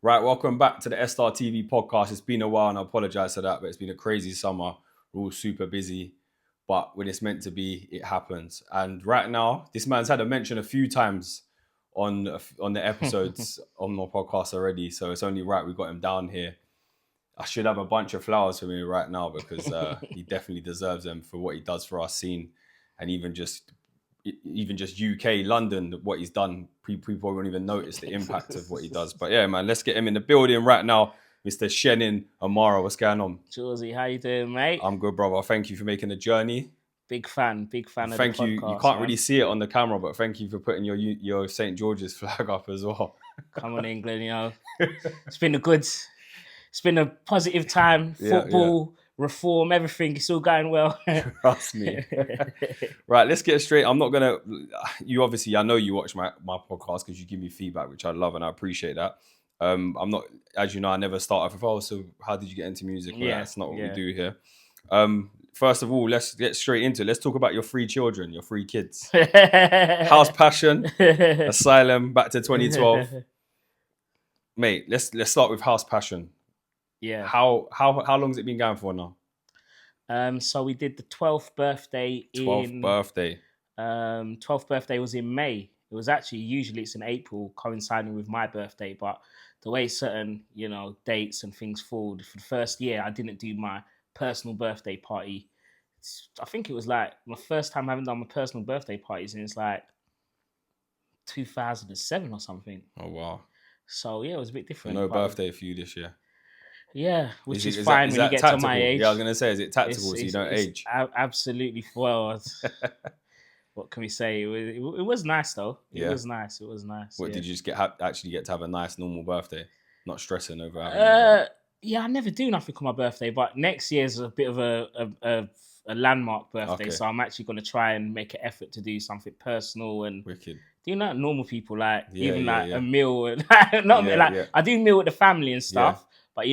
Right, welcome back to the S-StarTV podcast. It's been a while and I apologise for that, but it's been a crazy summer. We're all super busy, but when it's meant to be, it happens. And right now, this man's had a mention a few times on the episodes on my podcast already, so it's only right we got him down here. I should have a bunch of flowers for him right now because he definitely deserves them for what he does for our scene, and even just UK, London, what he's done, people won't even notice the impact of what he does. But yeah, man, let's get him in the building right now. Mr. Shenin Amara, what's going on? Josie, how you doing, mate? I'm good, brother. Thank you for making the journey. Big fan of the podcast. Thank you. You can't really see it on the camera, but thank you for putting your St. George's flag up as well. Come on, England, you know. It's been a positive time. Football, reform, everything. It's all going well. Trust me. Right, let's get straight. I'm not gonna. You obviously, I know you watch my podcast because you give me feedback, which I love and I appreciate that. I'm not, as you know, I never start off with, oh, so how did you get into music? Well, that's not what we do here. First of all, let's get straight into it. Let's talk about your three children, your three kids. House Passion, Asylum, back to 2012. Mate, let's start with House Passion. Yeah. How long has it been going for now? So we did the 12th birthday. 12th birthday. 12th birthday was in May. It was actually, usually it's in April, coinciding with my birthday. But the way certain, dates and things fall, for the first year, I didn't do my personal birthday party. I think it was like my first time having done my personal birthday party since like 2007 or something. Oh, wow. So yeah, it was a bit different. No birthday for you this year. Yeah, which is fine when you get tactical? To my age. Yeah, I was going to say, is it tactical so you don't age? Absolutely. Well, what can we say? It was nice though. It was nice. What, did you just actually get to have a nice normal birthday? Not stressing over having Yeah, I never do nothing on my birthday, but next year's a bit of a landmark birthday, so I'm actually going to try and make an effort to do something personal and wicked. Do normal people like a meal, I do meal with the family and stuff, but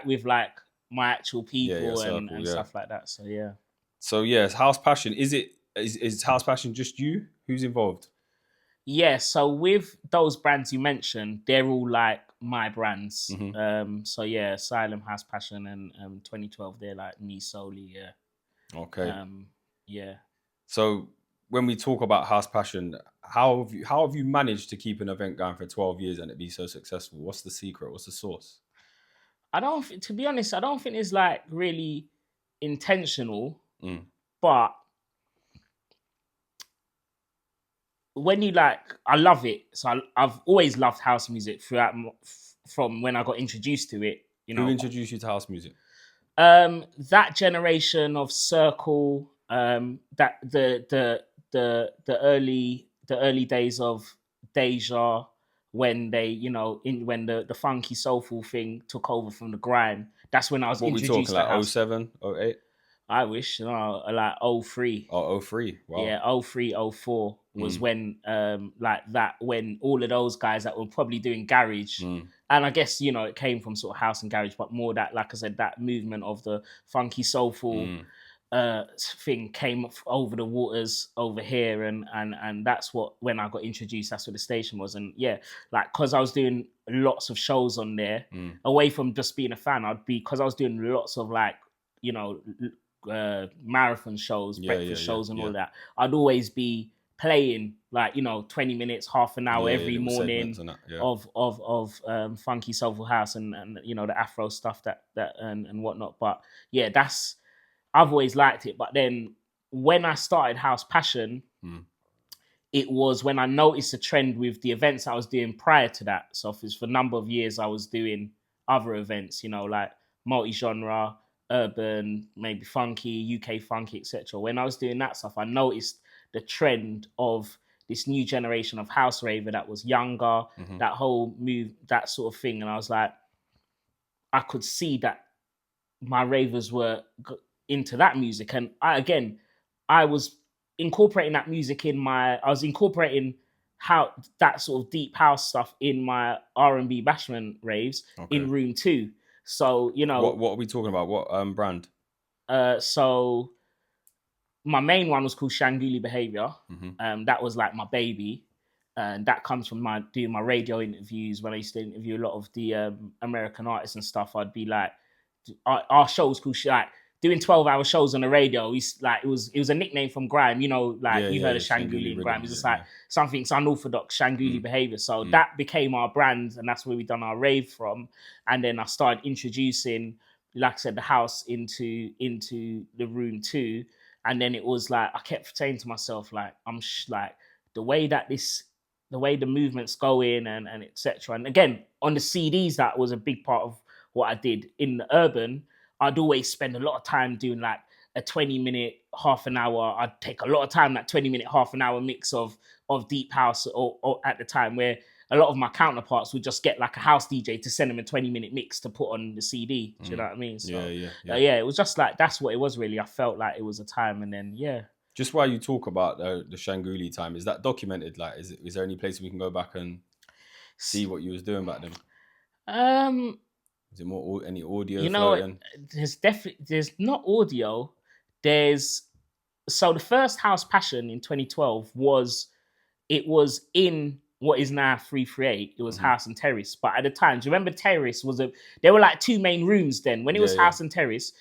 with like my actual people and stuff like that. So yeah. So yes, House Passion. Is House Passion just you? Who's involved? Yeah, so with those brands you mentioned, they're all like my brands. Mm-hmm. So yeah, Asylum, House Passion, and 2012, they're like me solely. Yeah. Okay. Yeah. So when we talk about House Passion, how have you managed to keep an event going for 12 years and it be so successful? What's the secret? What's the source? To be honest, I don't think it's like really intentional, but when I love it. So I've always loved house music from when I got introduced to it. Who introduced you to house music? That generation of Circle, that the early days of DEJA, when they, when the funky soulful thing took over from the grime. That's when I was introduced to house. What we talking, like 07, 08? I wish, like 03. Oh, 03, wow. Yeah, 03, 04 was when, when all of those guys that were probably doing garage, and I guess, it came from sort of house and garage, but more that, like I said, that movement of the funky soulful thing came over the waters over here, and that's when I got introduced, that's what the station was. And yeah, like, because I was doing lots of shows on there, away from just being a fan, because I was doing lots of like, marathon shows, breakfast shows and all that, I'd always be playing like 20 minutes, half an hour every morning of funky soulful house and the Afro stuff that and whatnot. But yeah, I've always liked it. But then when I started House Passion, it was when I noticed a trend with the events I was doing prior to that. So for a number of years I was doing other events, like multi-genre, urban, maybe funky, UK funky, etc. When I was doing that stuff, I noticed the trend of this new generation of house raver that was younger, that whole move, that sort of thing. And I was like, I could see that my ravers were into that music. And I was incorporating that music I was incorporating how that sort of deep house stuff in my R&B bashment raves in room 2. So, What are we talking about? What brand? So my main one was called Shanguli Behavior. That was like my baby. And that comes from doing my radio interviews. When I used to interview a lot of the American artists and stuff, I'd be like, our shows called like doing 12-hour shows on the radio. It was a nickname from grime. You know, like you heard of Shanguli and grime. It's just like something's unorthodox Shanguli behavior. So that became our brand, and that's where we done our rave from. And then I started introducing, like I said, the house into the room too. And then it was like I kept saying to myself, like like the way the movement's going and etc. And again, on the CDs, that was a big part of what I did. In the urban, I'd always spend a lot of time doing like a 20-minute, half an hour. I'd take a lot of time, that 20-minute, half an hour mix of deep house or at the time, where a lot of my counterparts would just get like a house DJ to send them a 20-minute mix to put on the CD. Do you know what I mean? So, it was just like, that's what it was really. I felt like it was a time, and then, Just while you talk about the Shanguli time, is that documented? Like, is there any place we can go back and see what you was doing back then? Is it more any audio? You know, there's not audio. So the first House Passion in 2012 was in what is now 338. It was House and Terrace. But at the time, do you remember Terrace there were like two main rooms then. When it was House and Terrace,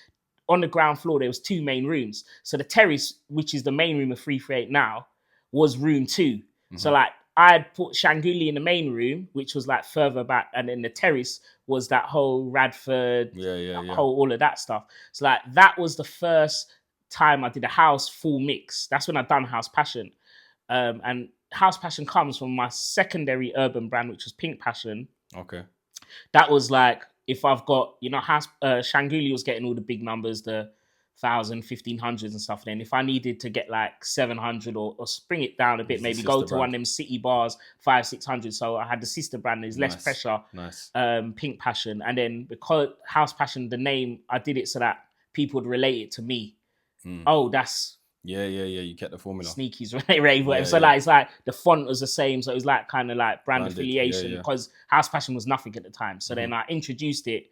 on the ground floor, there was two main rooms. So the Terrace, which is the main room of 338 now, was room 2. So like I'd put Shanguli in the main room, which was like further back, and then the Terrace was that whole Radford, whole all of that stuff. So like that was the first time I did a house full mix. That's when I done House Passion. And House Passion comes from my secondary urban brand, which was Pink Passion. Okay. That was like, if I've got, Shanguli was getting all the big numbers, the 1,000, 1,500s and stuff. Then if I needed to get like 700 or spring it down a bit, maybe go to one of them city bars, 500, 600. So I had the sister brand. There's less pressure. Nice. Pink Passion. And then because House Passion, the name, I did it so that people would relate it to me. Oh, that's... Yeah. You get the formula. Sneaky's rave, whatever. So like, it's like the font was the same. So it was like kind of like brand affiliation because House Passion was nothing at the time. So then I introduced it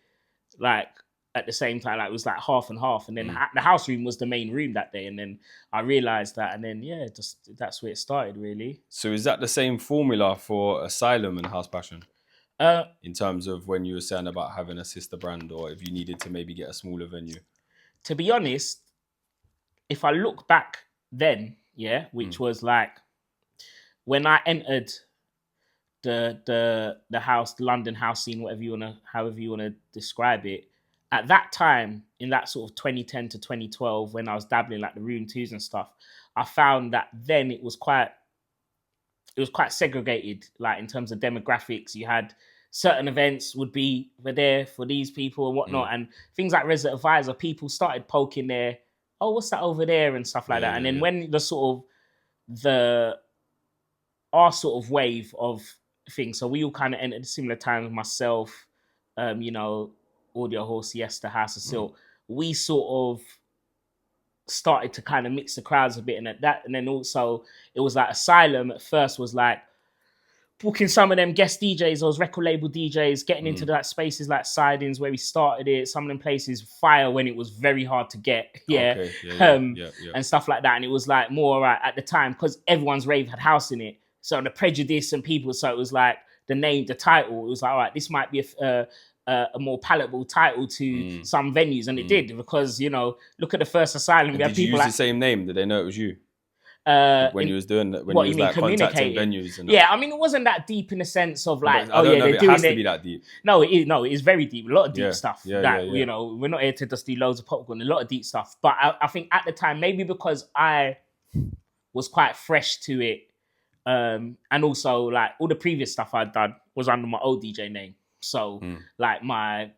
like at the same time. Like it was like half and half. And then the house room was the main room that day. And then I realized that. And then, just that's where it started really. So is that the same formula for Asylum and House Passion? In terms of when you were saying about having a sister brand, or if you needed to maybe get a smaller venue? To be honest, if I look back then, which was like when I entered the house, the London house scene, however you wanna describe it, at that time, in that sort of 2010 to 2012, when I was dabbling like the room 2s and stuff, I found that then it was quite segregated, like in terms of demographics. You had certain events were there for these people and whatnot, and things like Resident Advisor, people started poking their, oh, what's that over there and stuff like that. And then when our sort of wave of things, so we all kind of entered a similar time with myself, Audio Horse, Siesta, House of Silk. We sort of started to kind of mix the crowds a bit, and then also it was like Asylum at first was like booking some of them guest DJs, those record label DJs, getting into that spaces like Sidings where we started it. Some of them places fire when it was very hard to get, and stuff like that. And it was like more at the time because everyone's rave had house in it. So the prejudice and people, so it was like the title. It was like, all right, this might be a more palatable title to some venues, and it did because look at the first Asylum. Did you use the same name? Did they know it was you? When you was doing that, when you was like contacting venues and I mean, it wasn't that deep in the sense of like, they're doing it. It has to be that deep. No, it is very deep. A lot of deep stuff. We're not here to just do loads of popcorn. A lot of deep stuff. But I think at the time, maybe because I was quite fresh to it, and also like all the previous stuff I'd done was under my old DJ name. So like I'm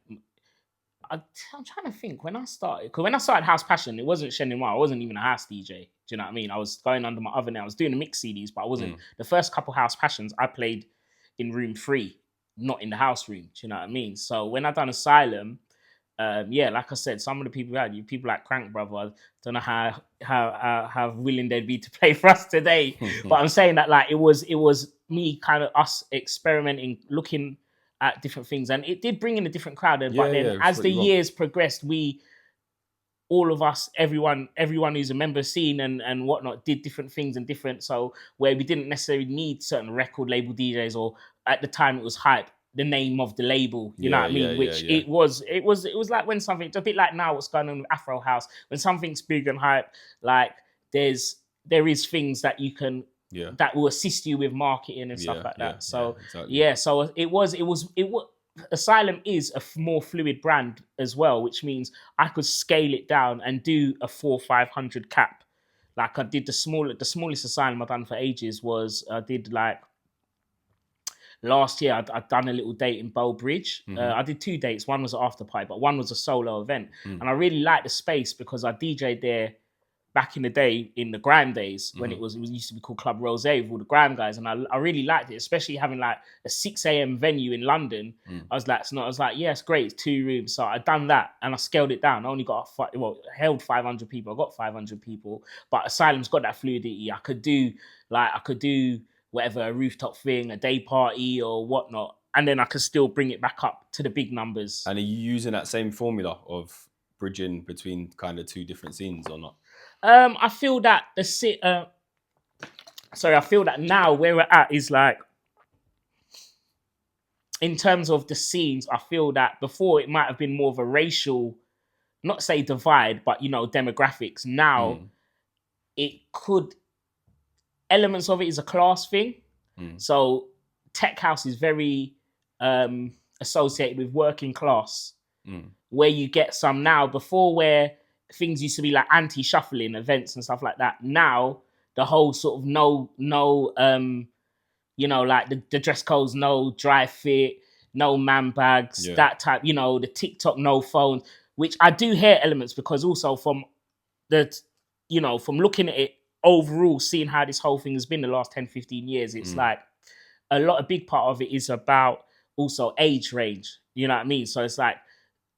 trying to think when I started, because when I started House Passion, it wasn't Shenin Amara. I wasn't even a house DJ. Do you know what I mean? I was going under my other name. I was doing the mix CDs, but I wasn't. The first couple House Passions, I played in room 3, not in the house room. Do you know what I mean? So when I done Asylum, like I said, some of the people like Crank Brother, I don't know how willing they'd be to play for us today. But I'm saying that like it was me kind of us experimenting, looking at different things, and it did bring in a different crowd. But then as the years progressed, we all of us, everyone who's a member scene and whatnot did different things and different. So where we didn't necessarily need certain record label DJs, or at the time it was Hype, the name of the label, you know what I mean? Which it was like when something, it's a bit like now what's going on with Afro House, when something's big and hype, like there is things that you can that will assist you with marketing and stuff like that. So exactly. So it was Asylum is a more fluid brand as well, which means I could scale it down and do a 400-500 cap. Like I did the smallest Asylum I've done for ages was I did like last year. I'd done a little date in Bow Bridge. I did 2 dates. One was an after party, but one was a solo event. And I really liked the space because I DJ'd there back in the day, in the grime days, when it used to be called Club Rose with all the grime guys, and I really liked it, especially having like a 6 a.m. venue in London. I was like, yeah, it's great, it's 2 rooms. So I'd done that and I scaled it down. I only got held 500 people. I got 500 people, but Asylum's got that fluidity. I could do whatever, a rooftop thing, a day party or whatnot, and then I could still bring it back up to the big numbers. And are you using that same formula of bridging between kind of 2 different scenes or not? I feel that I feel that now where we're at is like, in terms of the scenes, I feel that before it might have been more of a racial, not say divide, but demographics. Now it could, elements of it is a class thing. So tech house is very associated with working class, where you get some now, before where things used to be like anti-shuffling events and stuff like that. Now the whole sort of like the dress codes, no dry fit, no man bags, that type, the TikTok no phones, which I do hear elements, because also from looking at it overall, seeing how this whole thing has been the last 10, 15 years, it's like a big part of it is about also age range. You know what I mean? So it's like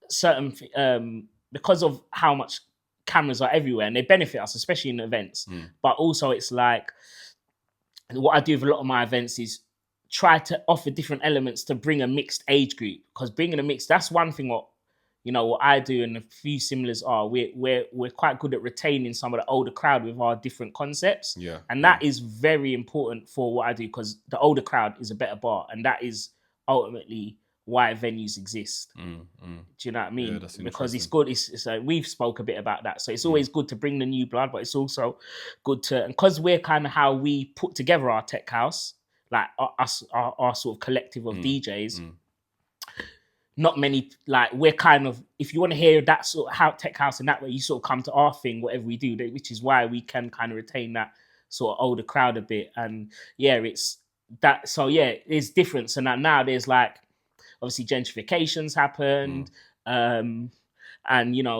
certain, because of how much cameras are everywhere and they benefit us, especially in events. But also it's like, what I do with a lot of my events is try to offer different elements to bring a mixed age group, because bringing a mixed, that's one thing what I do, and a few similars are, we're quite good at retaining some of the older crowd with our different concepts. And that is very important for what I do, because the older crowd is a better bar, and that is ultimately why venues exist. Do you know what I mean? Because it's good. It's we've spoke a bit about that. So it's always good to bring the new blood, but it's also good to, and because we're kind of how we put together our tech house, like our sort of collective of DJs. Not many, like, we're kind of, if you want to hear that sort of how tech house in that way, you sort of come to our thing, whatever we do, which is why we can kind of retain that sort of older crowd a bit. And it's that. So there's difference. And now there's like, obviously gentrifications happened, and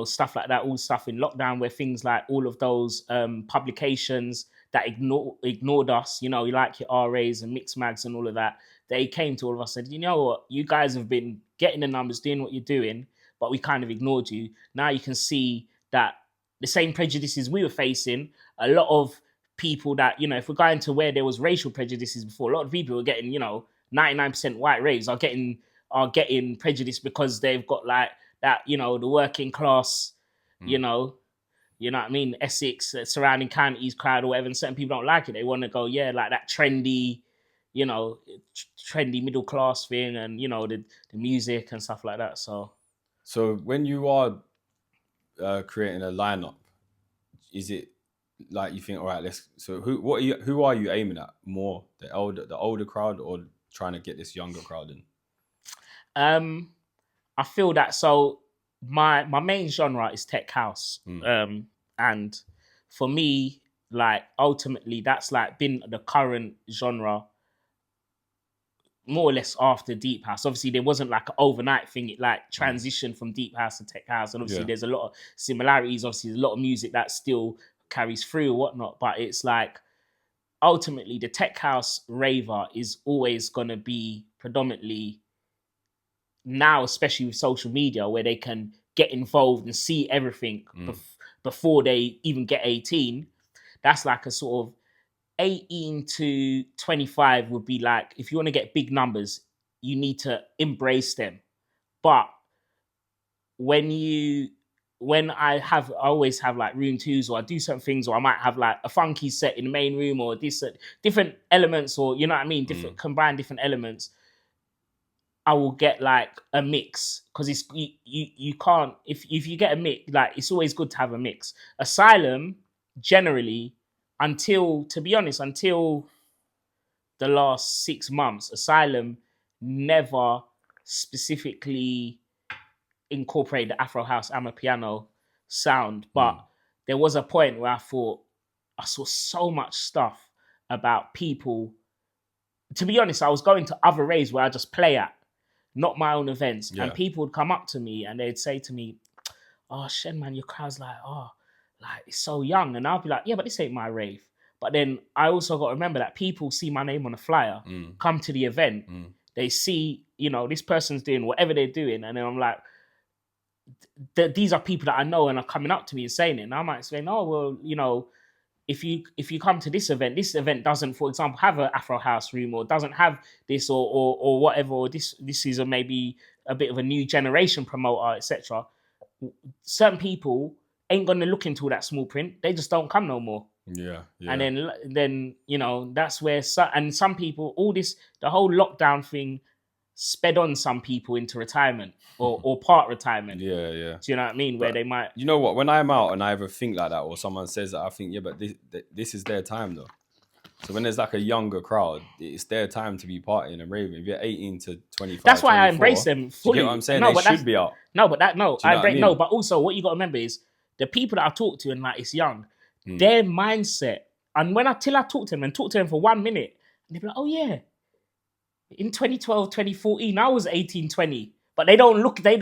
stuff like that, all stuff in lockdown, where things like all of those publications that ignored us, like your RAs and Mix Mags and all of that, they came to all of us and said, you know what, you guys have been getting the numbers, doing what you're doing, but we kind of ignored you. Now you can see that the same prejudices we were facing, a lot of people that, if we're going to where there was racial prejudices before, a lot of people were getting, 99% white raves are getting prejudice because they've got like that, the working class, you know what I mean, Essex, surrounding counties crowd or whatever, and certain people don't like it. They want to go, like that trendy, trendy middle class thing, and the music and stuff like that. So when you are creating a lineup, is it like you think, all right, who are you aiming at more, the older crowd, or trying to get this younger crowd in? I feel that, so my main genre is tech house, and for me, like, ultimately that's like been the current genre more or less after deep house. Obviously there wasn't like an overnight thing, it like transitioned from deep house to tech house, and obviously there's a lot of similarities. Obviously there's a lot of music that still carries through or whatnot, but it's like ultimately the tech house raver is always going to be predominantly, now especially with social media, where they can get involved and see everything before they even get 18. That's like a sort of 18 to 25 would be like, if you want to get big numbers, you need to embrace them. But when when I always have like room twos, or I do certain things, or I might have like a funky set in the main room, or this different elements, or you know what I mean, combine different elements. I will get like a mix, because it's you can't, if you get a mix, like it's always good to have a mix. Asylum generally, until the last 6 months, Asylum never specifically incorporate the Afro House Amapiano sound, but there was a point where I thought I saw so much stuff about people. To be honest, I was going to other raves where I just play at, not my own events, and people would come up to me and they'd say to me, "Oh, Shen, man, your crowd's like it's so young," and I'll be like, "Yeah, but this ain't my rave." But then I also got to remember that people see my name on a flyer, come to the event, they see, this person's doing whatever they're doing, and then I'm like, these are people that I know and are coming up to me and saying it. And I might explain, "Oh, well, if you come to this event doesn't, for example, have an Afro House room, or doesn't have this, or whatever, or this is maybe a bit of a new generation promoter, etc." Certain people ain't gonna look into that small print. They just don't come no more. Yeah. And then that's where some people, the whole lockdown thing sped on some people into retirement or part retirement. Yeah. Do you know what I mean? Where they might... You know what? When I'm out and I ever think like that, or someone says that, I think, yeah, but this is their time though. So when there's like a younger crowd, it's their time to be partying and raving. If you're 18 to 25, that's why I embrace them fully. You get what I'm saying? They should be out. But also what you got to remember is the people that I talk to and like it's young, their mindset. And till I talk to them for 1 minute, and they'll be like, "Oh yeah, in 2012, 2014, I was 18, 20. But they don't look, they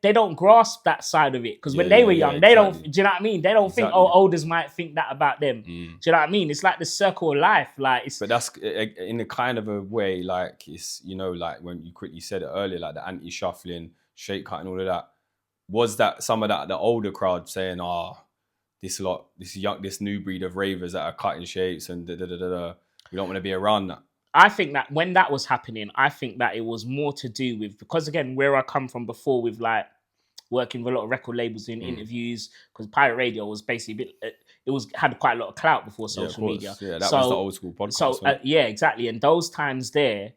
don't grasp that side of it. Because when they were young, they don't, do you know what I mean? They don't think, olders might think that about them. Do you know what I mean? It's like the circle of life. But that's in a kind of a way, like it's, like when you quickly said it earlier, like the anti-shuffling, shake cutting, all of that. Was that some of that, the older crowd saying, this new breed of ravers that are cutting shapes and we don't want to be around that? I think that when that was happening, I think that it was more to do with, because again, where I come from before with like working with a lot of record labels, doing interviews, because pirate radio was basically had quite a lot of clout before social media. Yeah, that was the old school podcast. So yeah, exactly. And those times there,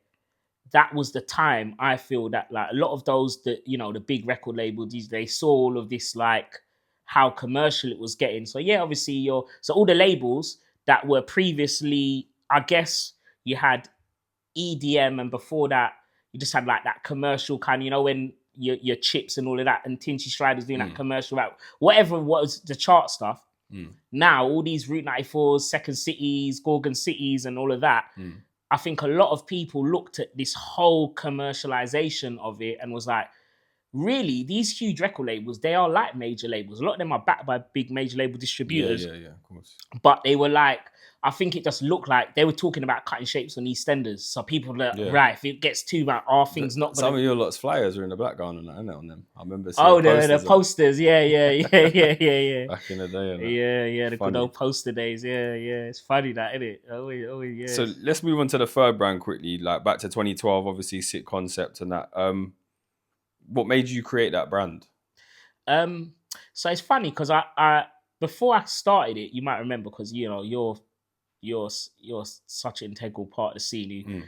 that was the time I feel that like a lot of those the big record labels, they saw all of this, like how commercial it was getting. So yeah, obviously so all the labels that were previously, I guess, you had EDM, and before that, you just had like that commercial kind, when your Chips and all of that, and Tinchy Strider's doing that commercial, about whatever was the chart stuff. Now, all these Route 94s, Second Cities, Gorgon Cities, and all of that, I think a lot of people looked at this whole commercialization of it and was like, really, these huge record labels, they are like major labels. A lot of them are backed by big major label distributors. Yeah, of course. But they were like, I think it just looked like they were talking about cutting shapes on EastEnders. So people were like, right, if it gets too bad, our thing's not going to... Some of your lot's flyers are in the background and that, isn't it, on them? I remember seeing the posters. Yeah. Back in the day. Yeah, the good old poster days. Yeah. It's funny that, isn't it? Oh, yeah. So let's move on to the third brand quickly. Like back to 2012, obviously, Sick Concept and that. What made you create that brand? So it's funny because I before I started it, you might remember, because you're such an integral part of the scene.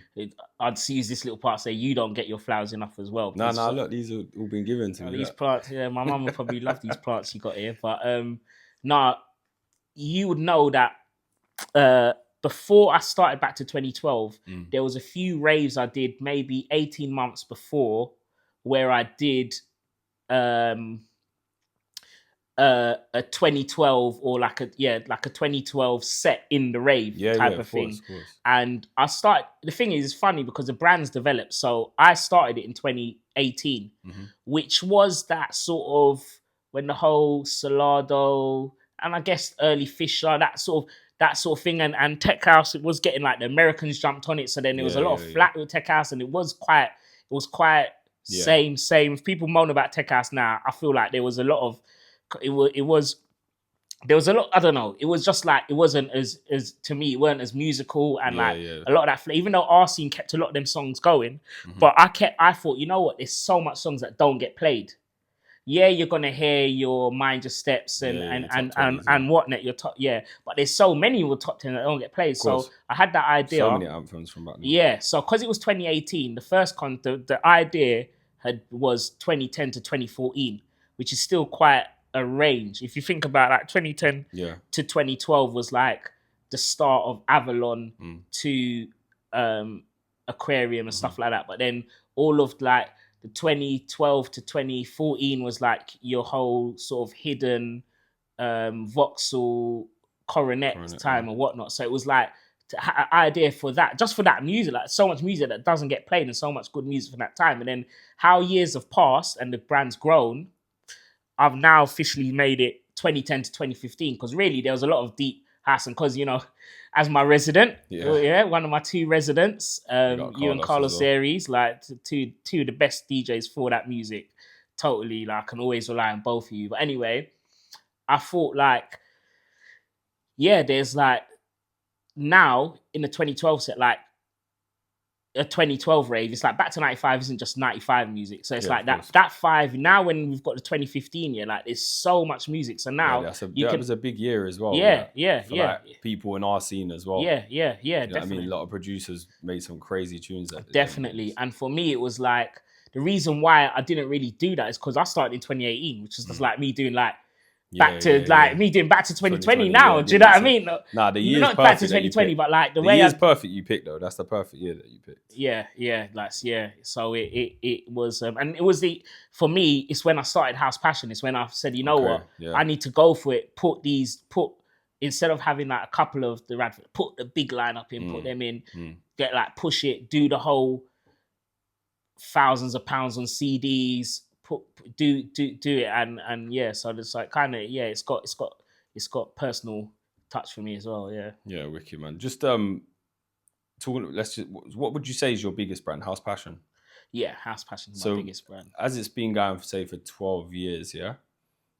I'd use this little part, say you don't get your flowers enough as well. No, look, these have all been given to me. These plants, yeah, my mum would probably love these plants you got here. But you would know that before I started back to 2012, there was a few raves I did maybe 18 months before, where I did a 2012 or like a 2012 set in the rave type of thing. Of course. And the thing is, it's funny because the brand's developed. So I started it in 2018, which was that sort of when the whole Salado and I guess early Fisher, that sort of thing, and Tech House, it was getting like the Americans jumped on it. So then there was a lot of flat with Tech House, and it was quite same. If people moan about Tech House now, I feel like there was a lot of there was a lot, I don't know, it was just like, it wasn't as to me, it weren't as musical, and a lot of that, even though our scene kept a lot of them songs going, but I thought, you know what, there's so much songs that don't get played. you're gonna hear your Mind Your Steps and whatnot. Your top, but there's so many of the top 10 that don't get played. So I had that idea. So many anthems from back then. Yeah, so because it was 2018, the first the idea was 2010 to 2014, which is still quite a range. If you think about like 2010 to 2012 was like the start of Avalon to Aquarium and stuff like that. But then all of like the 2012 to 2014 was like your whole sort of hidden Vauxhall Coronet time and whatnot. So it was like an idea for that, just for that music, like so much music that doesn't get played and so much good music from that time. And then how years have passed and the brand's grown, I've now officially made it 2010 to 2015 because really there was a lot of deep house, and because, you know, as my resident, one of my two residents, you and Carlos Aries, like two of the best DJs for that music. Totally, like I can always rely on both of you. But anyway, I thought like, there's like now in the 2012 set, like a 2012 rave, it's like Back to 95 isn't just 95 music. So it's like that 5. Now when we've got the 2015 year, like there's so much music. So now it was a big year as well. Like, people in our scene as well. Definitely. I mean, a lot of producers made some crazy tunes. Definitely. And for me, it was like, the reason why I didn't really do that is because I started in 2018, which is just like me doing like me doing back to 2020 now. Do you know what I mean? Nah, the year's not perfect back to 2020, but like the way the year's perfect you picked though. That's the perfect year that you picked. So it was, and it was for me. It's when I started House Passion. It's when I said, you know what, I need to go for it. Instead of having like a couple of the Radford, put the big lineup in, put them in, get like push it, do the whole thousands of pounds on CDs. Do it and so it's like kind of it's got personal touch for me as well. Wicked, man. Just what would you say is your biggest brand? House Passion. House Passion is my biggest brand. As it's been going for 12 years,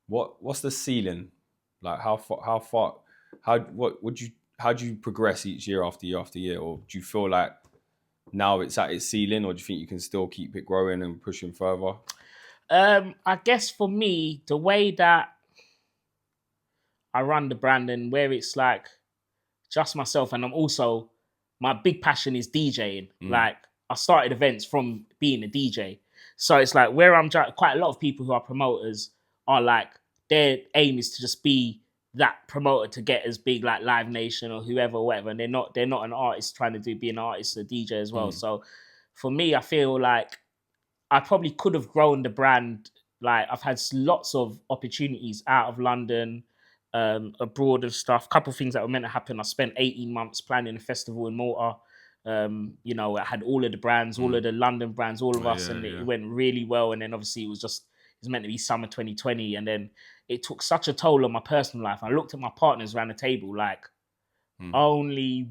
what's the ceiling? Like how do you progress each year after year, or do you feel like now it's at its ceiling, or do you think you can still keep it growing and pushing further? I guess for me, the way that I run the brand and where it's like just myself, and I'm also, my big passion is DJing. Like I started events from being a DJ. So it's like where I'm quite a lot of people who are promoters are like, their aim is to just be that promoter to get as big like Live Nation or whoever, whatever. And they're not an artist trying to be an artist, a DJ as well. So for me, I feel like I probably could have grown the brand. Like I've had lots of opportunities out of London, abroad and stuff. A couple of things that were meant to happen. I spent 18 months planning a festival in Malta. I had all of the brands, all of the London brands, all of us, and it went really well. And then obviously it was meant to be summer 2020, and then it took such a toll on my personal life. I looked at my partners around the table, like only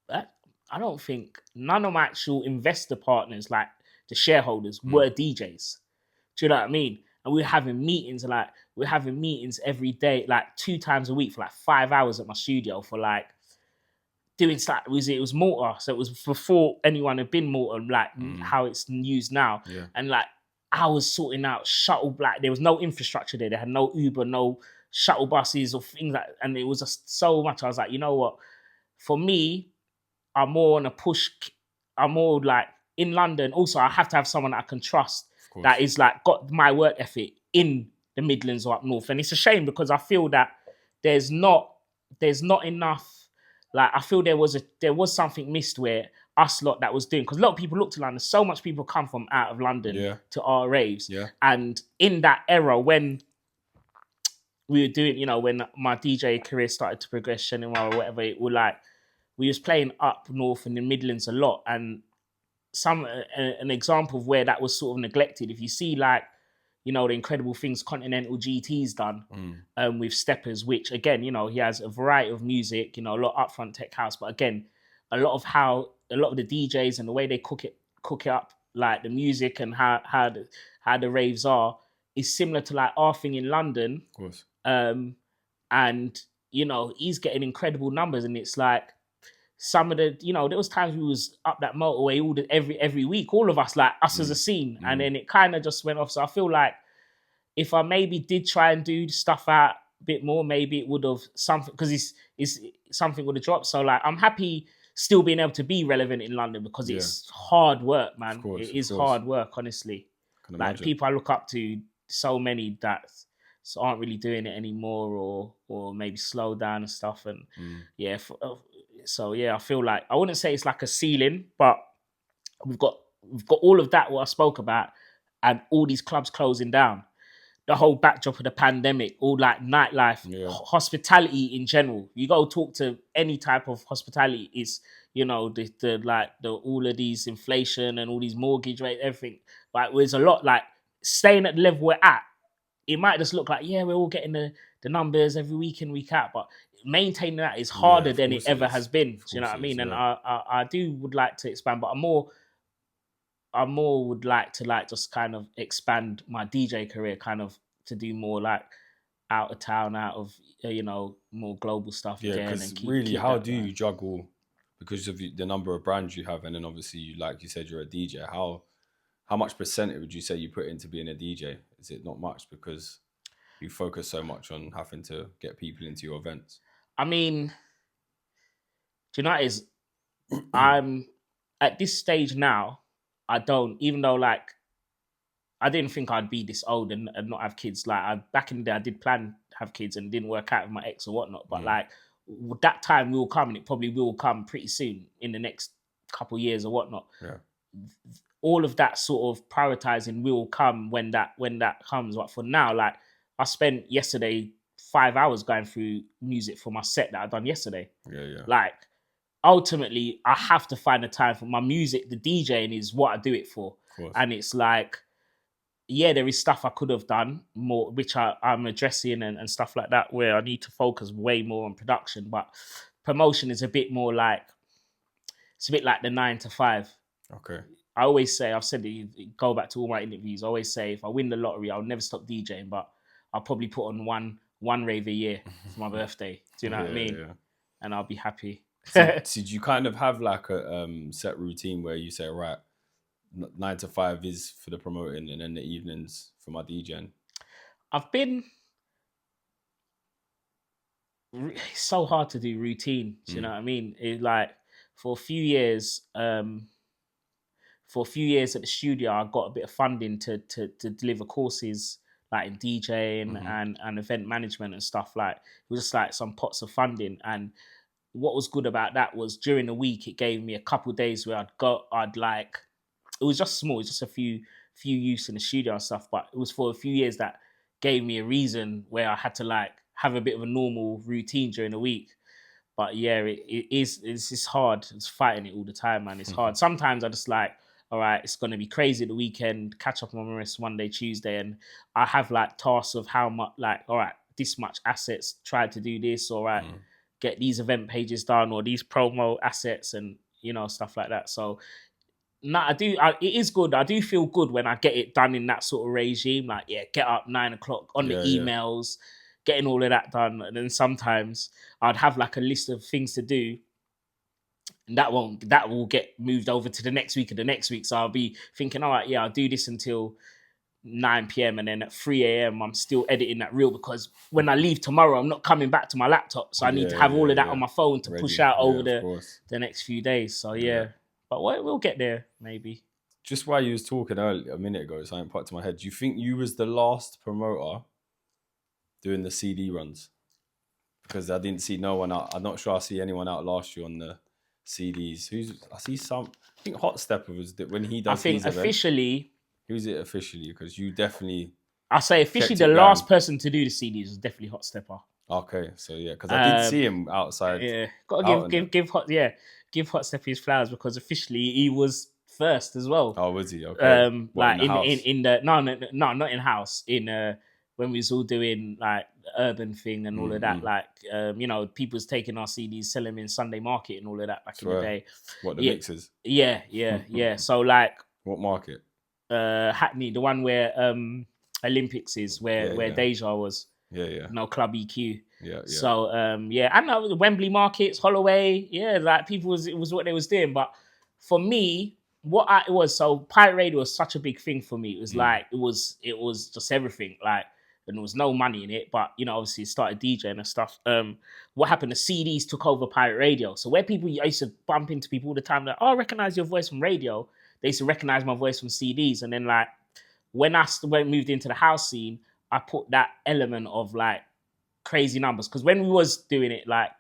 I don't think none of my actual investor partners, like the shareholders, were DJs. Do you know what I mean? And we're having meetings every day, like 2 times a week for like 5 hours at my studio for like doing stuff. It was Malta, so it was before anyone had been Malta, like how it's used now. And like I was sorting out shuttle, like there was no infrastructure there. They had no Uber, no shuttle buses or things like, and it was just so much. I was like, you know what? For me, I'm more on a push. I'm more like in London. Also, I have to have someone that I can trust that is like got my work ethic in the Midlands or up north. And it's a shame because I feel that there's not enough. Like I feel there was something missed where us lot that was doing, because a lot of people look to London. So much people come from out of London to our raves. And in that era when we were doing, when my DJ career started to progress, Shenin Amara or whatever, it was like we was playing up north in the Midlands a lot. And an example of where that was sort of neglected, if you see like, the incredible things Continental GT's done with Steppers, which again, he has a variety of music, a lot of upfront tech house, but again, a lot of the DJs and the way they cook it up, like the music and how the raves are, is similar to like our thing in London. Of course. And he's getting incredible numbers, and it's like some of the, there was times we was up that motorway every week, all of us, like us as a scene, and then it kind of just went off. So I feel like if I maybe did try and do stuff out a bit more, maybe it would have something, because it's something would have dropped. So like, I'm happy still being able to be relevant in London, because it's hard work, man. It is hard work, honestly. Like, people I look up to, so many that aren't really doing it anymore, or maybe slow down and stuff. And I feel like, I wouldn't say it's like a ceiling, but we've got all of that, what I spoke about, and all these clubs closing down, the whole backdrop of the pandemic, all like nightlife, hospitality in general. You go talk to any type of hospitality, it's, you know, the all of these inflation and all these mortgage rates, everything. Like, there's a lot, like, staying at the level we're at, it might just look like, yeah, we're all getting the numbers every week in, week out, but maintaining that is harder than it ever has been. Do you know what I mean? And I would like to expand, but I more would like to like just kind of expand my DJ career, kind of to do more like out of town, out of, you know, more global stuff again. Because really, how do you juggle, because of the number of brands you have, and then obviously, like you said, you're a DJ. How much percentage would you say you put into being a DJ? Is it not much, because you focus so much on having to get people into your events? I mean, do you know what it is? I'm at this stage now, I don't, even though like, I didn't think I'd be this old and not have kids. Like, back in the day, I did plan to have kids and it didn't work out with my ex or whatnot. But like, that time will come, and it probably will come pretty soon in the next couple of years or whatnot. Yeah. All of that sort of prioritizing will come when that comes. But for now, like, I spent yesterday 5 hours going through music for my set that I done yesterday. Yeah. Like, ultimately, I have to find the time for my music. The DJing is what I do it for. And it's like, yeah, there is stuff I could have done more, which I'm addressing and stuff like that, where I need to focus way more on production. But promotion is a bit more like, it's a bit like the 9 to 5. Okay. I always say, I've said it, go back to all my interviews, I always say, if I win the lottery, I'll never stop DJing, but I'll probably put on one rave a year for my birthday. Do you know what I mean? Yeah. And I'll be happy. So do you kind of have like a set routine where you say, right, 9 to 5 is for the promoting, and then the evenings for my DJing? It's so hard to do routine. Do you know what I mean? It's like, for a few years at the studio, I got a bit of funding to deliver courses like in DJing and event management and stuff. Like, it was just like some pots of funding. And what was good about that was, during the week, it gave me a couple of days where it was just small, it was just a few youths in the studio and stuff, but it was for a few years that gave me a reason where I had to like have a bit of a normal routine during the week. But yeah, it's hard. It's fighting it all the time, man. It's hard. Sometimes I just like, all right, it's going to be crazy the weekend, catch up on my rest Monday, Tuesday, and I have like tasks of how much, like, all right, this much assets, try to do this, all right, get these event pages done, or these promo assets, and, you know, stuff like that. So it is good. I do feel good when I get it done in that sort of regime. Like, yeah, get up 9 o'clock on the emails, getting all of that done. And then sometimes I'd have like a list of things to do, and that will get moved over to the next week and the next week. So I'll be thinking, all right, yeah, I'll do this until 9 p.m. and then at 3 a.m. I'm still editing that reel, because when I leave tomorrow, I'm not coming back to my laptop. So I need to have all of that on my phone to push out over the next few days. So yeah. But we'll get there, maybe. Just while you was talking earlier, a minute ago, something popped to my head. Do you think you was the last promoter doing the CD runs? Because I didn't see no one out. I'm not sure I see anyone out last year on the CDs. I think Hot Stepper was when he does. I think officially. Who's it officially? Because you definitely. I say officially the last person to do the CDs was definitely Hot Stepper. Okay, so yeah, because I did see him outside. Yeah, got to give Hot Stepper his flowers, because officially he was first as well. Oh, was he? Okay. Like in the no, not in house. In when we was all doing like the urban thing and all of that, like you know, people's taking our CDs, selling them in Sunday market and all of that back in the day. What, the mixers? Yeah. So like, what market? Hackney, the one where Olympics is, where DEJA was. Yeah. No, Club EQ. Yeah. So and the Wembley markets, Holloway, like people it was what they was doing. But for me, it was, so pirate radio was such a big thing for me. It was like, it was just everything. Like, and there was no money in it, but you know, obviously it started DJing and stuff. What happened? The CDs took over pirate radio. So where people, I used to bump into people all the time, like, oh, I recognize your voice from radio. They used to recognize my voice from CDs. And then like, when I moved into the house scene, I put that element of like crazy numbers. Because when we was doing it, like,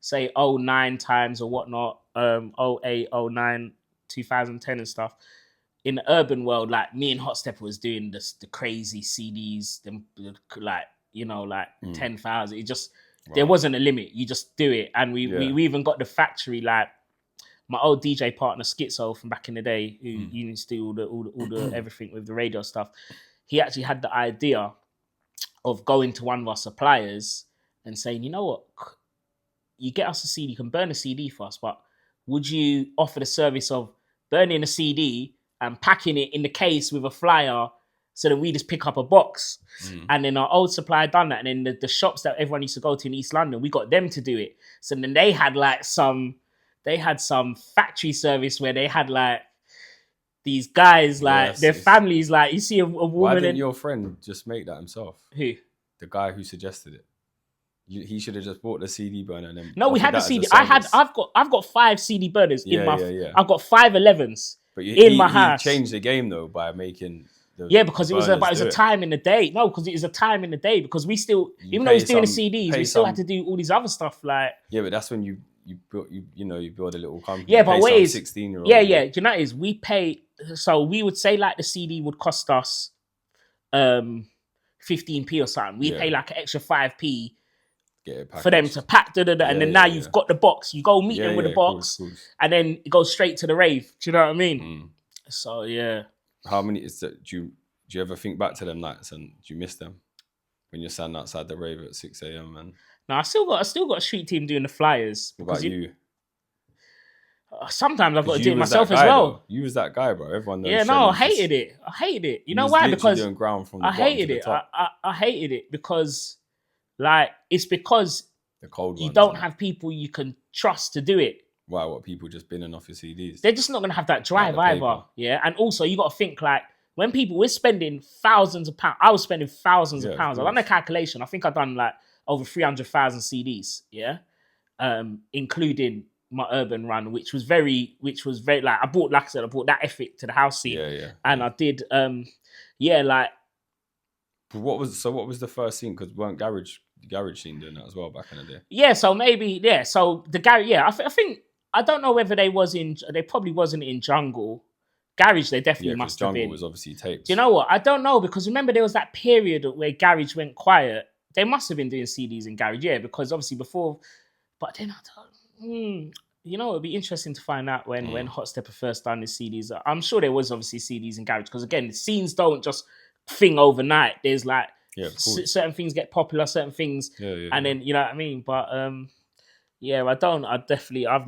say 09 times or whatnot, 08, 09, 2010 and stuff, in the urban world, like me and Hot Stepper was doing the crazy CDs, them like, you know, like 10,000. It just, there wasn't a limit. You just do it. And we even got the factory, like my old DJ partner Schizo from back in the day, who used to do all the everything with the radio stuff. He actually had the idea of going to one of our suppliers and saying, you know what, you get us a CD, you can burn a CD for us, but would you offer the service of burning a CD and packing it in the case with a flyer so that we just pick up a box? And then our old supplier done that. And then the shops that everyone used to go to in East London, we got them to do it. So then they had like some factory service where they had like these guys, like their families, like you see a woman. Why didn't your friend just make that himself? Who? The guy who suggested it. He should have just bought the CD burner and then. No, we had the CD. I've got 5 CD burners in my. I've got 5 11s in my house. He changed the game though by making. Because it was a time in the day. No, because it was a time in the day. Because we still, even though we was doing the CDs, we still had to do all these other stuff like. Yeah, but that's when you build a little company. Yeah, but what is 16-year-old? Yeah. Do you know what it is? We pay. So we would say like the CD would cost us 15p or something. We pay like an extra 5p for them to pack, and then now you've got the box. You go meet them with the box, and then it goes straight to the rave. Do you know what I mean? So yeah. How many is that? Do you ever think back to them nights and do you miss them when you're standing outside the rave at 6 a.m. and? No, I still got a street team doing the flyers. What about you? Sometimes I've got to do it myself as well. Though. You was that guy, bro. Everyone knows. Yeah, no, I hated it. You know why? Because doing ground from the I hated it. I hated it because, like, it's because the cold you don't have people you can trust to do it. Why? What, people just binning off your CDs? They're just not going to have that drive either. Yeah, and also you got to think like when we're spending thousands of pounds. I was spending thousands of pounds. I've done a calculation. I think I've done like over 300,000 CDs. Yeah, including my urban run, which was very like I bought that ethic to the house scene. And I did like. But what was the first scene? Because weren't garage scene doing that as well back in the day? Yeah, so maybe so the garage. Yeah, I think I don't know whether they probably wasn't in Jungle. Garage, they definitely must have been. Jungle was obviously taped. Do you know what? I don't know, because remember there was that period where Garage went quiet. They must have been doing CDs in Garage, because obviously before. But then I don't. You know, it'd be interesting to find out when Hot Stepper first done his CDs. I'm sure there was obviously CDs in Garage, because again, the scenes don't just thing overnight. There's like certain things get popular, certain things, and then you know what I mean. But I've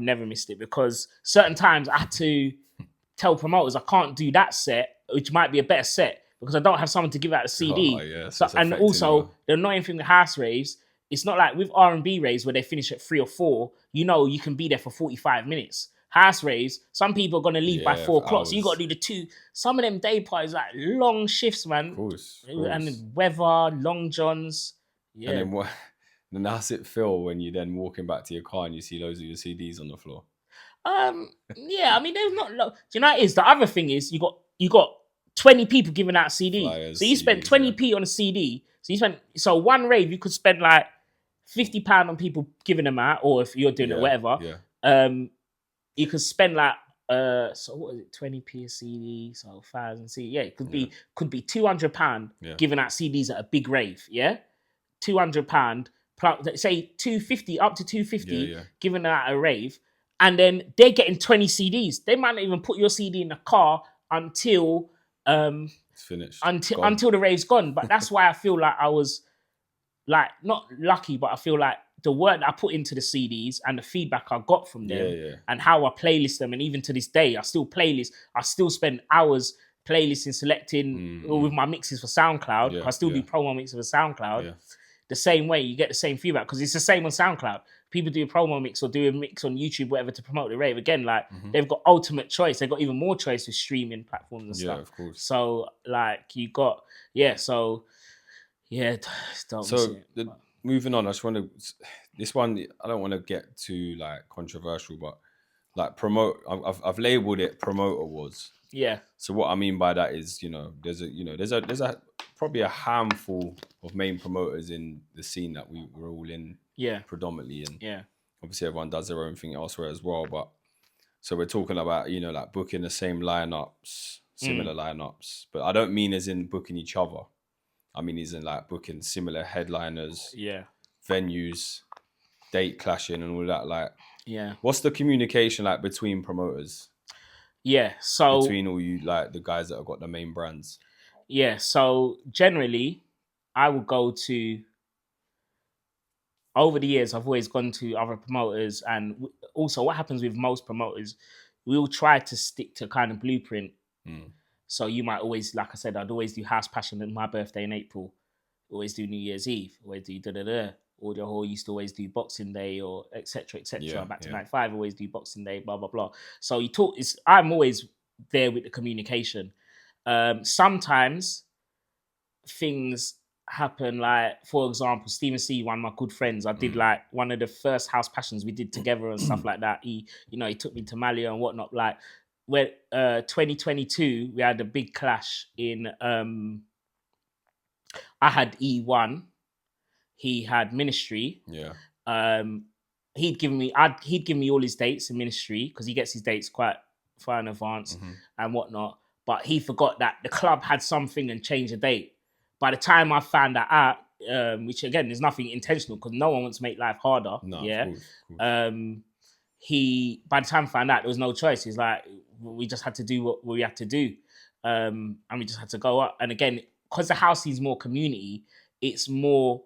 never missed it, because certain times I had to tell promoters I can't do that set, which might be a better set, because I don't have someone to give out the CD. And also the annoying thing with house raves, it's not like with R&B raves where they finish at 3 or 4. You know, you can be there for 45 minutes. House raves, some people are going to leave by 4 o'clock. So you got to do the 2. Some of them day parties, like long shifts, man. Of course. And weather, long johns. Yeah. And then how's it feel when you're then walking back to your car and you see loads of your CDs on the floor? Yeah, I mean, there's not. Do you know what it is? The other thing is you got 20 people giving out CD. Flyers, so you spent 20p on a CD. So one rave you could spend like £50 on people giving them out, or if you're doing it, whatever. Yeah. You could spend like so what is it? 20p a CD, so 1,000 CD. Yeah, it could be £200 giving out CDs at a big rave. Yeah, £200. Say 250 up to 250 giving out at a rave. And then they're getting 20 CDs. They might not even put your CD in the car until it's finished. Until the rave's gone. But that's why I feel like I was like not lucky, but I feel like the work that I put into the CDs and the feedback I got from them and how I playlist them, and even to this day I still playlist. I still spend hours playlisting, selecting with my mixes for SoundCloud. I still do promo mixes for SoundCloud. The same way you get the same feedback, because it's the same on SoundCloud. people do a promo mix or do a mix on YouTube, whatever, to promote the rave. Again, like they've got ultimate choice. They've got even more choice with streaming platforms and stuff. Yeah, of course. So like you got, don't so moving on, I just want to, this one, I don't want to get too like controversial, but like I've labeled it promoter wars. Yeah. So what I mean by that is, there's a probably a handful of main promoters in the scene that we're all in predominantly, and obviously everyone does their own thing elsewhere as well. But so we're talking about, like booking the same lineups, similar lineups, but I don't mean as in booking each other. I mean as in like booking similar headliners, venues, date clashing and all that. Like, what's the communication like between promoters? So between all you, like the guys that have got the main brands. So generally, I will go to. Over the years, I've always gone to other promoters, and also what happens with most promoters, we'll try to stick to kind of blueprint. So you might always, like I said, I'd always do House Passion on my birthday in April. Always do New Year's Eve. Always do da-da-da. Audio Hall used to always do Boxing Day or etc. Back to 95, always do Boxing Day, blah blah blah. So you talk. I'm always there with the communication. Sometimes things happen, like for example, Stephen C, one of my good friends. I did like one of the first House Passions we did together and stuff like that. He took me to Malia and whatnot. Like when 2022, we had a big clash in. I had E1. He had Ministry. He'd given me all his dates in Ministry because he gets his dates quite far in advance and whatnot. But he forgot that the club had something and changed the date. By the time I found that out, which again is nothing intentional because no one wants to make life harder. No, yeah. Of course. By the time I found out, there was no choice. He's like, we just had to do what we had to do, and we just had to go up. And again, because the house is more community, it's more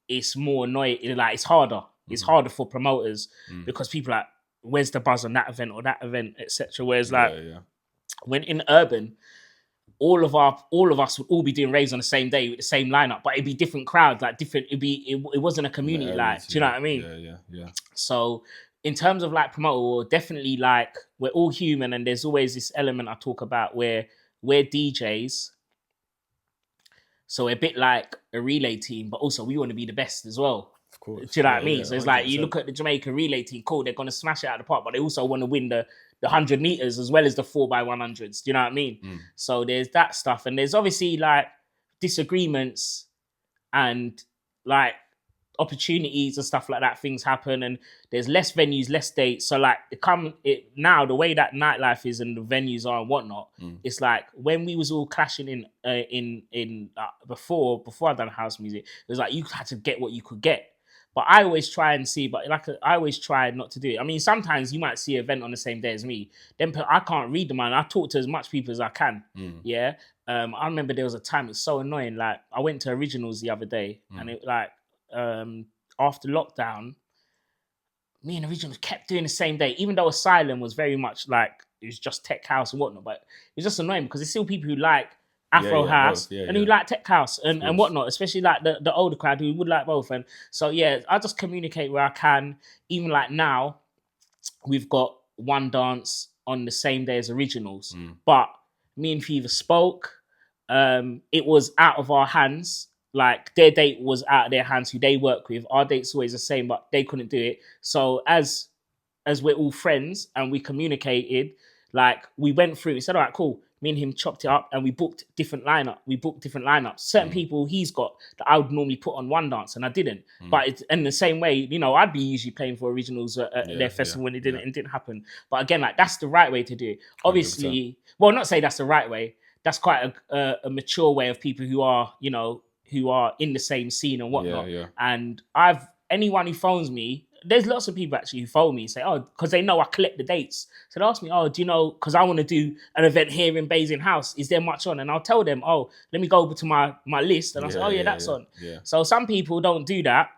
annoying. Like it's harder. It's harder for promoters because people are like, where's the buzz on that event or that event, etc. Whereas when in urban, all of us would all be doing raves on the same day with the same lineup, but it'd be different crowds, like different. It wasn't a community, like, do you know what I mean? Yeah. So in terms of like promoter, definitely like we're all human, and there's always this element I talk about where we're DJs. So we're a bit like a relay team, but also we want to be the best as well. Of course. Do you know what I mean? So it's 100%. Like you look at the Jamaica relay team, cool, they're going to smash it out of the park, but they also want to win the 100 meters as well as the 4x100s. Do you know what I mean? So there's that stuff. And there's obviously like disagreements and like opportunities and stuff like that. Things happen and there's less venues, less dates. So like now the way that nightlife is and the venues are and whatnot, it's like when we was all clashing in before I done house music, it was like you had to get what you could get. But I always try and see, I always try not to do it. I mean, sometimes you might see an event on the same day as me. Then I can't read them, and I talk to as much people as I can. Yeah. I remember there was a time, it's so annoying. Like I went to Originals the other day, and it like after lockdown, me and Originals kept doing the same day, even though Asylum was very much like it was just tech house and whatnot. But it was just annoying because there's still people who like Afro house and who like tech house and whatnot, especially like the older crowd who would like both. And so I just communicate where I can. Even like now, we've got one dance on the same day as Originals, but me and Fever spoke. It was out of our hands. Like their date was out of their hands, who they work with. Our date's always the same, but they couldn't do it. So as we're all friends and we communicated, like we went through, we said, all right, cool. Me and him chopped it up and we booked different lineups. Certain people he's got that I would normally put on one dance and I didn't. But it's in the same way, I'd be usually playing for Originals at their festival when it didn't happen. But again, like that's the right way to do it. Obviously, 100%. Well, not say that's the right way. That's quite a mature way of people who are, who are in the same scene and whatnot. And anyone who phones me, there's lots of people actually who phone me and say, oh, because they know I collect the dates. So they ask me, oh, do you know, because I want to do an event here in Basing House. Is there much on? And I'll tell them, oh, let me go over to my list. And I'll say, oh, that's on. Yeah. So some people don't do that.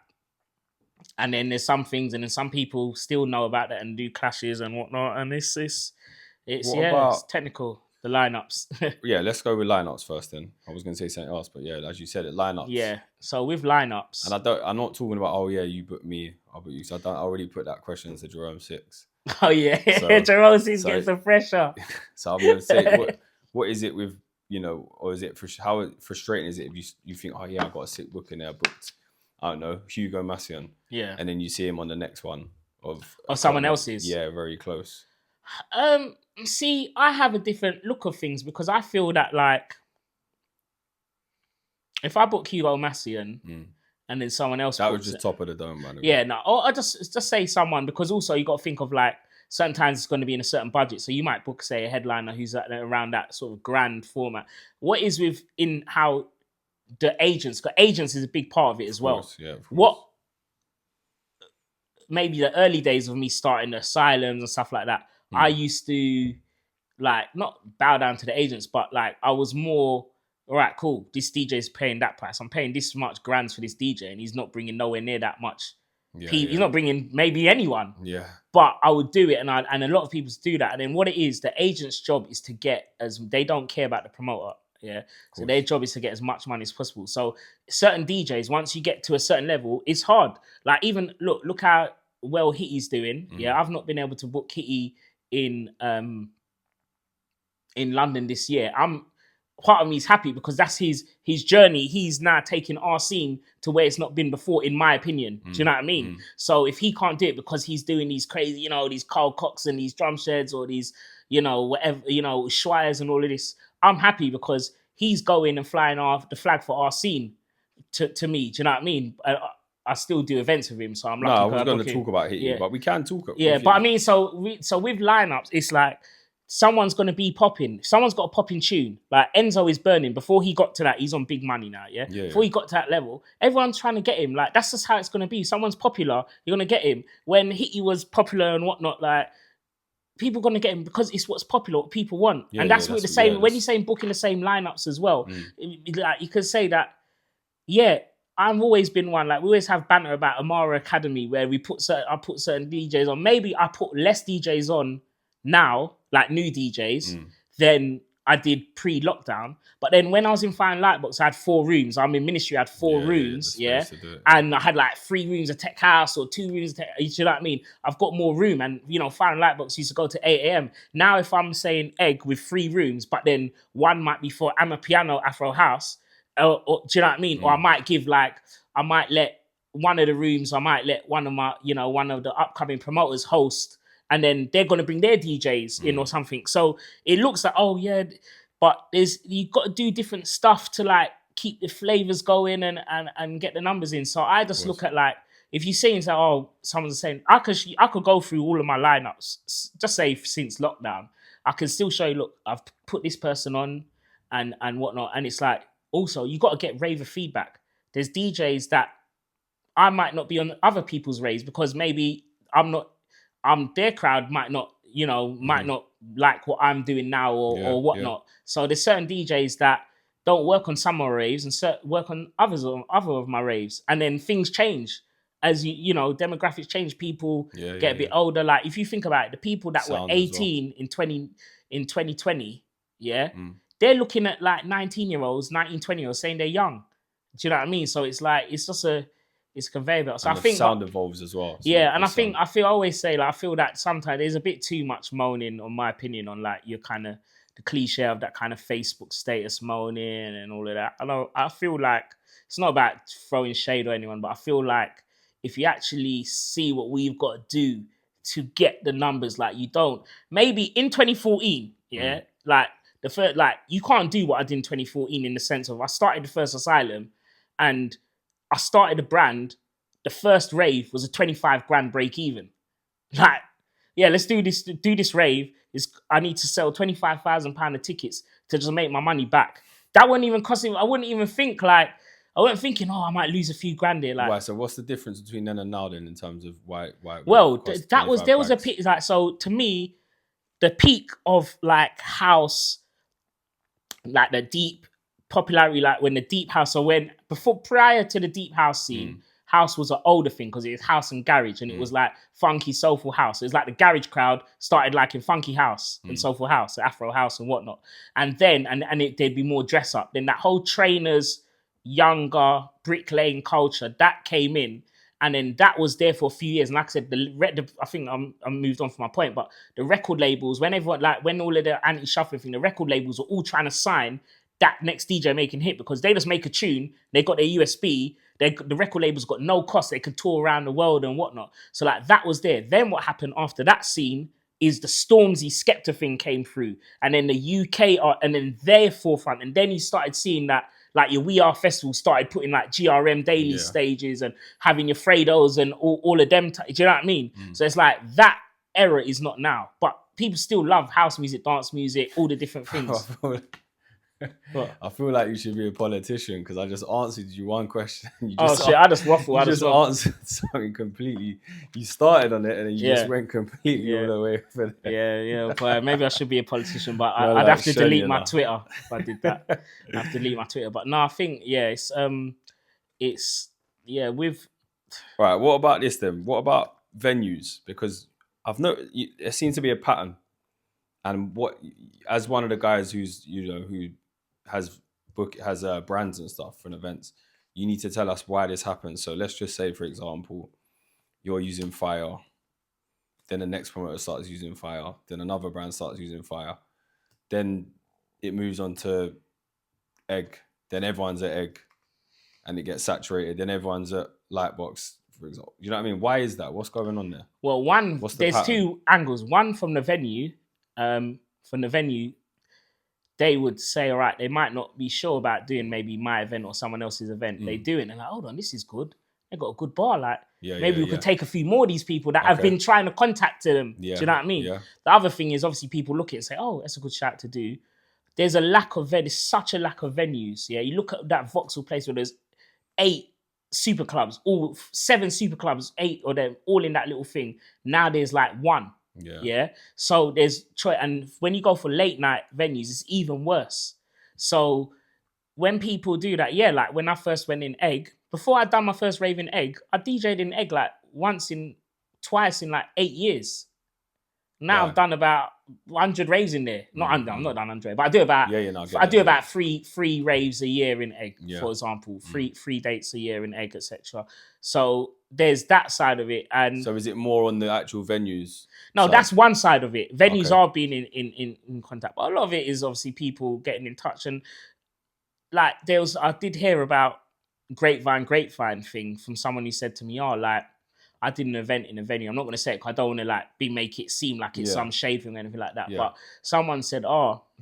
And then there's some things, and then some people still know about that and do clashes and whatnot. And it's technical. The lineups. Yeah, let's go with lineups first then. I was going to say something else, but yeah, as you said, lineups. Yeah. So with lineups, and I'm not talking about, oh yeah, you book me, I'll book you. So I already put that question into Jerome 6. Oh yeah, so, Jerome 6 gets the pressure. So I'm going to say, what is it with, or is it how frustrating is it if you think, oh yeah, I've got a sick booking there, booked, I don't know, Hugo Massian. Yeah. And then you see him on the next one of someone else's. Yeah, very close. See, I have a different look of things because I feel that like if I book Hugo Massian and then someone else, that was just top of the dome, man. Yeah, no, I just say someone because also you got to think of like certain times it's going to be in a certain budget, so you might book say a headliner who's around that sort of grand format. What is in how the agents? Because agents is a big part of it as well. Yeah. What maybe the early days of me starting the asylums and stuff like that. I used to like not bow down to the agents, but like I was more, all right, cool. This DJ is paying that price. I'm paying this much grands for this DJ, and he's not bringing nowhere near that much. He's not bringing maybe anyone. Yeah. But I would do it, and a lot of people do that. And then what it is, the agent's job is to get they don't care about the promoter. Yeah. So their job is to get as much money as possible. So certain DJs, once you get to a certain level, it's hard. Like even look how well Hitti's doing. Yeah. I've not been able to book Hitti in London this year. Part of me is happy because that's his journey. He's now taking our scene to where it's not been before, in my opinion. Do you know what I mean? So if he can't do it because he's doing these crazy, these Carl Cox and these drum sheds or these, whatever, Schweiers and all of this, I'm happy because he's going and flying off the flag for our scene to me. Do you know what I mean? I still do events with him, so I'm lucky. No, I was going to talk about Hitti, but we can talk. Yeah, but I mean, so with lineups, it's like someone's going to be popping. Someone's got a popping tune. Like Enzo is burning. Before he got to that, he's on big money now. Yeah. Before he got to that level, everyone's trying to get him. Like that's just how it's going to be. Someone's popular, you're going to get him. When Hitti was popular and whatnot, like people are going to get him because it's what's popular, what people want, and that's what the same. When you're saying booking the same lineups as well, like you could say that. Yeah. I've always been one, like we always have banter about Amara Academy where I put certain DJs on. Maybe I put less DJs on now, like new DJs, than I did pre-lockdown. But then when I was in Fine Lightbox, I had 4 rooms. I'm in ministry, I had 4 rooms, and I had like 3 rooms of Tech House or 2 rooms of Tech, you know what I mean? I've got more room, and Fine Lightbox used to go to 8 a.m. Now if I'm saying egg with 3 rooms, but then one might be for Amapiano Afro House, or do you know what I mean? Or I might let one of the rooms, I might let one of my, one of the upcoming promoters host, and then they're going to bring their DJs in or something. So it looks like, oh yeah, but you've got to do different stuff to like keep the flavors going and get the numbers in. So I just look at like, if you're saying that, oh, someone's saying, I could go through all of my lineups, just say since lockdown, I can still show you, look, I've put this person on and whatnot. And it's like, also, you got to get raver feedback. There's DJs that I might not be on other people's raves because maybe their crowd might not, might not like what I'm doing now or whatnot. So there's certain DJs that don't work on some of my raves and work on other of my raves. And then things change as demographics change. People get a bit older. Like if you think about it, the people that were 18 in 2020, they're looking at like 19-year-olds, 19, 20-year-olds saying they're young. Do you know what I mean? So it's like, it's just it's a conveyor belt. So and I think sound evolves as well. So and I always say, like, I feel that sometimes there's a bit too much moaning, on my opinion, on like your kind of the cliche of that kind of Facebook status moaning and all of that. I feel like it's not about throwing shade or anyone, but I feel like if you actually see what we've got to do to get the numbers, like you don't, maybe in 2014, like the first, like you can't do what I did in 2014 in the sense of I started the first Asylum and I started a brand. The first rave was a 25 grand break even. Like, let's do this rave. I need to sell £25,000 of tickets to just make my money back. That wouldn't even cost me. I wouldn't even think like, I wasn't thinking, I might lose a few grand here. Like, right. So what's the difference between then and now then in terms of why? Well, there was a peak. Like, so to me, the peak of like house, like the deep popularity, like when the deep house, or prior to the deep house scene, house was an older thing because it was house and garage, and it was like funky, soulful house. It was like the garage crowd started like in funky house and soulful house, Afro house and whatnot. And then, there'd be more dress up. Then that whole trainers, younger, bricklaying culture, that came in. And then that was there for a few years. And like I said, I think I'm moved on from my point, but the record labels, when all of the anti-shuffling thing, the record labels were all trying to sign that next DJ making hit, because they just make a tune, they got their USB, the record labels got no cost, they could tour around the world and whatnot. So like that was there. Then what happened after that scene is the Stormzy Skepta thing came through, and then the UK and then their forefront, and then you started seeing that like your We Are Festival started putting like GRM daily stages and having your Fredos and all of them. Do you know what I mean? So it's like that era is not now, but people still love house music, dance music, all the different things. I feel like you should be a politician because I just answered you one question. I just waffle. You just answered something completely. You started on it and then you just went completely all the way over there. Yeah. But maybe I should be a politician, but I'd have to delete my Twitter if I did that. I have to delete my Twitter. But no, I think it's with. Right. What about this then? What about venues? Because I've noticed there seems to be a pattern, and as one of the guys who has brands and stuff and events, you need to tell us why this happens. So let's just say, for example, you're using fire, then the next promoter starts using fire, then another brand starts using fire, then it moves on to egg, then everyone's at egg, and it gets saturated, then everyone's at Lightbox, for example. You know what I mean? Why is that? What's going on there? Well, there's two angles. One from the venue, they would say, all right, they might not be sure about doing maybe my event or someone else's event. They do it and they're like, hold on, this is good. They got a good bar. Like, maybe we could take a few more of these people that have been trying to contact them. Do you know what I mean? Yeah. The other thing is obviously people look at it and say, oh, that's a good shout to do. There's such a lack of venues. Yeah, you look at that Vauxhall place where there's 8 super clubs, 7 super clubs, 8 of them, all in that little thing. Now there's like 1. Yeah. So there's choice, and when you go for late night venues, it's even worse. So when people do that, like when I first went in Egg, before I'd done my first rave in Egg, I DJ'd in Egg like twice in like 8 years. Now I've done about 100 raves in there. I'm not done 100, but I do about about three raves a year in Egg, for example, three dates a year in Egg, etc. So there's that side of it. And so is it more on the actual venues? No, that's one side of it. Venues are being in contact, but a lot of it is obviously people getting in touch. And like I did hear about grapevine thing from someone who said to me, like, I did an event in a venue. I'm not going to say it because I don't want to like make it seem like it's some shade thing or anything like that. But someone said,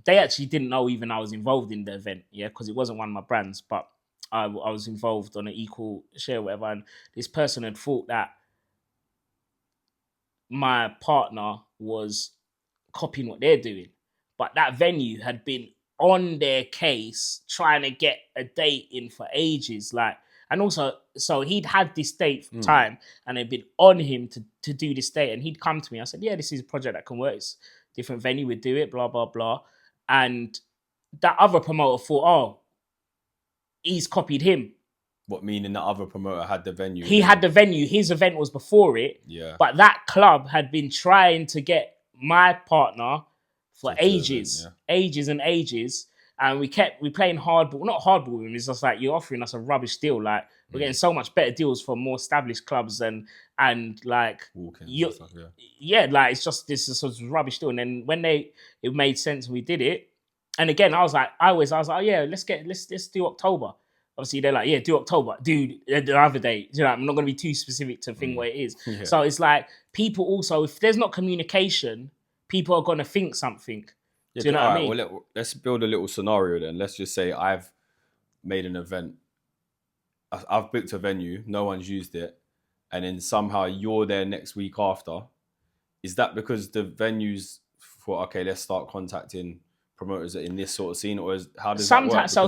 they actually didn't know even I was involved in the event, because it wasn't one of my brands, but I was involved on an equal share or whatever. And this person had thought that my partner was copying what they're doing. But that venue had been on their case trying to get a date in for ages. And also, so he'd had this date for time and it'd been on him to do this date. And he'd come to me. I said, this is a project that can work. It's a different venue, we'd do it, blah, blah, blah. And that other promoter thought, he's copied him. What, meaning the other promoter had the venue? He had the venue. His event was before it. Yeah. But that club had been trying to get my partner for ages. And we playing hardball. Not hardball with him. It's just like, you're offering us a rubbish deal. Like, we're getting so much better deals from more established clubs and like... Walk-ins and stuff, like, it's just this sort of rubbish deal. And then when it made sense and we did it, and again, I was like, let's do October. Obviously, they're like, do October. Dude, the other day. You know, I'm not going to be too specific to think what it is. Yeah. So it's like, people also, if there's not communication, people are going to think something. Do you know what I mean? Well, let's build a little scenario then. Let's just say I've made an event. I've booked a venue. No one's used it. And then somehow you're there next week after. Is that because the venues thought, okay, let's start contacting promoters in this sort of scene, or how does that work? So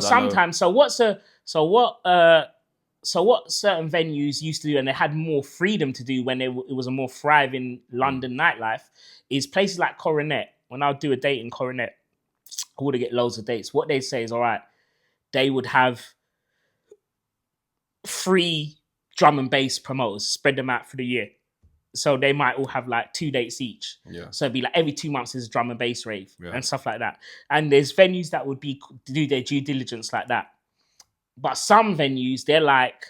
what certain venues used to do, and they had more freedom to do when it was a more thriving London nightlife, is places like Coronet. When I would do a date in Coronet, I would get loads of dates. What they'd say is, all right, they would have 3 drum and bass promoters, spread them out for the year. So they might all have like 2 dates each. Yeah. So it'd be like every 2 months there's a drum and bass rave and stuff like that. And there's venues that would do their due diligence like that. But some venues, they're like,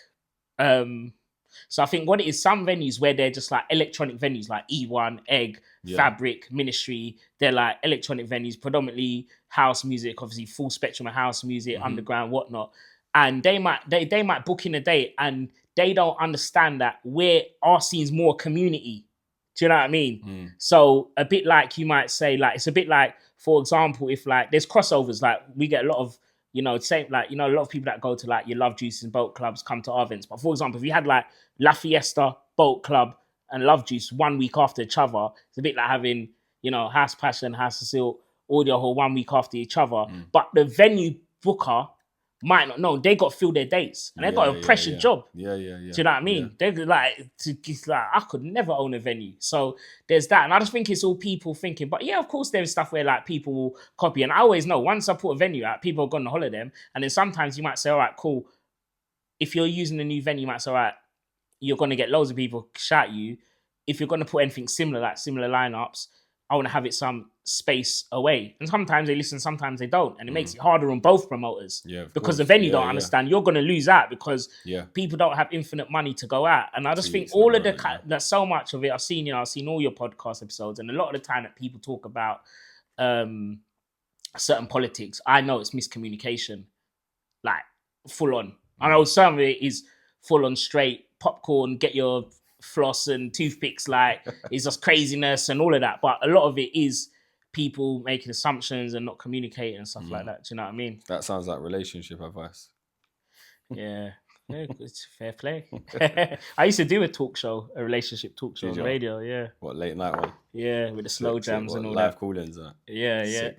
so I think what it is, some venues where they're just like electronic venues, like E1, Egg, Fabric, Ministry, they're like electronic venues, predominantly house music, obviously full spectrum of house music, underground, whatnot. And they might book in a date and they don't understand that our scene's more community. Do you know what I mean? So a bit like you might say, like, it's a bit like, for example, if like there's crossovers, like we get a lot of, a lot of people that go to like your Love Juice and Boat Clubs come to our events. But for example, if you had like La Fiesta, Boat Club, and Love Juice 1 week after each other, it's a bit like having, House Passion, House of Silk, Audio Hall 1 week after each other. But the venue booker might not know. They got to fill their dates. And they got a pressure job. Yeah. Do you know what I mean? They're like, I could never own a venue. So there's that. And I just think it's all people thinking. But yeah, of course, there's stuff where like people will copy. And I always know once I put a venue out, people are going to holler them. And then sometimes you might say, all right, cool. If you're using a new venue, you might say, all right, you're going to get loads of people shout you. If you're going to put anything similar, like similar lineups, I want to have it some space away. And sometimes they listen, sometimes they don't. And it makes it harder on both promoters. Yeah, because the venue don't understand. You're going to lose out because people don't have infinite money to go out. And I just think all of that so much of it, I've seen all your podcast episodes. And a lot of the time that people talk about certain politics, I know it's miscommunication. Like, full on. I know some of it is full on straight popcorn, get your floss and toothpicks, like it's just craziness and all of that. But a lot of it is people making assumptions and not communicating and stuff like that. Do you know what I mean? That sounds like relationship advice. Yeah, it's fair play. I used to do a relationship talk show on the radio. Yeah. What, late night one? Yeah, with the slow jams and all live that. call-ins. Yeah.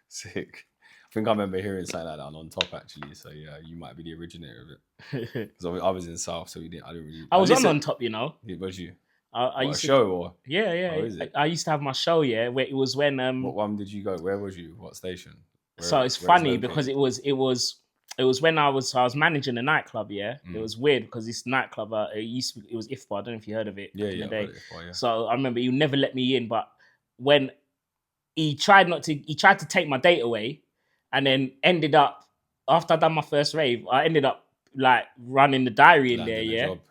Sick. I think I remember hearing something like that on Top actually. So yeah, you might be the originator of it. Because I was in South, so I didn't really. I was on Top, Was you? I used a show or? Yeah. Oh, is it? I used to have my show. Yeah, where it was when. What one did you go? Where was you? What station? So it's funny because it was when I was managing a nightclub. Yeah, it was weird because this nightclub it was IFBA. I don't know if you heard of it. Yeah. So I remember you never let me in, but when he tried to take my date away. And then ended up, after I'd done my first rave, I ended up like running the diary in there,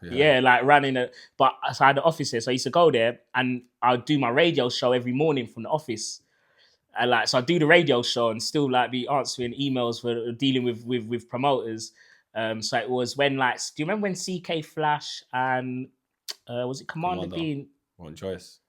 yeah, like running it. But so I had the office here, so I used to go there and I'd do my radio show every morning from the office. And so I do the radio show and still like be answering emails for dealing with promoters. So it was when do you remember when CK Flash and was it Commander Dean? One choice.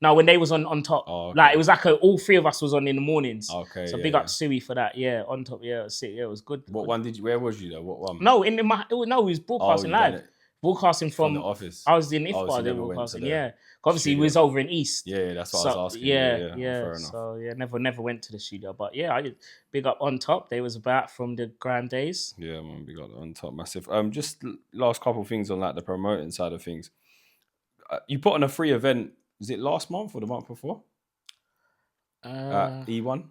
No, when they was on Top. Oh, okay. Like, it was like all three of us was on in the mornings. Okay, so big up Sui for that. Yeah, on Top. Yeah, it was sick. Yeah, it was good. One did you, where was you though? What one? No, it was broadcasting live. Broadcasting from the office. I was in IFBA, they were broadcasting, yeah. Obviously, we was over in East. Yeah, that's what I was asking. Yeah. Fair enough. So, yeah, never went to the studio. But, yeah, I did big up On Top. They was about from the Grime days. Yeah, man, big up On Top, massive. Just last couple of things on like the promoting side of things. You put on a free event, was it last month or the month before? At E1?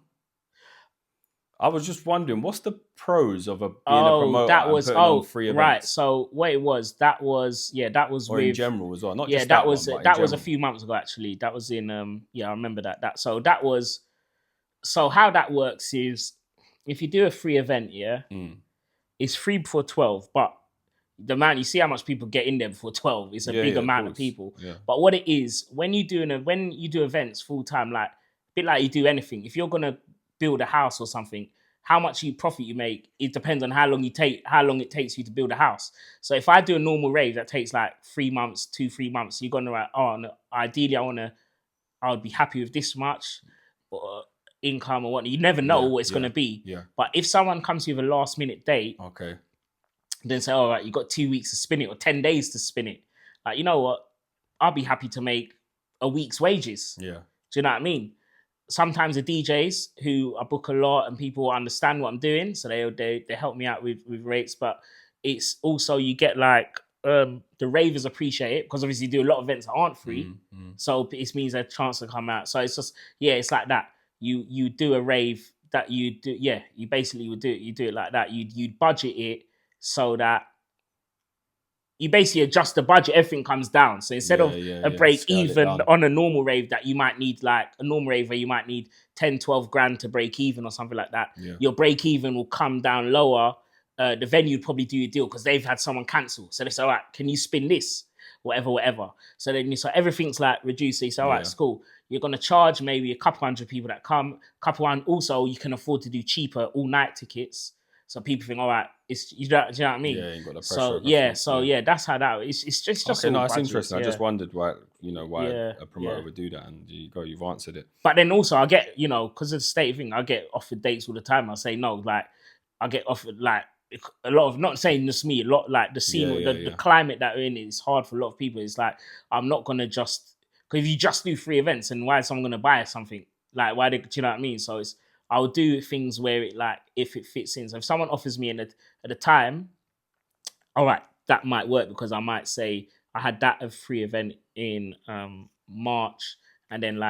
I was just wondering, what's the pros of being a promoter and putting on free events? Right. So what it was, that was or with, in general as well, not just that was a few months ago actually. That was in I remember that. So how that works is if you do a free event, it's free before 12, but the amount you see how much people get in there before 12, it's a big amount of people. Yeah. But what it is, when you do events full time, like a bit like you do anything, if you're gonna build a house or something, how much profit you make, it depends on how long it takes you to build a house. So if I do a normal rave that takes like 3 months, 2-3 months, you're gonna ideally I would be happy with this much income or whatnot. You never know what it's gonna be. Yeah. But if someone comes to you with a last minute date, okay, then say, all right, you got 2 weeks to spin it or 10 days to spin it. Like, you know what? I'll be happy to make a week's wages. Yeah. Do you know what I mean? Sometimes the DJs who I book a lot and people understand what I'm doing, so they help me out with rates. But it's also you get like the ravers appreciate it because obviously you do a lot of events that aren't free, so it means a chance to come out. So it's just it's like that. You do a rave that you do you basically would do it like that. You'd budget it so that you basically adjust the budget, everything comes down. So instead of a break even on a normal rave that you might need, like a normal rave where you might need 10, 12 grand to break even or something like that, your break even will come down lower. The venue would probably do a deal because they've had someone cancel. So they say, all right, can you spin this? Whatever. So then everything's like reduced. So you say, all right, it's cool. You're going to charge maybe a couple hundred people that come, also you can afford to do cheaper all night tickets. So people think, all right, it's do you know what I mean? Yeah, you got the pressure. That's how that is. It's just okay, no, it's interesting. I just wondered why a promoter would do that, and you've answered it. But then also I get, because of the state thing, I get offered dates all the time. I say no, like I get offered like a lot of, not saying just me, a lot like the scene, the climate that we're in is hard for a lot of people. It's like I'm not gonna just, because if you just do 3 events, and why is someone gonna buy something? Like do you know what I mean? So I'll do things where it, like, if it fits in. So if someone offers me at a time, all right, that might work, because I might say I had that free event in March, and then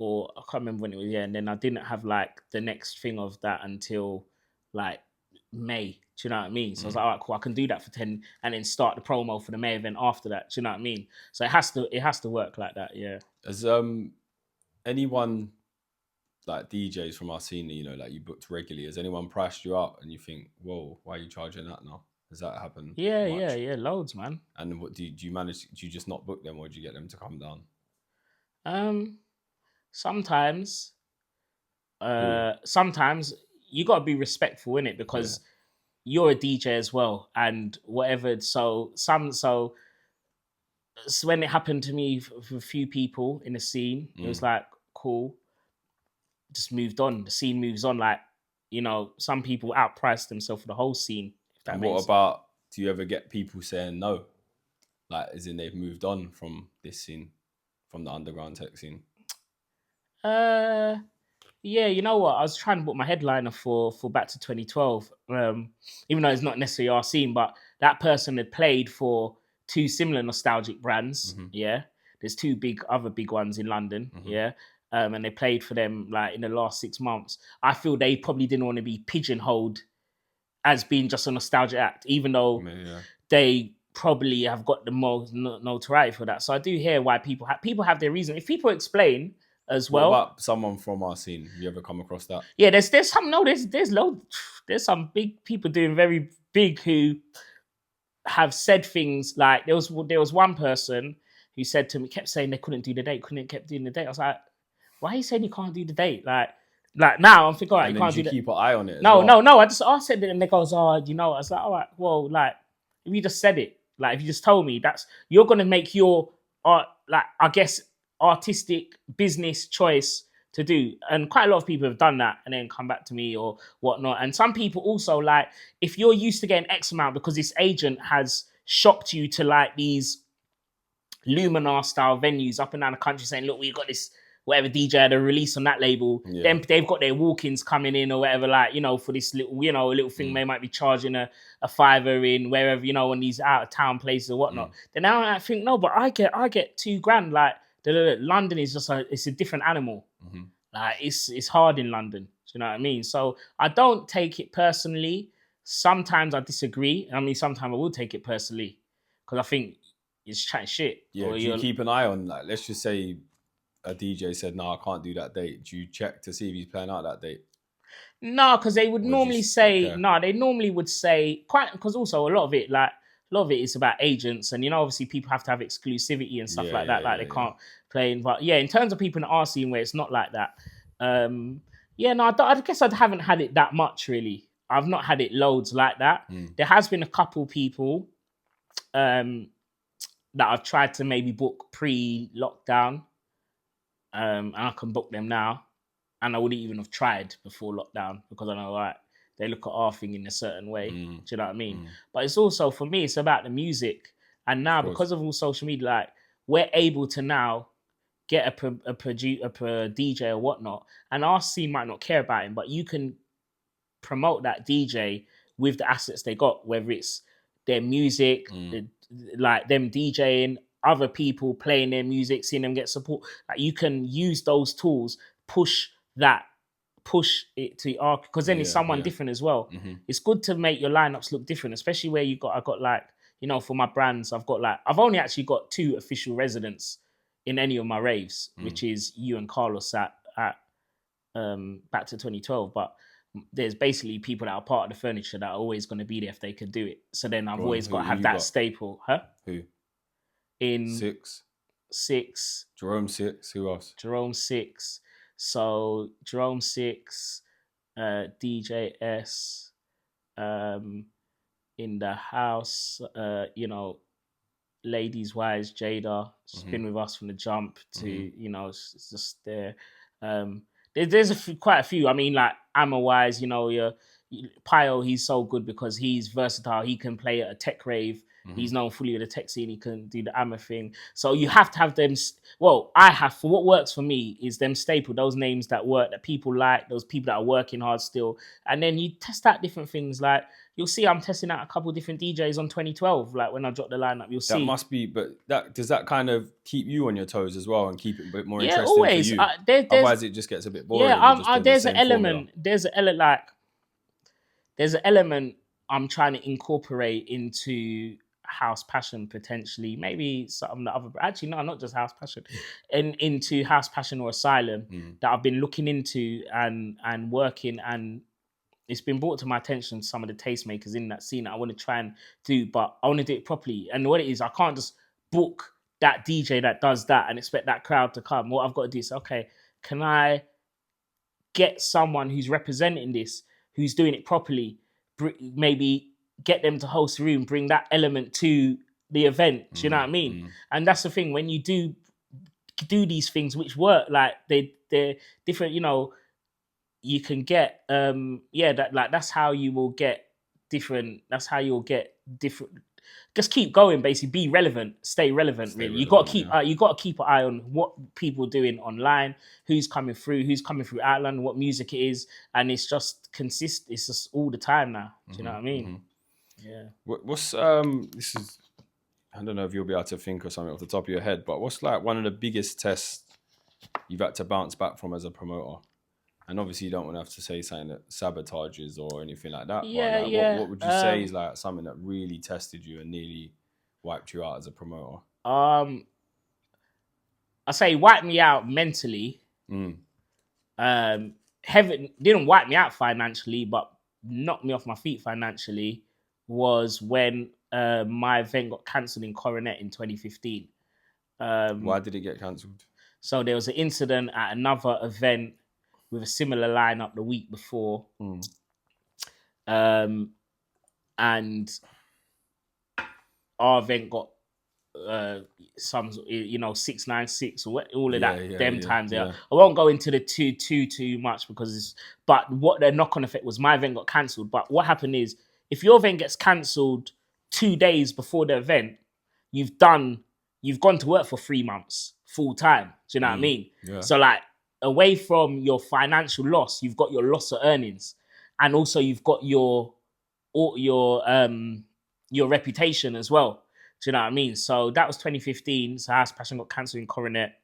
or I can't remember when it was, and then I didn't have like the next thing of that until like May. Do you know what I mean? So I was like, all right, cool, I can do that for 10 and then start the promo for the May event after that. Do you know what I mean? So it has to work like that, yeah. Has anyone, like DJs from our scene, like you booked regularly, has anyone priced you out and you think, whoa, why are you charging that now? Has that happened? Yeah, loads, man. And what do you just not book them, or do you get them to come down? Sometimes you got to be respectful in it, because you're a DJ as well, and whatever. So when it happened to me for a few people in the scene, it was like, cool, just moved on. The scene moves on. Like, some people outpriced themselves for the whole scene. And what about, do you ever get people saying no? Like, as in they've moved on from this scene, from the underground tech scene? Yeah, you know what? I was trying to book my headliner for back to 2012. Even though it's not necessarily our scene, but that person had played for 2 similar nostalgic brands. Yeah, there's 2 other big ones in London. Yeah. And they played for them like in the last 6 months. I feel they probably didn't want to be pigeonholed as being just a nostalgia act, even though they probably have got the most notoriety for that. So I do hear why people have their reason. If people explain as well. What about someone from our scene? You ever come across that? Yeah, there's some big people doing very big who have said things like, there was one person who said to me, kept saying they couldn't do the date, kept doing the date. I was like, why are you saying you can't do the date? Like now I'm thinking, all right, you can't do that. Keep an eye on it. No. I said it, and they goes, I was like, all right, well, like, if you just said it, like, if you just told me, you're gonna make your I guess artistic business choice to do. And quite a lot of people have done that and then come back to me or whatnot. And some people also, like, if you're used to getting X amount because this agent has shopped you to like these Luminar style venues up and down the country saying, look, we got this whatever DJ had a release on that label, then they've got their walk-ins coming in or whatever, like, for this little, a little thing, they might be charging a $5 in wherever, on these out of town places or whatnot. Then now I think, no, but I get $2,000. Like, London is just it's a different animal. Like, it's hard in London. Do you know what I mean? So I don't take it personally. Sometimes I disagree. I mean, sometimes I will take it personally because I think it's chatting shit. Yeah, do you keep an eye on, like, let's just say a DJ said, no, I can't do that date. Do you check to see if he's playing out that date? No, because they would normally say, they normally would say, quite, because also a lot of it is about agents, and obviously people have to have exclusivity and stuff like that. Like, they can't play in. But yeah, in terms of people in our scene where it's not like that, I guess I haven't had it that much really. I've not had it loads like that. There has been a couple people that I've tried to maybe book pre-lockdown, and I can book them now, and I wouldn't even have tried before lockdown because I know, right, they look at our thing in a certain way. Do you know what I mean? But it's also, for me, it's about the music. And now, because of all social media, like, we're able to now get a DJ or whatnot, and our scene might not care about him, but you can promote that DJ with the assets they got, whether it's their music, like them DJing, other people playing their music, seeing them get support. Like, you can use those tools, push it to because then it's someone different as well. It's good to make your lineups look different, especially where I got like, for my brands, I've only actually got 2 official residents in any of my raves, which is you and Carlos at Back to 2012. But there's basically people that are part of the furniture that are always going to be there if they could do it. So then I've always got to have that staple. Huh? Who? In Six. Jerome 6. Who else? Jerome 6. So Jerome 6, DJ S, in the house, ladies wise, Jada, she's been with us from the jump to, it's just there. There's quite a few. I mean, like Amma wise, Pio, he's so good because he's versatile. He can play at a tech rave. He's known fully with the tech scene. He can do the Amma thing. So you have to have them. For what works for me is them staple, those names that work, that people like, those people that are working hard still. And then you test out different things. Like you'll see I'm testing out a couple of different DJs on 2012. Like when I drop the lineup, you'll see. That must be, but does that kind of keep you on your toes as well and keep it a bit more interesting always. for you? Otherwise it just gets a bit boring. Yeah, there's an element I'm trying to incorporate into House Passion potentially, maybe some of the other, actually no, not just House Passion, and into House Passion or Asylum that I've been looking into and working, and it's been brought to my attention some of the tastemakers in that scene that I want to try and do, but I want to do it properly. And what it is, I can't just book that DJ that does that and expect that crowd to come. What I've got to do is, okay, can I get someone who's representing this, who's doing it properly, maybe get them to host a room, bring that element to the event. Do you know what I mean? And that's the thing, when you do these things which work, like they're different, you can get that's how you will get different. That's how you'll get different. Just keep going, basically. Be relevant, stay relevant. Really, you got to keep you got to keep an eye on what people are doing online, who's coming through Outland, what music it is, and it's just consistent. It's just all the time now. Do you know what I mean? Yeah. What's this is, I don't know if you'll be able to think of something off the top of your head, but what's like one of the biggest tests you've had to bounce back from as a promoter? And obviously you don't want to have to say something that sabotages or anything like that. Yeah, but like, what would you say is like something that really tested you and nearly wiped you out as a promoter? I say wiped me out mentally. Heaven didn't wipe me out financially, but knocked me off my feet financially was when my event got cancelled in Coronet in 2015. Why did it get cancelled? So there was an incident at another event with a similar lineup the week before. And our event got some 696 or all of that times. I won't go into the too much because but what the knock-on effect was, my event got cancelled. But what happened is, if your event gets cancelled 2 days before the event, you've gone to work for 3 months full time. Do you know what I mean? Yeah. So like, away from your financial loss, you've got your loss of earnings, and also you've got your reputation as well. Do you know what I mean? So that was 2015. So House Passion got cancelled in Coronet,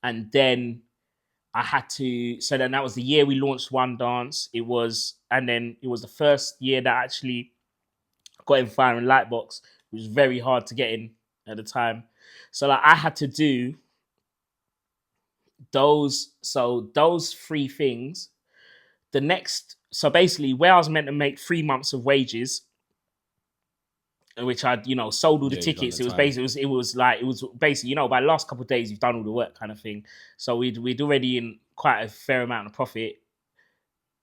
and then so then that was the year we launched One Dance. It was the first year that I actually got in Fire and Lightbox. It was very hard to get in at the time. So like I had to do those 3 things. So basically where I was meant to make 3 months of wages, which I'd, sold all the tickets. It was basically, by the last couple of days, you've done all the work kind of thing. So we'd already in quite a fair amount of profit.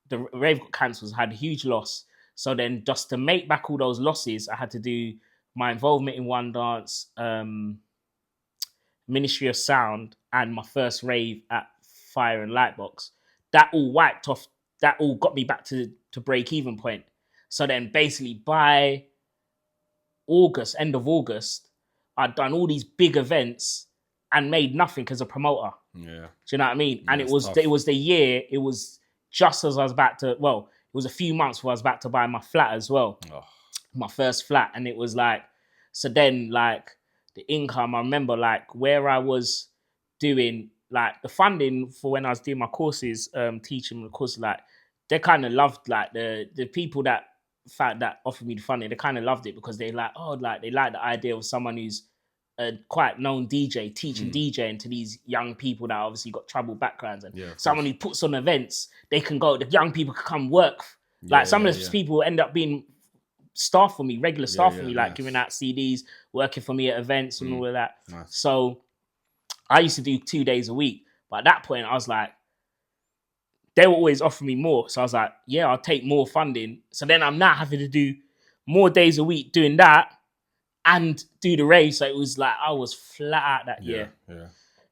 The rave got cancelled, had a huge loss. So then just to make back all those losses, I had to do my involvement in One Dance, Ministry of Sound, and my first rave at Fire and Lightbox. That all wiped off, that all got me back to break even point. So then basically by end of August, I'd done all these big events and made nothing as a promoter. Yeah. Do you know what I mean? Yeah, and it was the year, it was just as I was about to, it was a few months before I was about to buy my flat as well. Oh. My first flat. And it was like, so then like the income, I remember like where I was doing like the funding for when I was doing my courses, teaching the courses, like they kind of loved like the people that fact that offered me the funding, they kind of loved it because they like they like the idea of someone who's a quite known DJ teaching DJing to these young people that obviously got troubled backgrounds, and someone who puts on events, they can go. The young people can come work. Like some of those people end up being staff for me, regular staff for me, like giving out CDs, working for me at events and all of that. Nice. So I used to do 2 days a week, but at that point I was like, they were always offering me more. So I was like, yeah, I'll take more funding. So then I'm now having to do more days a week doing that and do the rave. So it was like I was flat out that year. Yeah.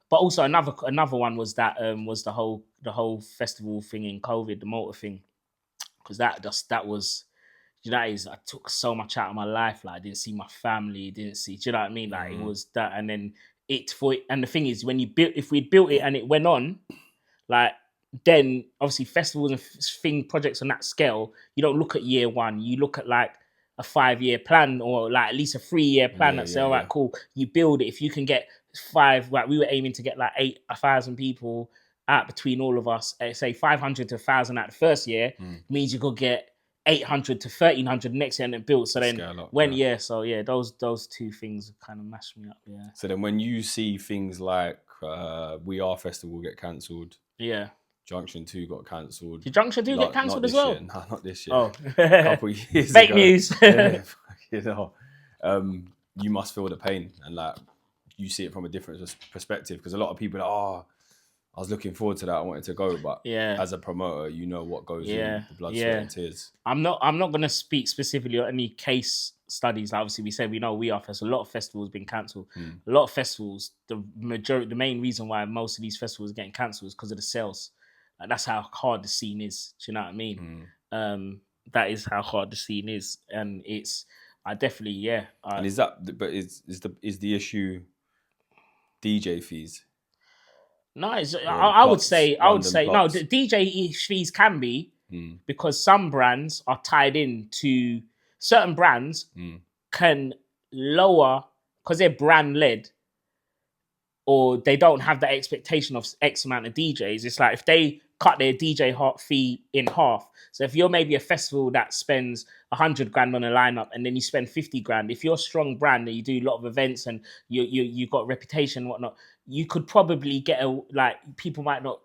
But also another one was that was the whole festival thing in COVID, the motor thing. Because that was, you know, I took so much out of my life. Like I didn't see my family, do you know what I mean? Like it was that, and then and the thing is, if we built it and it went on, like then obviously festivals and projects on that scale, you don't look at year one, you look at like a 5-year plan or like at least a 3-year plan that say, all right, cool, you build it. If you can get 5, like we were aiming to get like 1,000 people out between all of us, say 500 to 1,000 out the first year, means you could get 800 to 1,300 next year and then build. So then those two things kind of mashed me up. Yeah. So then when you see things like We Are Festival get cancelled, Junction 2 got cancelled. Did Junction 2 get cancelled as well? No, not this year. Oh, a couple of years fake ago. News. You know, you must feel the pain, and like you see it from a different perspective, because a lot of people are like, I was looking forward to that, I wanted to go, but as a promoter, you know what goes in the blood, sweat, and tears. I'm not going to speak specifically on any case studies. Obviously, we said we know We Are Festival. A lot of festivals been cancelled. A lot of festivals, the main reason why most of these festivals are getting cancelled is because of the sales. That's how hard the scene is. Do you know what I mean? That is how hard the scene is, and I definitely and is the issue DJ fees? No, I would say no. The DJ fees can be because some brands are tied in to certain brands can lower because they're brand led, or they don't have the expectation of X amount of DJs. It's like if they cut their DJ fee in half. So if you're maybe a festival that spends 100 grand on a lineup and then you spend 50 grand, if you're a strong brand and you do a lot of events and you got reputation and whatnot, you could probably get people might not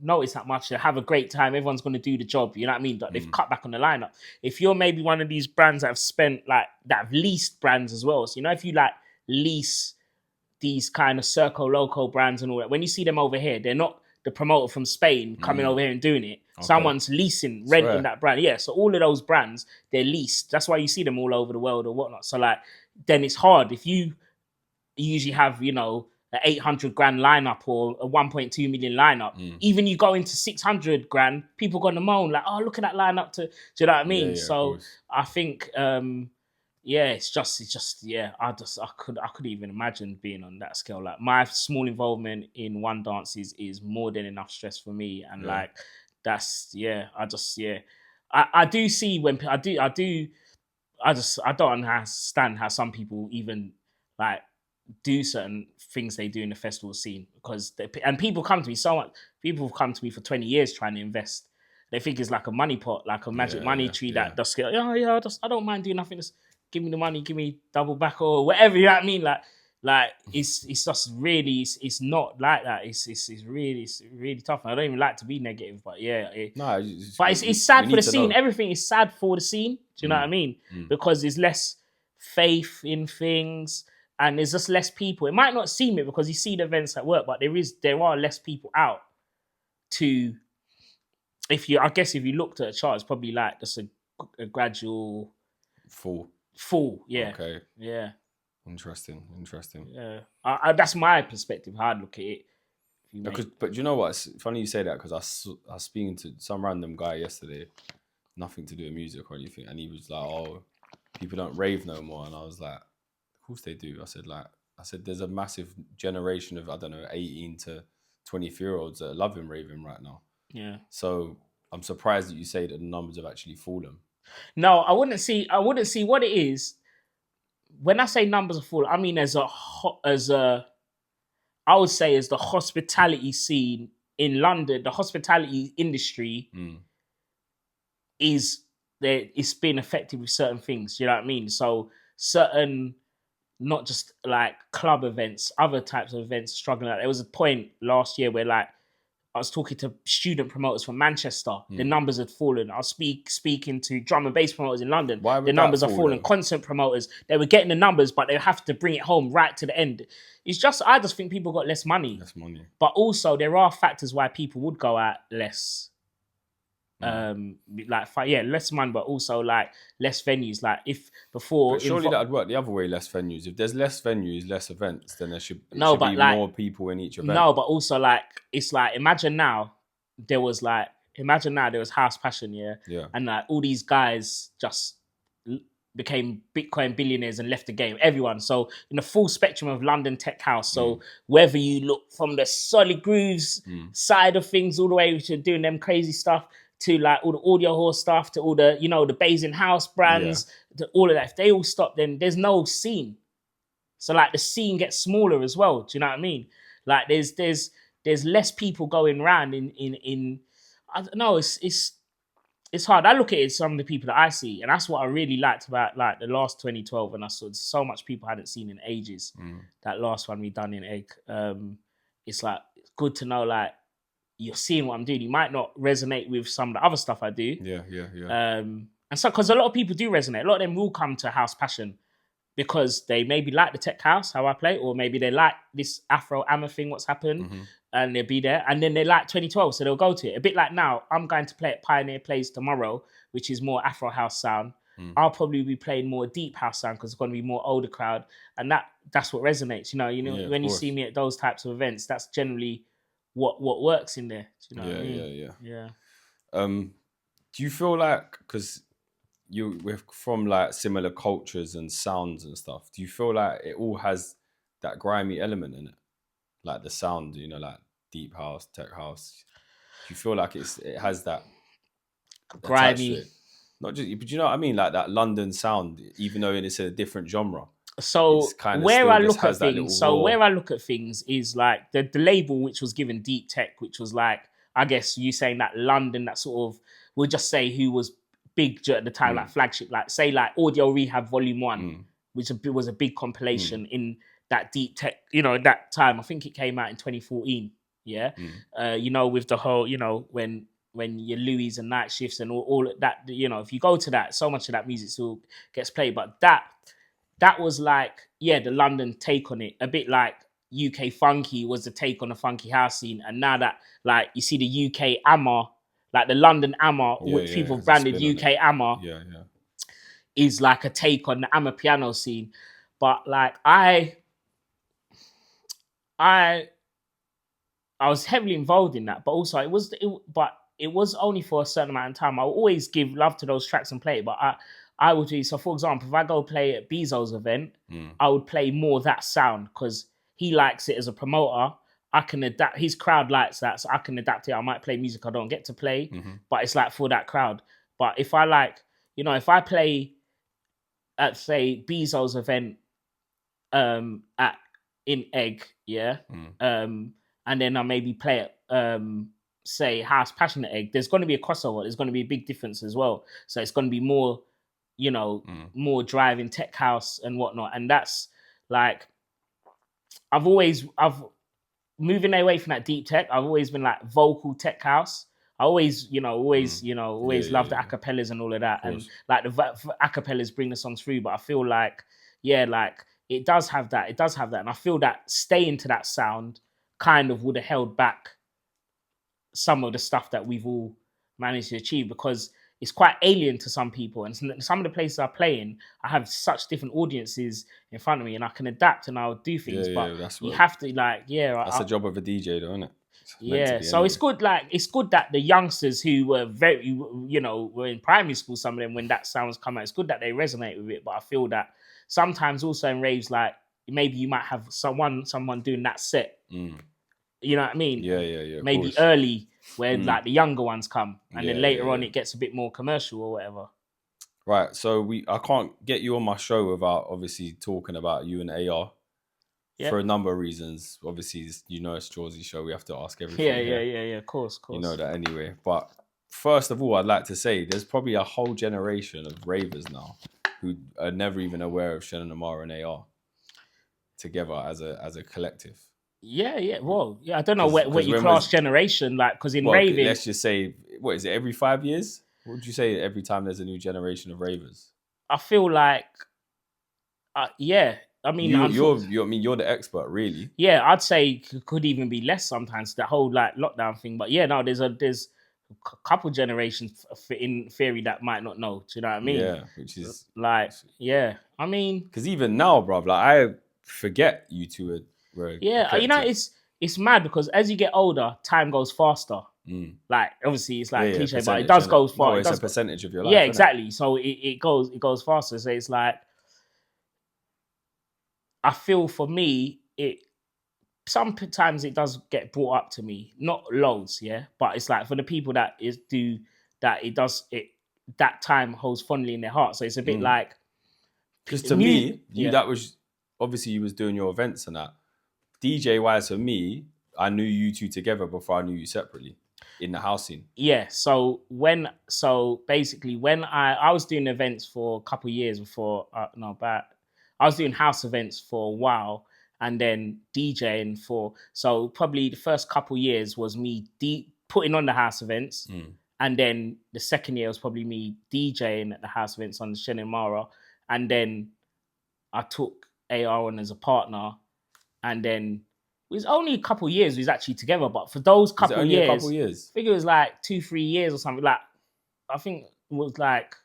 notice that much. They have a great time. Everyone's going to do the job. You know what I mean? But they've cut back on the lineup. If you're maybe one of these brands that have spent that have leased brands as well. So, you know, if you lease these kind of Circo Loco brands and all that, when you see them over here, they're not the promoter from Spain coming over here and doing it. Okay. Someone's renting that brand. Yeah, so all of those brands, they're leased. That's why you see them all over the world or whatnot. So then it's hard. If you usually have, you know, an 800 grand lineup or a 1.2 million lineup, even you go into 600 grand, people going to moan like, oh, look at that lineup do you know what I mean? So I think, it's just I couldn't even imagine being on that scale. Like my small involvement in one dance is more than enough stress for me, and I do see when I don't understand how some people even do certain things they do in the festival scene, because people come to me so much. People have come to me for 20 years trying to invest. They think it's like a money pot, like a magic money tree that does scale. I don't mind doing nothing. Just give me the money, give me double back or whatever. You know what I mean? Like it's just really it's not like that. It's really tough. I don't even like to be negative, but it's sad for the scene. Everything is sad for the scene. Do you know what I mean? Because there's less faith in things. And there's just less people. It might not seem it because you see the events at work, but there are less people out to. If you looked at a chart, it's probably like just a gradual fall. Yeah. Okay. Yeah. Interesting. Yeah. That's my perspective. How I look at it. But you know what? It's funny you say that, because I was speaking to some random guy yesterday, nothing to do with music or anything, and he was like, "Oh, people don't rave no more," and I was like, of course they do. I said there's a massive generation of 18 to 24-year-olds that are loving raving right now. Yeah. So I'm surprised that you say that the numbers have actually fallen. No, I wouldn't see what it is. When I say numbers are falling, I mean as I would say as the hospitality scene in London, the hospitality industry is it's been affected with certain things. You know what I mean? So certain, not just like club events, other types of events struggling. There was a point last year where like I was talking to student promoters from Manchester. The numbers had fallen. I was speaking to drum and bass promoters in London. The numbers are falling. Concert promoters, they were getting the numbers, but they have to bring it home right to the end. I just think people got less money. But also there are factors why people would go out less. Less money, but also like less venues. Like if before, but surely that would work the other way. Less venues. If there's less venues, less events, then there should be more people in each event. No, but also like it's like imagine now there was House Passion, yeah, and like all these guys just became Bitcoin billionaires and left the game. Everyone, so in the full spectrum of London tech house. So whether you look from the solid grooves side of things all the way to doing them crazy stuff, to like all the audio horse stuff, to all the, the Basin House brands, to all of that. If they all stop, then there's no scene. So like the scene gets smaller as well. Do you know what I mean? Like there's less people going around in I don't know, it's hard. I look at it, some of the people that I see, and that's what I really liked about like the last 2012, and I saw so much people I hadn't seen in ages. That last one we done in Egg. It's like it's good to know like you're seeing what I'm doing. You might not resonate with some of the other stuff I do. Yeah. And so, because a lot of people do resonate. A lot of them will come to House Passion because they maybe like the tech house, how I play, or maybe they like this Afro Amma thing, what's happened, and they'll be there. And then they like 2012, so they'll go to it. A bit like now, I'm going to play at Pioneer Plays tomorrow, which is more Afro house sound. I'll probably be playing more deep house sound because it's going to be more older crowd, and that's what resonates. When you see me at those types of events, that's generally what works in there. Do you know what I mean? Yeah. Do you feel like, because we're from like similar cultures and sounds and stuff, do you feel like it all has that grimy element in it? Like the sound, like deep house, tech house. Do you feel like it has that grimy? Not just, but you know what I mean? Like that London sound, even though it's a different genre. So where I look at things is like the label which was given Deep Tech, which was like, I guess you saying that London, that sort of, we'll just say who was big at the time, like flagship, like say like Audio Rehab Volume 1, which was a big compilation in that Deep Tech, at that time. I think it came out in 2014. Yeah. With the whole, when your Louis and Night Shifts and all that, if you go to that, so much of that music still gets played. But that was like, the London take on it. A bit like UK Funky was the take on the funky house scene. And now that, like, you see the UK Amma, like the London Amma, which people branded UK Amma, is like a take on the Amma piano scene. But like, I was heavily involved in that. But also, it was only for a certain amount of time. I always give love to those tracks and play it, but I would do, so for example, if I go play at Bezo's event, I would play more that sound because he likes it as a promoter. I can adapt, his crowd likes that, so I can adapt it. I might play music I don't get to play, but it's like for that crowd. But if I like, if I play at, say, Bezo's event in Egg, and then I maybe play at, say, House Passion at Egg, there's going to be a crossover. There's going to be a big difference as well. So it's going to be more, more driving tech house and whatnot. And that's like, I've moving away from that deep tech. I've always been like vocal tech house. I always love the acapellas and all of that. And like the acapellas bring the songs through. But I feel like, it does have that. It does have that. And I feel that staying to that sound kind of would have held back some of the stuff that we've all managed to achieve, because it's quite alien to some people. And some of the places I play in, I have such different audiences in front of me, and I can adapt and I'll do things. But you have to that's the job of a DJ, though, isn't it? So anyway. It's good that the youngsters who were very, were in primary school, some of them, when that sound was coming out, it's good that they resonate with it. But I feel that sometimes also in raves, like maybe you might have someone doing that set. You know what I mean? Yeah. Maybe early, where like the younger ones come, and then later on it gets a bit more commercial or whatever. Right. So I can't get you on my show without obviously talking about you and AR. For a number of reasons. Obviously, it's Jawsey's show. We have to ask everything. Yeah. Of course. You know that anyway. But first of all, I'd like to say there's probably a whole generation of ravers now who are never even aware of Shenin Amara and AR together as a collective. Yeah. Well, yeah, I don't know what you class generation, like, because in raving... Let's just say, what is it, every 5 years? What would you say every time there's a new generation of ravers? I feel like, yeah. I mean, you're the expert, really. Yeah, I'd say could even be less sometimes, that whole like lockdown thing. But yeah, no, there's a couple generations in theory that might not know. Do you know what I mean? Yeah, which is like, yeah. I mean, because even now, bruv, like I forget you two were. Yeah, you know, it's mad because as you get older, time goes faster. Like obviously it's like cliche, but it does go far. It's a percentage of your life. Yeah, exactly. So it goes faster. So it's like, I feel for me, sometimes it does get brought up to me, not loads, yeah, but it's like for the people that that time holds fondly in their heart. So it's a bit like, because to me, that was obviously you was doing your events and that. DJ wise for me, I knew you two together before I knew you separately in the house scene. Yeah. So basically when I was doing events for a couple of years before, I was doing house events for a while and then DJing so probably the first couple of years was me putting on the house events. And then the second year was probably me DJing at the house events on the Shenin Amara. And then I took AR on as a partner. And then it was only a couple of years we was actually together. But for those couple of years, I think it was like 2-3 years or something. Like, I think it was like,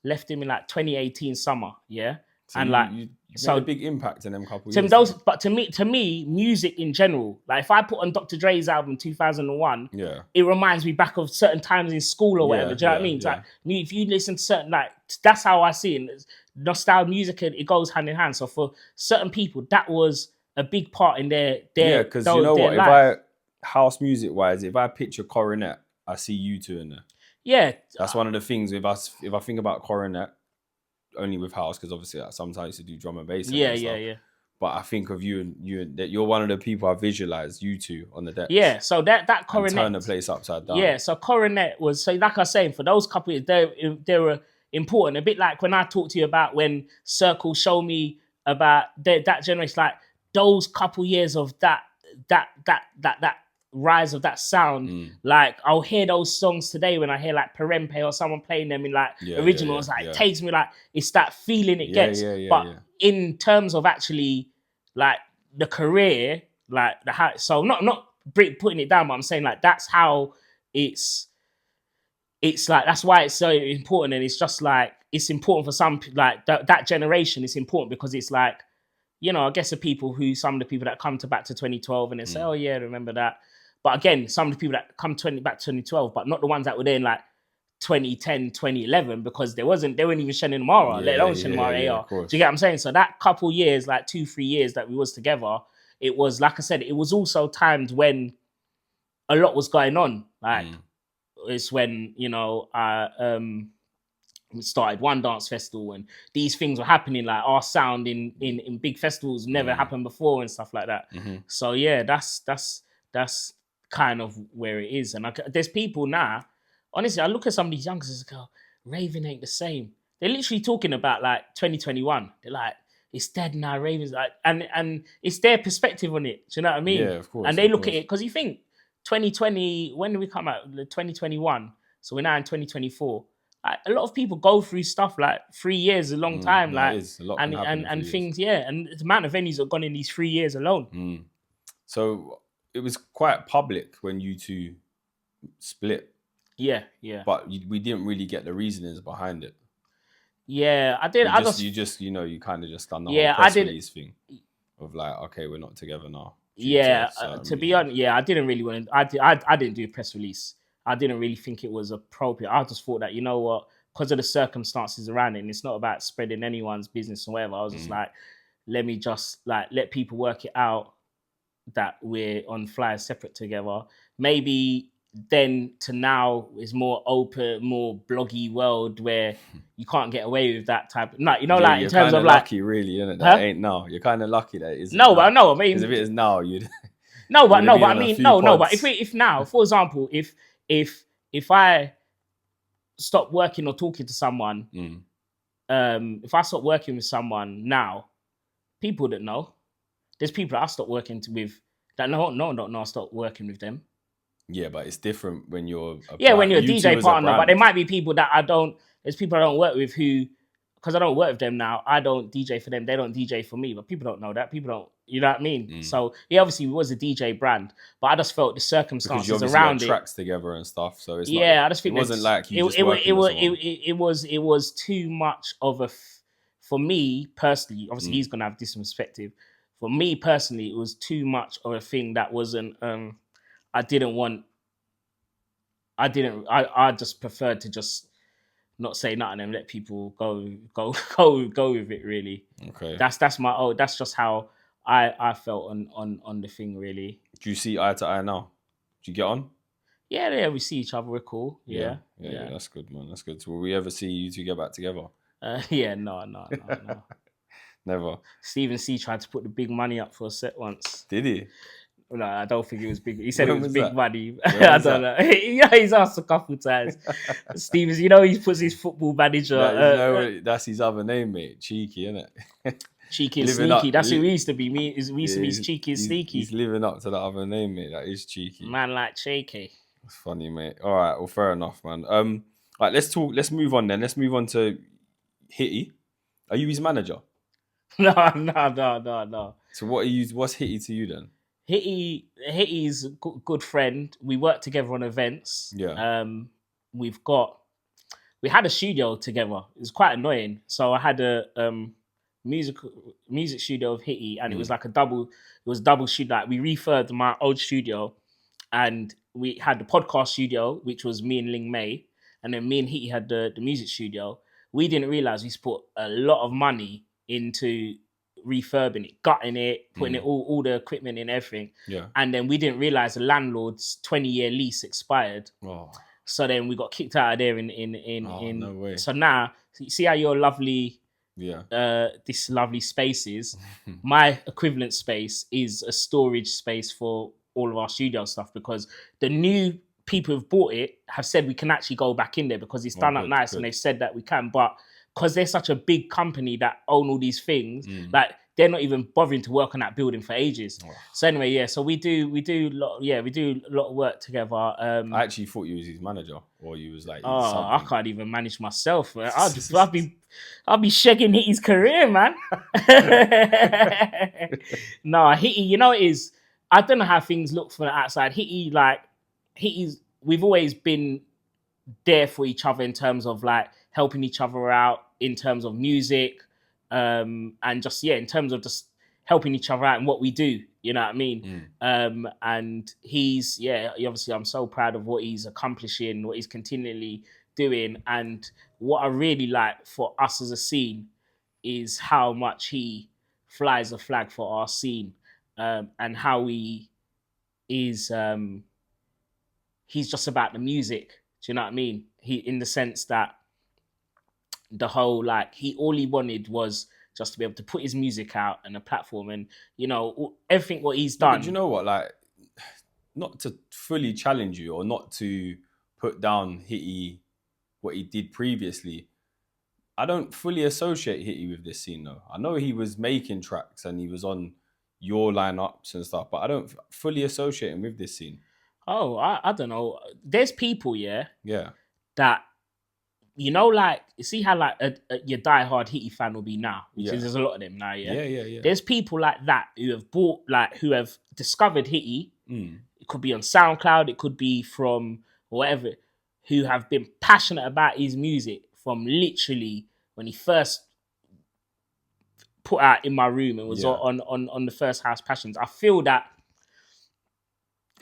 left him in like 2018 summer, yeah? So and you made a big impact in them couple of years. But to me, music in general, like if I put on Dr. Dre's album 2001, it reminds me back of certain times in school or whatever. Do you know what I mean? Like, if you listen to certain, like, that's how I see it. Nostalgia music, it goes hand in hand. So for certain people, that was a big part in their because you know what? Life. House music wise, if I picture Coronet, I see you two in there. Yeah, that's one of the things. If I think about Coronet, only with house, because obviously sometimes I used to do drum and bass. Yeah. But I think of you and that you're one of the people I visualize you two on the deck. Yeah, so that Coronet turn the place upside down. Yeah, so Coronet was, so like I was saying, for those couple of years, they were important. A bit like when I talked to you about when Circle showed me about that generation, like those couple years of that rise of that sound. Like I'll hear those songs today when I hear like Perempe or someone playing them in like originals. It takes me like, it's that feeling it gets. But in terms of actually like the career, like so not putting it down, but I'm saying like that's how it's like, that's why it's so important. And it's just like, it's important for some, like that generation. It's important because it's like, you know, I guess some of the people that come back to 2012 and they say, oh yeah, remember that. But again, some of the people that come back to 2012, but not the ones that were there in like 2010, 2011, because they weren't even Shenin Amara, let alone Shenin Amara AR. Do you get what I'm saying? So that couple years, like 2-3 years that we was together, it was, like I said, it was also times when a lot was going on. Like it's when, you know, we started One Dance Festival and these things were happening, like our sound in big festivals never happened before and stuff like that. So yeah, that's kind of where it is. And there's people now, honestly, I look at some of these youngsters and go, raving ain't the same. They're literally talking about like 2021. They're like, it's dead now, raving's like, and it's their perspective on it. Do you know what I mean? Yeah, of course. And they look at it, because you think 2020, when did we come out? 2021. So we're now in 2024. Like, a lot of people go through stuff like 3 years, a long time. Like, is. A lot and things, and the amount of venues that have gone in these 3 years alone. So it was quite public when you two split. Yeah. But we didn't really get the reasonings behind it. Yeah, I did. You kind of just done the whole press release thing of like, okay, we're not together now. Yeah, to be honest, I didn't really want to. I didn't do a press release. I didn't really think it was appropriate. I just thought that, you know what, because of the circumstances around it, and it's not about spreading anyone's business or whatever. I was just like, let me just like let people work it out that we're on flyers separate together. Maybe then to now is more open, more bloggy world where you can't get away with that type of, like in terms of like, lucky really, isn't it? That ain't now. You're kind of lucky that it isn't. No, but no, I mean, because if it is now, you'd but I mean, but if now, for example, if if I stop working or talking to someone, if I stop working with someone now, people that know. There's people that I stopped working with that don't know I stopped working with them. Yeah, but it's different when you're when you're a DJ partner. But there might be people that there's people I don't work with who, because I don't work with them now, I don't DJ for them. They don't DJ for me. But people don't know that. People don't, you know what I mean? So obviously was a DJ brand, but I just felt the circumstances around it. Tracks together and stuff. So it's I just think it wasn't like you just working with someone. It was too much of a for me personally. Obviously, he's gonna have this perspective. For me personally, it was too much of a thing that wasn't. I just preferred to just not say nothing and let people go with it. Really. Okay. That's just how I felt on the thing. Really. Do you see eye to eye now? Do you get on? Yeah, we see each other. We're cool. Yeah. That's good, man. That's good. So will we ever see you two get back together? No. Never. Stephen C tried to put the big money up for a set once. Did he? No, I don't think it was big. He said When it was was big that? money. When was I don't know. He's asked a couple times. Stevens, he puts his football manager. That's his other name, mate. Cheeky, isn't it? Cheeky and sneaky. That's who we used to be. We used to be cheeky and sneaky. He's living up to that other name, mate. That is cheeky. Man like cheeky. That's funny, mate. All right, well, fair enough, man. Right, let's move on then. Let's move on to Hitti. Are you his manager? No. So what's Hitti to you then? Hitty's a good friend. We work together on events. Yeah. We had a studio together. It was quite annoying. So I had a music studio of Hitti, and it was like a double studio. Like we refurbed my old studio, and we had the podcast studio, which was me and Ling May, and then me and Hitti had the music studio. We didn't realize we put a lot of money into refurbing it, gutting it, putting it all the equipment in, everything. Yeah. And then we didn't realize the landlord's 20-year lease expired. Oh. So then we got kicked out of there in no way. So now, you see how your lovely this lovely space is? My equivalent space is a storage space for all of our studio stuff, because the new people who've bought it have said we can actually go back in there because it's done up nice, and they've said that we can. But because they're such a big company that own all these things, like they're not even bothering to work on that building for ages. Oh. So anyway, so we do a lot of work together. I actually thought you was his manager, or you was like, I can't even manage myself. I'll be shagging Hitty's career, man. No, Hitti, it is. I don't know how things look from the outside. Hitty's. We've always been there for each other in terms of like helping each other out in terms of music, and just in terms of just helping each other out in what we do. You know what I mean? And he's obviously I'm so proud of what he's accomplishing, what he's continually doing, and what I really like for us as a scene is how much he flies a flag for our scene, and how he is. He's just about the music. Do you know what I mean? He, in the sense that the whole all he wanted was just to be able to put his music out and a platform, and everything what he's done. But you know what? Like, not to fully challenge you or not to put down Hitti what he did previously. I don't fully associate Hitti with this scene though. I know he was making tracks and he was on your lineups and stuff, but I don't fully associate him with this scene. Oh, I don't know. There's people, that you see how your diehard Hitti fan will be now, which is there's a lot of them now, Yeah. There's people like that who have who have discovered Hitti. It could be on SoundCloud, it could be from whatever, who have been passionate about his music from literally when he first put out In My Room and was on the first House Passions. I feel that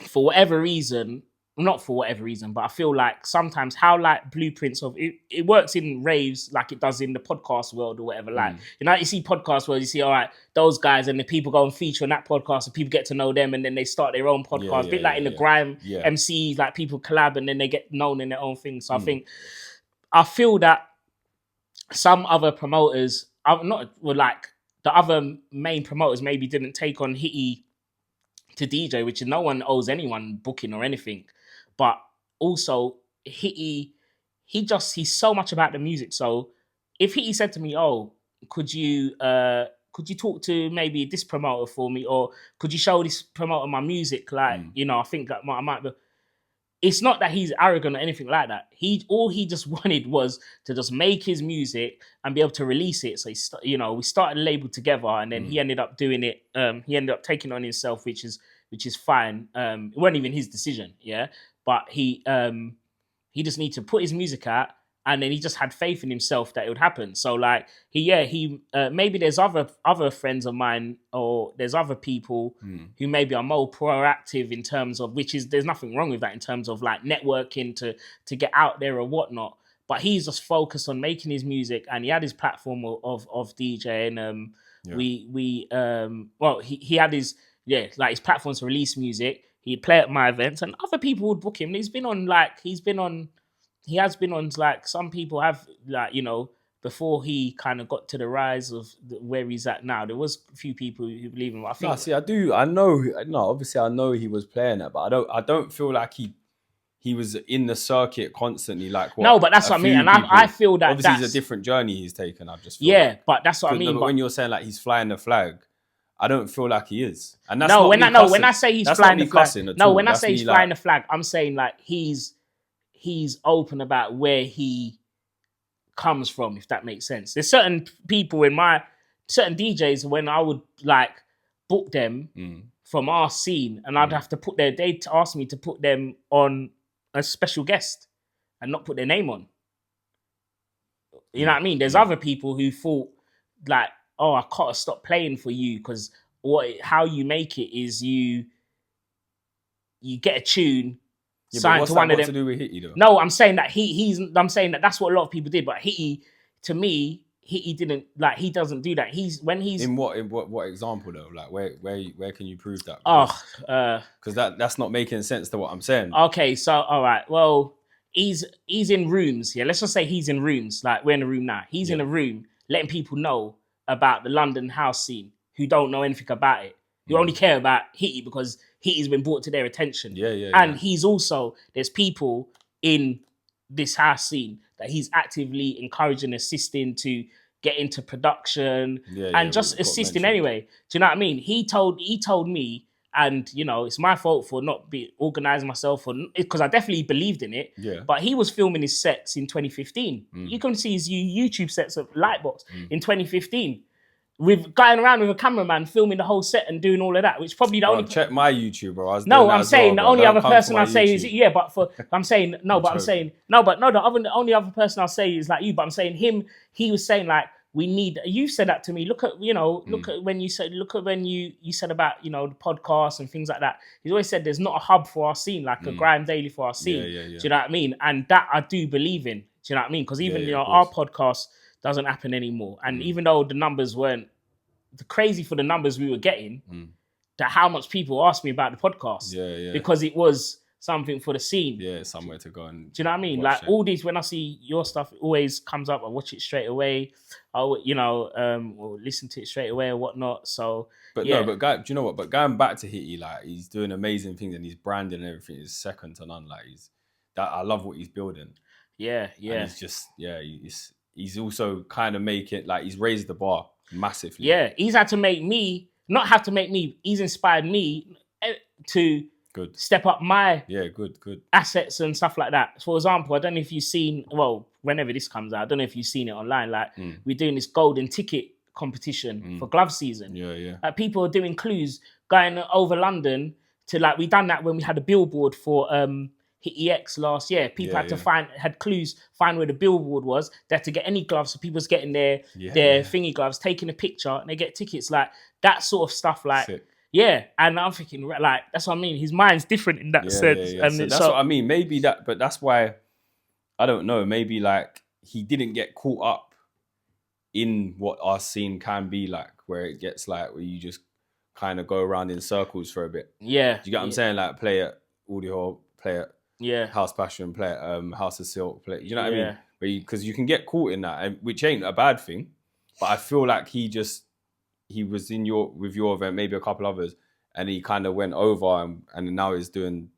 for whatever reason, not for whatever reason, but I feel like sometimes how blueprints of it works in raves like it does in the podcast world or whatever. You see podcast world, you see, all right, those guys and the people go and feature on that podcast and people get to know them and then they start their own podcast. In the grime MCs, like people collab and then they get known in their own thing. So I feel that some other promoters, the other main promoters maybe didn't take on Hitti to DJ, which no one owes anyone booking or anything. But also, he's so much about the music. So if Hitti said to me, "Oh, could you talk to maybe this promoter for me, or could you show this promoter my music? Like, I think that I might be." It's not that he's arrogant or anything like that. All he just wanted was to just make his music and be able to release it. So we started a label together, and then he ended up doing it. He ended up taking it on himself, which is fine. It wasn't even his decision, yeah. But he just needed to put his music out, and then he just had faith in himself that it would happen. So like he maybe there's other friends of mine, or there's other people who maybe are more proactive in terms of, there's nothing wrong with that in terms of like networking to get out there or whatnot. But he's just focused on making his music, and he had his platform of DJing. He had his his platforms to release music. He'd play at my events, and other people would book him. He has been on like, some people have, like, before he kind of got to the rise of where he's at now. There was a few people who believe him. I think. Obviously I know he was playing it, but I don't feel like he was in the circuit constantly. Like what? No, but that's what I mean, and I feel that obviously it's a different journey he's taken. I just feel but that's what I mean. But when you're saying like he's flying the flag, I don't feel like he is. And that's when I say he's flying the flag, when I say he's flying the flag, I'm saying like he's open about where he comes from, if that makes sense. There's certain people certain DJs, when I would like book them from our scene, and I'd have to they'd ask me to put them on a special guest and not put their name on. You know what I mean? There's other people who thought like, oh, I can't stop playing for you because how you make it is you get a tune. Yeah, what's that got to do with Hitti though? No, I'm saying that I'm saying that that's what a lot of people did, but Hitti, to me, Hitti didn't, like, he doesn't do that. In what example though? Like where can you prove that? Because that's not making sense to what I'm saying. Okay, so all right, well, he's in rooms. Yeah, let's just say he's in rooms. Like, we're in a room now. He's in a room letting people know about the London house scene who don't know anything about it. Who only care about Hitti because Hitti's been brought to their attention. And he's also, there's people in this house scene that he's actively encouraging, assisting to get into production and just assisting anyway. Do you know what I mean? He told me, and it's my fault for not organizing myself, because I definitely believed in it. Yeah. But he was filming his sets in 2015. You can see his YouTube sets of Lightbox in 2015. With going around with a cameraman filming the whole set and doing all of that, which probably the only check my YouTube, bro. I'm saying the only other person I say is the only other person I'll say is like you, but I'm saying him. He was saying like, you said that to me. Look at when you said about the podcast and things like that. He's always said there's not a hub for our scene, like a grime daily for our scene. Do you know what I mean? And that I do believe in. Do you know what I mean? Because even our podcast doesn't happen anymore. And even though the numbers weren't crazy for the numbers we were getting, that how much people asked me about the podcast. Because it was something for the scene. Yeah, somewhere to go and... Do you know what I mean? Like, all these, when I see your stuff, it always comes up. I watch it straight away. Or listen to it straight away or whatnot. So, do you know what? But going back to Hitti, like, he's doing amazing things, and his branding and everything is second to none. Like, I love what he's building. Yeah. And it's just, he's also kind of making, like, he's raised the bar massively. Yeah, he's had to make me, not have to make me, he's inspired me to step up my good assets and stuff like that. For example, I don't know if you've seen, well, whenever this comes out, I don't know if you've seen it online, like we're doing this golden ticket competition for glove season. Like, people are doing clues going over London to, like, we done that when we had a billboard for Hitti X last year. People had to find where the billboard was. They had to get any gloves, so people's getting their thingy gloves, taking a picture, and they get tickets. Like, that sort of stuff. Like, sick. Yeah, and I'm thinking, like, that's what I mean. His mind's different in that sense. And so that's what I mean. Maybe that, but that's why, I don't know. Maybe, like, he didn't get caught up in what our scene can be like, where it gets like where you just kind of go around in circles for a bit. Yeah, do you get what I'm saying? Like, play at Audio Hall, play at House Passion, play at House of Silk, play. You know what I mean? Because you can get caught in that, which ain't a bad thing. But I feel like he was with your event, maybe a couple others, and he kind of went over and now he's doing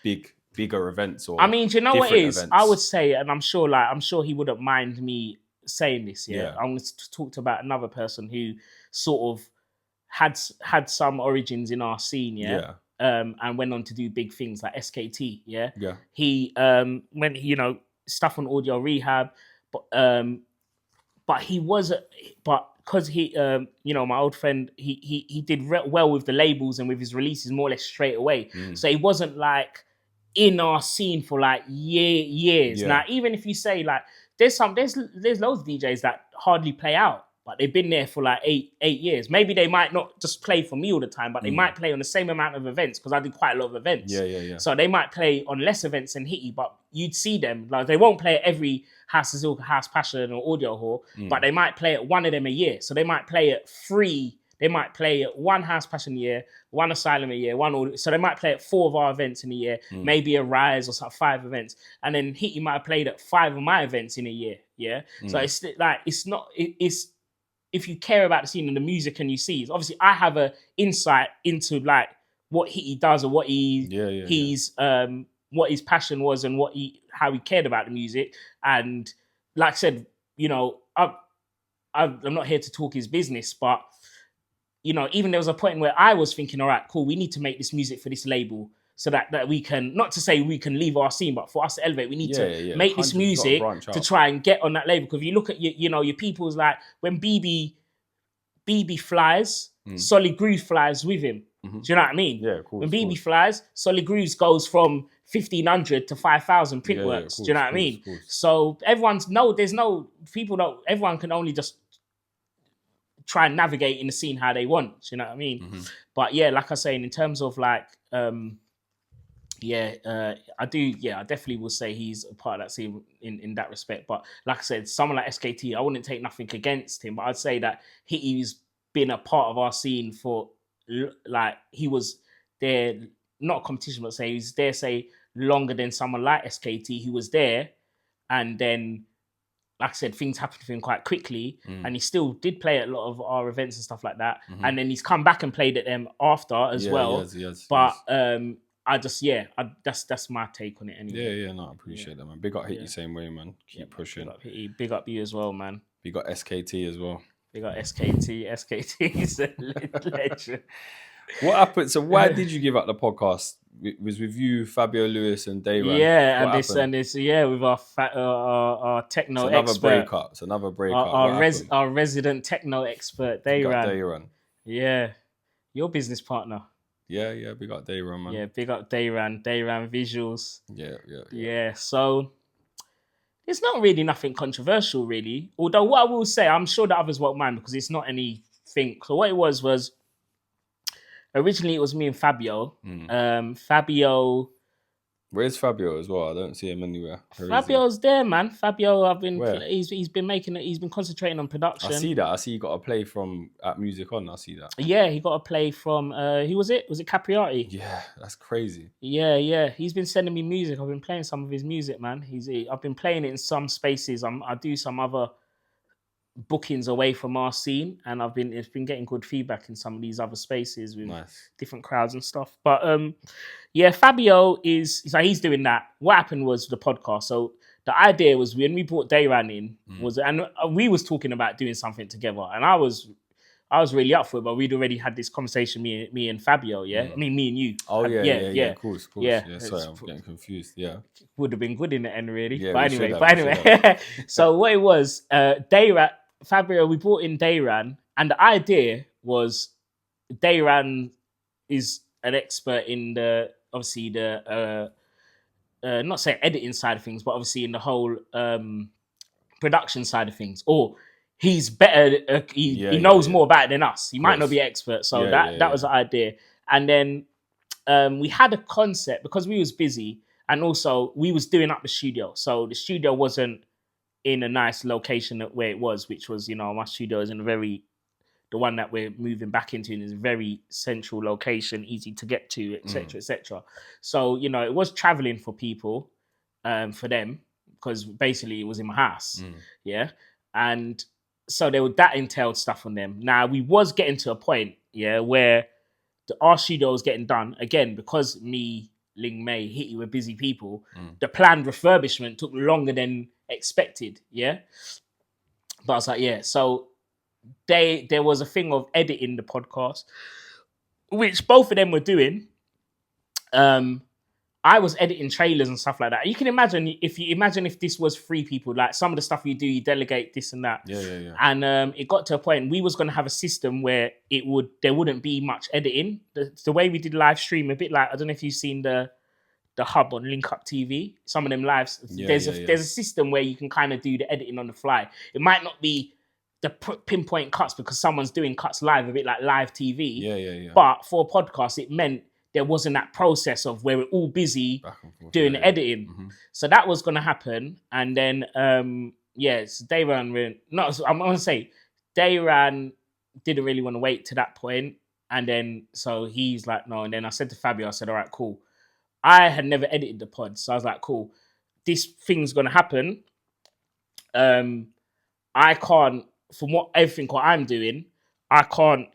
big bigger events or I mean, do you know what it is? events. I would say, and I'm sure he wouldn't mind me saying this. Yeah, I'm going to talk about another person who sort of had some origins in our scene. Yeah. And went on to do big things like SKT. Yeah. Yeah. He went, stuff on audio rehab, but he was, because he, my old friend, he did well with the labels and with his releases more or less straight away. So he wasn't like in our scene for like years. Now, even if you say like, there's loads of DJs that hardly play out, but they've been there for like eight years. Maybe they might not just play for me all the time, but they might play on the same amount of events, because I do quite a lot of events. Yeah. So they might play on less events than Hitti, but you'd see them. Like, they won't play at every House of Zilka, House Passion or Audio Hall, but they might play at one of them a year. So they might play at 3. They might play at one House Passion a year, one Asylum a year, so they might play at 4 of our events in a year, maybe a Rise or 5 events. And then Hitti might have played at 5 of my events in a year. Yeah. So it's like, it's if you care about the scene and the music and you see, obviously I have an insight into like what Hitti does or what what his passion was and how he cared about the music. And like I said, I'm not here to talk his business, but even there was a point where I was thinking, all right, cool, we need to make this music for this label so that we can, not to say we can leave our scene, but for us to elevate, we need to make this music to try and get on that label. Because if you look at your people's, like when BB flies, Solid Groove flies with him. Do you know what I mean? Yeah, of course. When BB flies, Solid Grooves goes from 1,500 to 5,000 Printworks. Do you know what I mean? So everyone can only just try and navigate in the scene how they want. Do you know what I mean? But yeah, like I was saying, in terms of like, I definitely will say he's a part of that scene in that respect. But like I said, someone like SKT, I wouldn't take nothing against him, but I'd say that he's been a part of our scene for, like, he was there, not competition, but say he was there, longer than someone like SKT who was there, and then, like I said, things happened to him quite quickly, and he still did play at a lot of our events and stuff like that. And then he's come back and played at them after as well. Yes. But that's my take on it anyway. Yeah, no, I appreciate that, man. Big up Hitti, same way, man. Keep pushing. Big up Hitti. Big up you as well, man. Big up SKT as well. Big up SKT. SKT is a legend. What happened? So why did you give up the podcast? It was with you, Fabio Lewis, and Dayran. Yeah, and this with our techno expert. It's another breakup. Our resident techno expert, Dayran. Dayran. Yeah, your business partner. Yeah, big up Dayran, man. Yeah, big up Dayran. Dayran Visuals. Yeah. So it's not really nothing controversial, really. Although what I will say, I'm sure that others won't mind because it's not anything. So what it was originally it was me and Fabio. Fabio. Where's Fabio as well? I don't see him anywhere. Fabio's there, man. Fabio, he's been concentrating on production. I see that. I see you got a play from at Music On. I see that. Yeah, he got a play from who was it? Was it Capriati? Yeah, that's crazy. Yeah. He's been sending me music. I've been playing some of his music, man. I've been playing it in some spaces. I do some other bookings away from our scene, and it's been getting good feedback in some of these other spaces with different crowds and stuff. But Fabio he's doing that. What happened was the podcast. So the idea was when we brought Dayran in and we was talking about doing something together, and I was really up for it, but we'd already had this conversation, me and Fabio, I mean, me and you. Oh, yeah. Of course. Yeah, sorry, I'm getting confused, Would have been good in the end, really. Yeah, but anyway. So what it was, Dayran, Fabio, we brought in Dayran, and the idea was Dayran is an expert in not say editing side of things, but obviously in the whole production side of things. Or he's better, he knows more about it than us. He might not be an expert. So that was the idea. And then we had a concept because we was busy, and also we was doing up the studio. So the studio wasn't in a nice location where it was, which was, my studio is in the one that we're moving back into is a very central location, easy to get to, etc., etc. So, it was traveling for people, for them, because basically it was in my house. And so that entailed stuff on them. Now, we was getting to a point, where our studio was getting done, again, because me Ling Mei, Hitti were busy people. The planned refurbishment took longer than expected. Yeah, but I was like, yeah. So there was a thing of editing the podcast, which both of them were doing. I was editing trailers and stuff like that. You can imagine if this was 3 people, like some of the stuff you do, you delegate this and that. Yeah. And it got to a point we was going to have a system where there wouldn't be much editing. The way we did live stream, a bit like, I don't know if you've seen the hub on Link Up TV. Some of them lives, there's a system where you can kind of do the editing on the fly. It might not be the pinpoint cuts because someone's doing cuts live, a bit like live TV. Yeah. But for a podcast, it meant there wasn't that process of where we're all busy doing the editing. Mm-hmm. So that was going to happen. And then, so Dayran didn't really want to wait to that point. And then, so he's like, no. And then I said to Fabio, I said, all right, cool. I had never edited the pod. So I was like, cool, this thing's going to happen. I can't, from everything I'm doing, I can't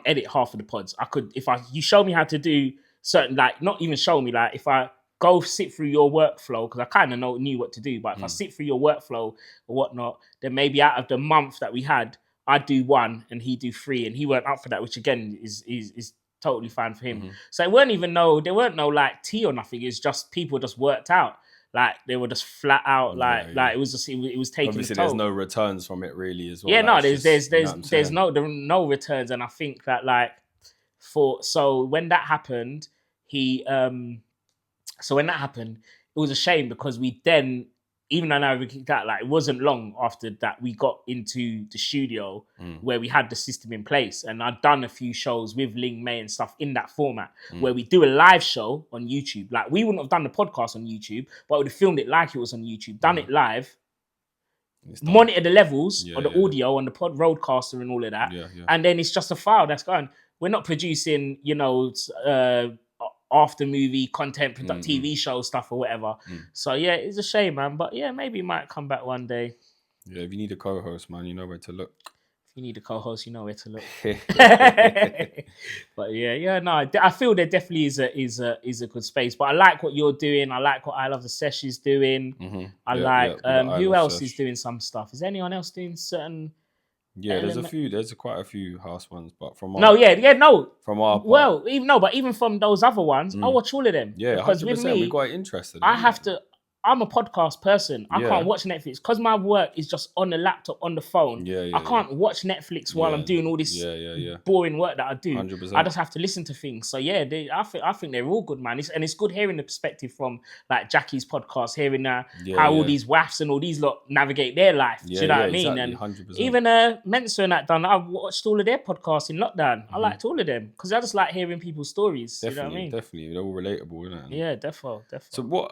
edit half of the pods. I could, you show me how to do certain, like, not even show me, like, if I go sit through your workflow, because I kind of knew what to do, but if I sit through your workflow or whatnot, then maybe out of the month that we had, I'd do 1 and he'd do 3, and he weren't up for that, which again is totally fine for him. Mm-hmm. So there weren't no like tea or nothing. It's just people just worked out. Like they were just flat out, like it was just it was taking. Obviously, there's no returns from it really as well. Yeah, no, there's no returns, and I think that so when that happened, it was a shame because we then, even though now we kicked out, like it wasn't long after that we got into the studio where we had the system in place, and I'd done a few shows with Ling Mei and stuff in that format where we do a live show on YouTube. Like we wouldn't have done the podcast on YouTube, but I would have filmed it like it was on YouTube, done it live, monitor the levels of the audio on the pod roadcaster and all of that, and then it's just a file that's going. We're not producing, after movie content, TV show stuff or whatever. So yeah, it's a shame, man. But yeah, maybe it might come back one day. Yeah, if you need a co-host, man, you know where to look. If you need a co-host, you know where to look. But I feel there definitely is a good space. But I like what you're doing. I like what I Love the Sesh is doing. Mm-hmm. Who else is doing some stuff? Is anyone else doing certain? Yeah, there's quite a few house ones, but from our from our part, even from those other ones, I watch all of them. Yeah, because with me, we're quite interested. I'm a podcast person. I can't watch Netflix because my work is just on the laptop, on the phone. I can't watch Netflix while I'm doing all this boring work that I do. 100%. I just have to listen to things. So yeah, I think they're all good, man. It's good hearing the perspective from like Jackie's podcast, hearing how all these waffs and all these lot navigate their life. Do you know what I mean? Exactly, and 100%. even Mensa and that done, I've watched all of their podcasts in lockdown. I liked all of them because I just like hearing people's stories. Definitely, you know what I mean? Definitely, they're all relatable, isn't it? Yeah, definitely. So what?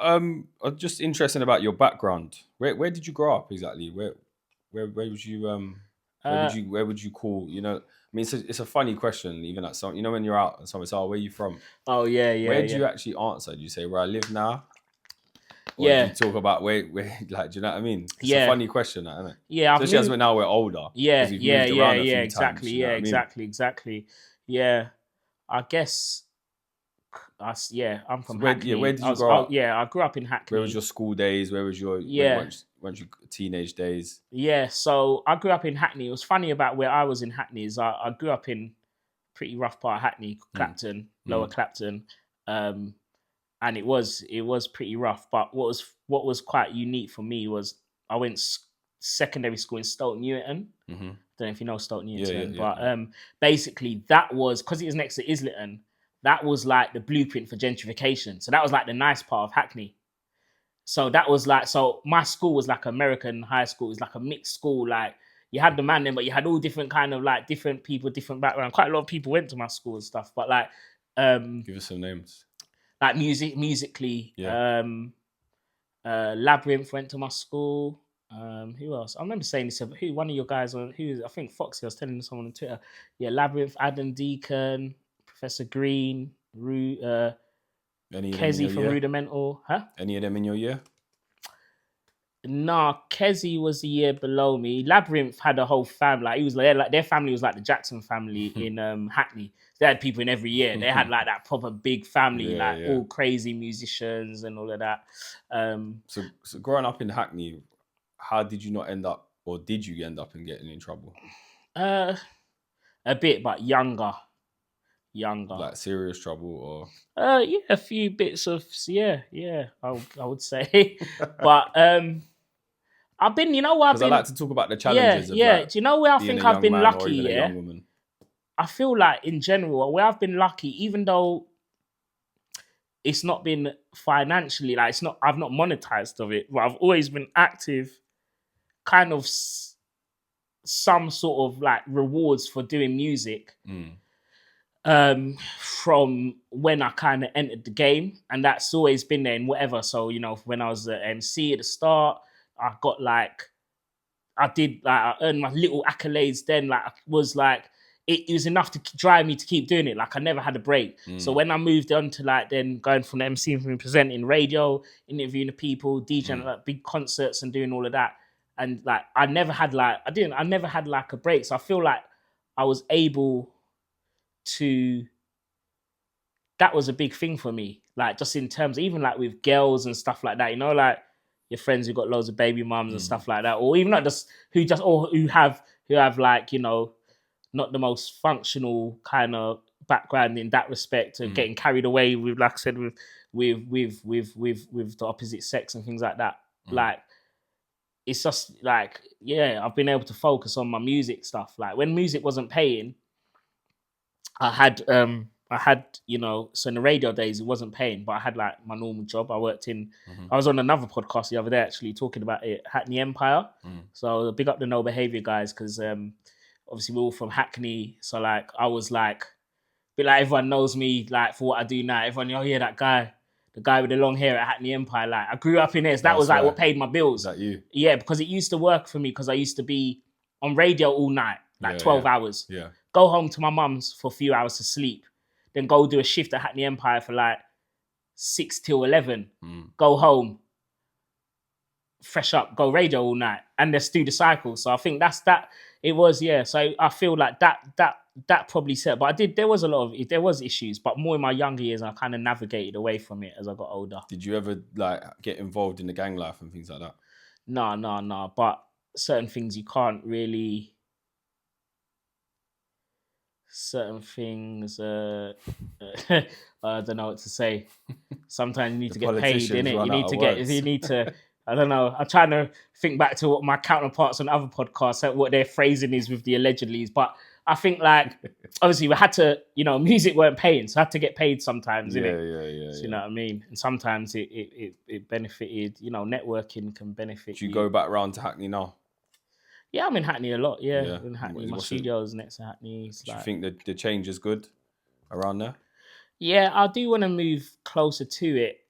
Just interesting about your background. Where did you grow up exactly? Where would you where would you call? You know, I mean, it's a funny question. Even at some, when you're out and someone says, "Oh, where are you from?" Oh yeah. Where do you actually answer? Do you say where I live now? Or do you talk about where like, do you know what I mean? It's a funny question, isn't it? Yeah, especially as now we're older. Exactly. Yeah, I guess. I'm from Hackney. Where did you grow up? I grew up in Hackney. Where was your school days? Where was your once you teenage days? Yeah, so I grew up in Hackney. It was funny about where I was in Hackney is I grew up in a pretty rough part of Hackney, Clapton, Lower Clapton, and it was pretty rough. But what was quite unique for me was I went secondary school in Stoke Newington. Mm-hmm. Don't know if you know Stoke Newington, but basically that was because it was next to Islington. That was like the blueprint for gentrification. So that was like the nice part of Hackney. So that was like, so my school was like American high school. It was like a mixed school. Like you had the man then, but you had all different kind of like different people, different background. Quite a lot of people went to my school and stuff. But like, give us some names. Like musically, Labyrinth went to my school. Who else? I remember saying this. One of your guys I think Foxy. I was telling someone on Twitter. Yeah, Labyrinth, Adam Deacon, Professor Green, Kezi from Rudimental. Huh? Any of them in your year? Nah, Kezi was the year below me. Labyrinth had a whole family. Like, he was like their family was like the Jackson family in Hackney. They had people in every year. They had like that proper big family, all crazy musicians and all of that. So growing up in Hackney, how did you not end up, or did you end up in getting in trouble? A bit, but younger. Like serious trouble, or yeah, a few bits of I would say. But I've been, you know what, because I like to talk about the challenges. Yeah. Do you know where I think I've been lucky? Yeah, I feel like in general where I've been lucky, even though it's not been financially, like I've not monetized of it, but I've always been active, kind of some sort of like rewards for doing music. From when I kind of entered the game, and that's always been there in whatever. So, you know, when I was the MC at the start, I got like, I earned my little accolades then. Like, was like, it was enough to drive me to keep doing it. Like, I never had a break. So when I moved on to like then going from the MCing from presenting radio, interviewing the people, DJing like big concerts and doing all of that, and like I never had like a break. So I feel like I was able to. That was a big thing for me. Like just in terms, even like with girls and stuff like that. You know, like your friends who got loads of baby mums and stuff like that, or even not just who have like, you know, not the most functional kind of background in that respect, of getting carried away with, like I said, with the opposite sex and things like that. Like it's just like, yeah, I've been able to focus on my music stuff. Like when music wasn't paying, I had, you know, so in the radio days, it wasn't paying, but I had like my normal job. I worked in, I was on another podcast the other day actually talking about it, Hackney Empire. So big up the No Behaviour guys, because obviously we're all from Hackney. So like, I was like, a bit like everyone knows me like for what I do now. Everyone, oh yeah, that guy, the guy with the long hair at Hackney Empire. Like I grew up in it. So that was like what paid my bills. Is that you? Yeah, because it used to work for me because I used to be on radio all night, like 12 hours. Yeah. Go home to my mum's for a few hours to sleep. Then go do a shift at Hackney Empire for like 6 till 11. Go home, fresh up, go radio all night, and just do the cycle. So I think that's that. It was, yeah. So I feel like that probably set. But there was issues, but more in my younger years, I kind of navigated away from it as I got older. Did you ever like get involved in the gang life and things like that? No. But certain things you can't really. Certain things, I don't know what to say. Sometimes you need to get paid, innit? You need to. I don't know. I'm trying to think back to what my counterparts on other podcasts, what their phrasing is with the allegedlys. But I think like, obviously we had to, you know, music weren't paying, so I had to get paid sometimes, innit? Yeah. So, you know what I mean? And sometimes it benefited, you know, networking can benefit. Do you go back round to Hackney now? Yeah, I'm in Hackney a lot. Yeah. In Hackney, my studio's next to Hackney. Do you think the change is good around there? Yeah, I do want to move closer to it.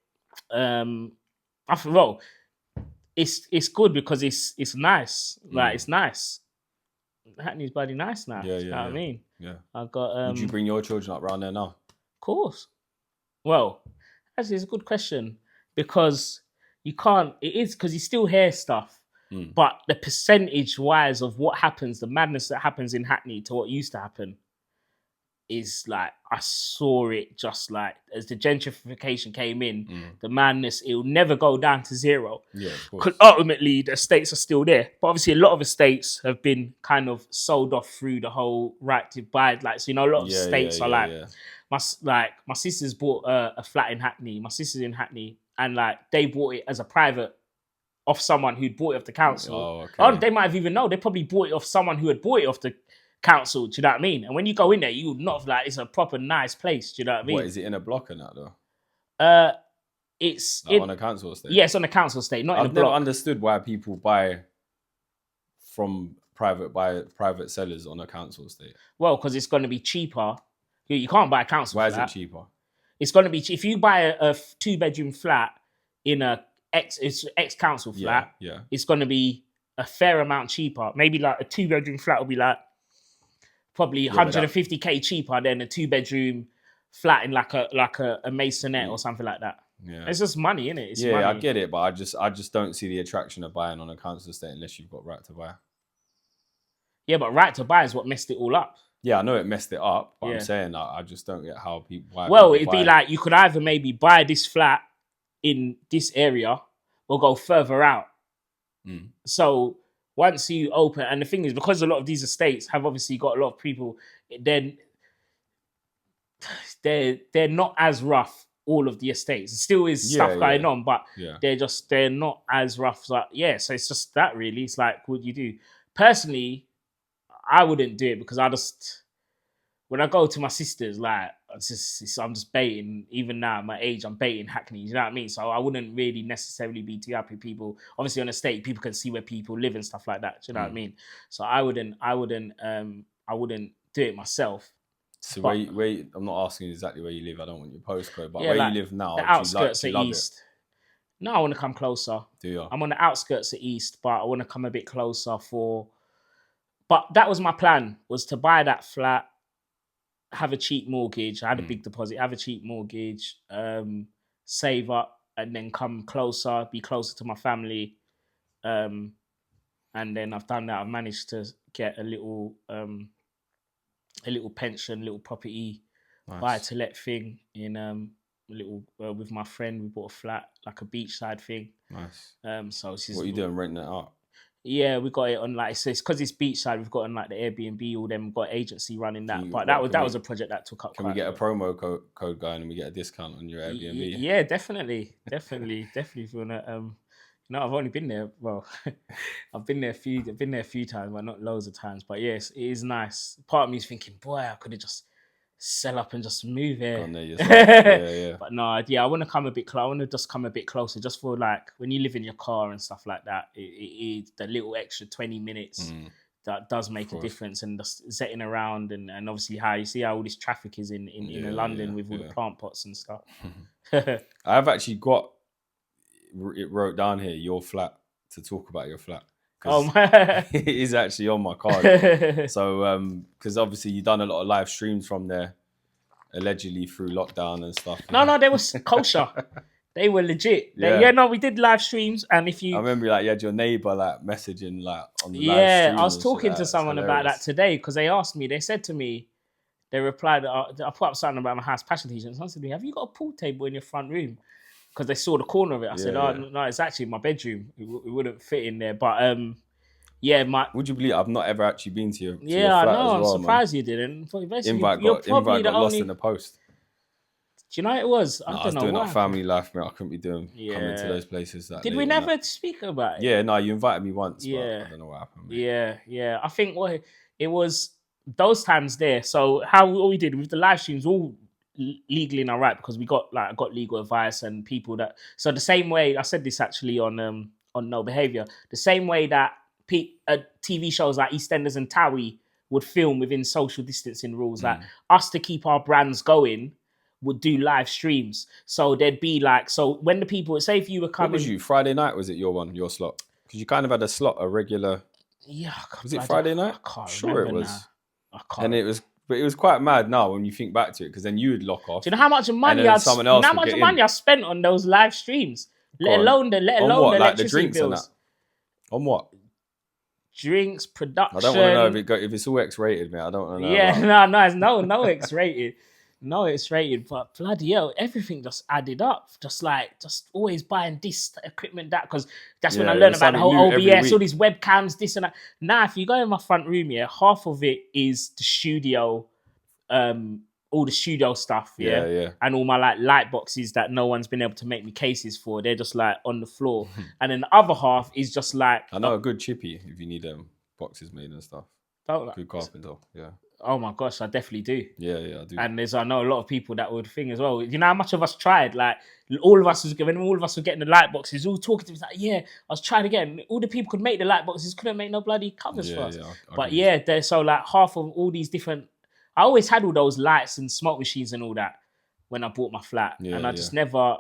It's good because it's nice. Like it's nice. Hackney's bloody nice now. Yeah, you know what I mean? Yeah. I got. Would you bring your children up around there now? Of course. Well, actually, it's a good question because you can't. It is because you still hear stuff. But the percentage wise of what happens, the madness that happens in Hackney to what used to happen is like, I saw it just like as the gentrification came in, the madness, it will never go down to zero. Yeah, of course. Because ultimately the estates are still there. But obviously a lot of estates have been kind of sold off through the whole right to buy. Like, so, you know, a lot of estates are my sisters bought a flat in Hackney. My sister's in Hackney and like they bought it as a private off someone who'd bought it off the council. Oh, okay. Oh, they might have even known. They probably bought it off someone who had bought it off the council. Do you know what I mean? And when you go in there, you would not have like, it's a proper nice place. Do you know what I mean? What, is it in a block and that though? It's on a council estate. Yeah, it's on a council estate, not in a block. I've never understood why people buy from private sellers on a council estate. Well, because it's going to be cheaper. You can't buy a council flat. Why is it cheaper? It's going to be if you buy a 2-bedroom flat in a ex-council flat, it's going to be a fair amount cheaper. Maybe like a 2-bedroom flat will be like probably 150k cheaper than a 2-bedroom flat in like a masonette or something like that. Yeah. It's just money, innit? It's money. I get it, but I just don't see the attraction of buying on a council estate unless you've got right to buy. Yeah, but right to buy is what messed it all up. Yeah, I know it messed it up, but I'm saying I just don't get how people. Well, it'd be like you could either maybe buy this flat in this area or go further out. So once you open, and the thing is, because a lot of these estates have obviously got a lot of people, then they're not as rough. All of the estates, there still is stuff going on, but they're not as rough. So so it's just that really. It's like, what do you do? Personally, I wouldn't do it because when I go to my sisters, like I'm just baiting. Even now at my age, I'm baiting Hackney. You know what I mean? So I wouldn't really necessarily be too happy. People, obviously, on a estate, people can see where people live and stuff like that. Do you know what I mean? So I wouldn't do it myself. So where I'm not asking exactly where you live. I don't want your postcode, but where you live now, the outskirts of East. No, I want to come closer. Do you? I'm on the outskirts of East, but I want to come a bit closer But that was my plan, was to buy that flat, have a cheap mortgage. I had a big deposit, have a cheap mortgage, save up, and then come closer, be closer to my family. And then I've done that. I've managed to get a little pension, little property, buy-to-let thing in with my friend. We bought a flat, like a beachside thing. Nice. So what are you doing, renting it out? Yeah, we got it on it's because it's beachside. We've got on like the Airbnb, all them. We've got agency running that. But that was a project that took up. Can we get a promo code going and we get a discount on your Airbnb? Yeah, definitely. If you wanna, I've only been there. Well, I've been there a few times, but not loads of times. But yes, it is nice. Part of me is thinking, boy, I could have just sell up and just move here. But no, I want to come a bit closer. I want to just come a bit closer, just for like when you live in your car and stuff like that. It the little extra 20 minutes that does make a difference, and just setting around and obviously how you see how all this traffic is in London with all the plant pots and stuff. I've actually got it wrote down here your flat to talk about your flat. It is actually on my card. So because obviously you've done a lot of live streams from there, allegedly through lockdown and stuff. No, they were kosher. They were legit. We did live streams, and I remember you had your neighbor like messaging like on the live stream. I was talking to someone about that today because they asked me. They said to me, they replied, I put up something about my house passion t-shirt. Someone said to me, "Have you got a pool table in your front room?" Because they saw the corner of it. I said, no, it's actually my bedroom. It wouldn't fit in there. But would you believe I've not ever actually been to your flat I know. As well, I'm surprised you didn't. Invite got lost in the post. Do you know what it was? I was doing that family life, mate. I couldn't be doing coming to those places. Did we never speak about it? Yeah, no, you invited me once, but I don't know what happened. Mate. Yeah. I think it was those times there. So what we did with the live streams, all legally and all right, because I got legal advice and people that. So the same way I said this actually on No Behavior, the same way that TV shows like EastEnders and Towie would film within social distancing rules, like us to keep our brands going would do live streams. So there'd be when the people, say if you were coming. What was you, Friday night, was it your slot? Because you kind of had a regular. Yeah. Was it Friday night? I can't sure remember it was. Now. I can't. But it was quite mad now when you think back to it, because then you would lock off. Do you know how much money I spent on those live streams? Let alone the electricity drinks bills. And that? On what? Drinks, production. I don't want to know if it's all X-rated, man. I don't want to know. Yeah, it's no X-rated. No, it's rated, but bloody hell, everything just added up. Just always buying this equipment, that, because that's when I learned about the whole OBS, all these webcams, this and that. Now, if you go in my front room, half of it is the studio, all the studio stuff, and all my light boxes that no one's been able to make me cases for. They're just on the floor, and then the other half is just I know a good chippy if you need boxes made and stuff. Good carpenter, yeah. Oh my gosh, I definitely do. Yeah, I do. And I know a lot of people that would think as well. You know how much of us tried? All of us were getting the light boxes, all talking to me, I was trying to get them. All the people could make the light boxes, couldn't make no bloody covers for us. But they're half of all these different. I always had all those lights and smoke machines and all that when I bought my flat, and I just never.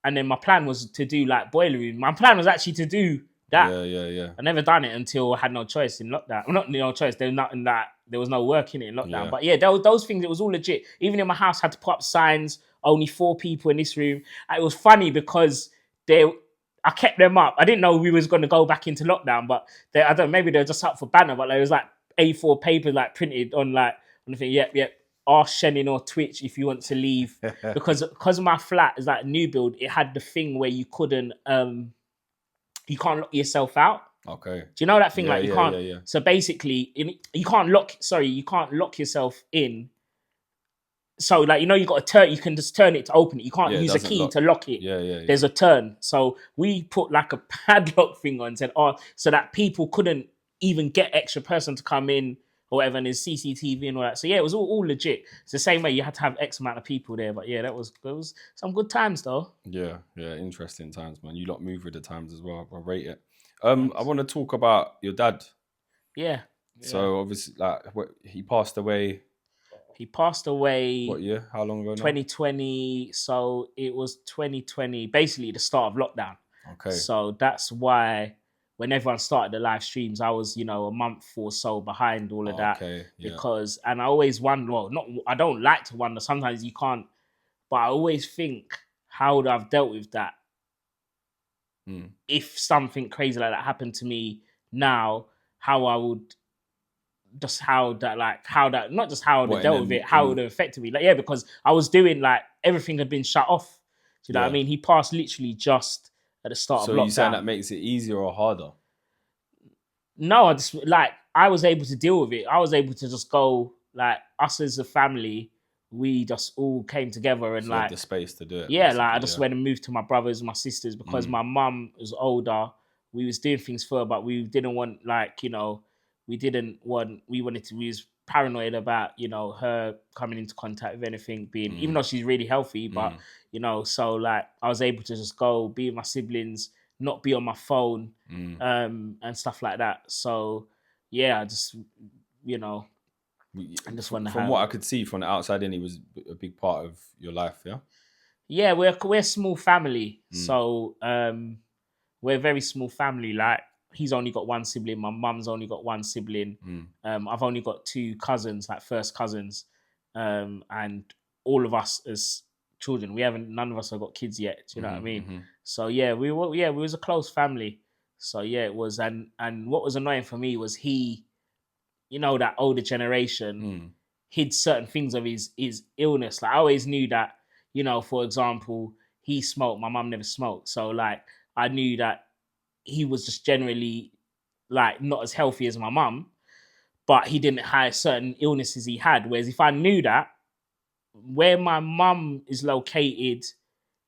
And then my plan was to do boiler room. My plan was actually to do that. Yeah. I never done it until I had no choice in lockdown. Well, not no choice. There was nothing that there was no work in it in lockdown. But those things, it was all legit. Even in my house, I had to put up signs only 4 people in this room. And it was funny because I kept them up. I didn't know we was going to go back into lockdown, but I don't know, maybe they're just up for banner, but there was like A4 paper like printed on like, on the thing, yep. Ask Shenin or Twitch if you want to leave. because my flat is like new build, it had the thing where you couldn't, you can't lock yourself out. Okay. Do you know that thing? You can't. Yeah. So basically, you can't lock yourself in. So like, you got a turn, you can just turn it to open it. You can't use a key to lock it. Yeah. There's a turn. So we put like a padlock thing on and said, so that people couldn't even get extra person to come in or whatever, and there's CCTV and all that. So yeah, it was all legit. It's the same way you had to have X amount of people there. But yeah, that was some good times though. Yeah, interesting times, man. You lot move with the times as well. I rate it. I want to talk about your dad. Yeah. So obviously, like, he passed away. He passed away. What year? How long ago now? 2020. So it was 2020, basically the start of lockdown. Okay. So that's why when everyone started the live streams, I was, a month or so behind all of that. Okay. Yeah. Because, and I always wonder, I don't like to wonder. Sometimes you can't, but I always think, how would I have dealt with that? If something crazy like that happened to me now, how I would not just how I would have dealt with it, how it would have affected me. Like, because I was doing like everything had been shut off. Do you know what I mean? He passed literally just at the start of lockdown. So you saying that makes it easier or harder? No, I was able to deal with it. I was able to just go, like, us as a family, we just all came together and the space to do it. Yeah, like I just went and moved to my brothers and my sisters because my mum was older. We was doing things for her, but we didn't want we was paranoid about, her coming into contact with anything even though she's really healthy, but so like I was able to just go be with my siblings, not be on my phone, and stuff like that. So yeah, I just, I just wonder from what I could see from the outside in, he was a big part of your life, yeah? Yeah, we're a small family. So we're a very small family. Like, he's only got one sibling. My mum's only got one sibling. I've only got 2 cousins, like first cousins. And all of us as children, none of us have got kids yet. Do you know what I mean? So yeah, we was a close family. So yeah, it was. And what was annoying for me was he, that older generation hid certain things of his illness. Like, I always knew that, for example, he smoked. My mum never smoked. So like, I knew that he was just generally like not as healthy as my mum, but he didn't have certain illnesses he had. Whereas if I knew that, where my mum is located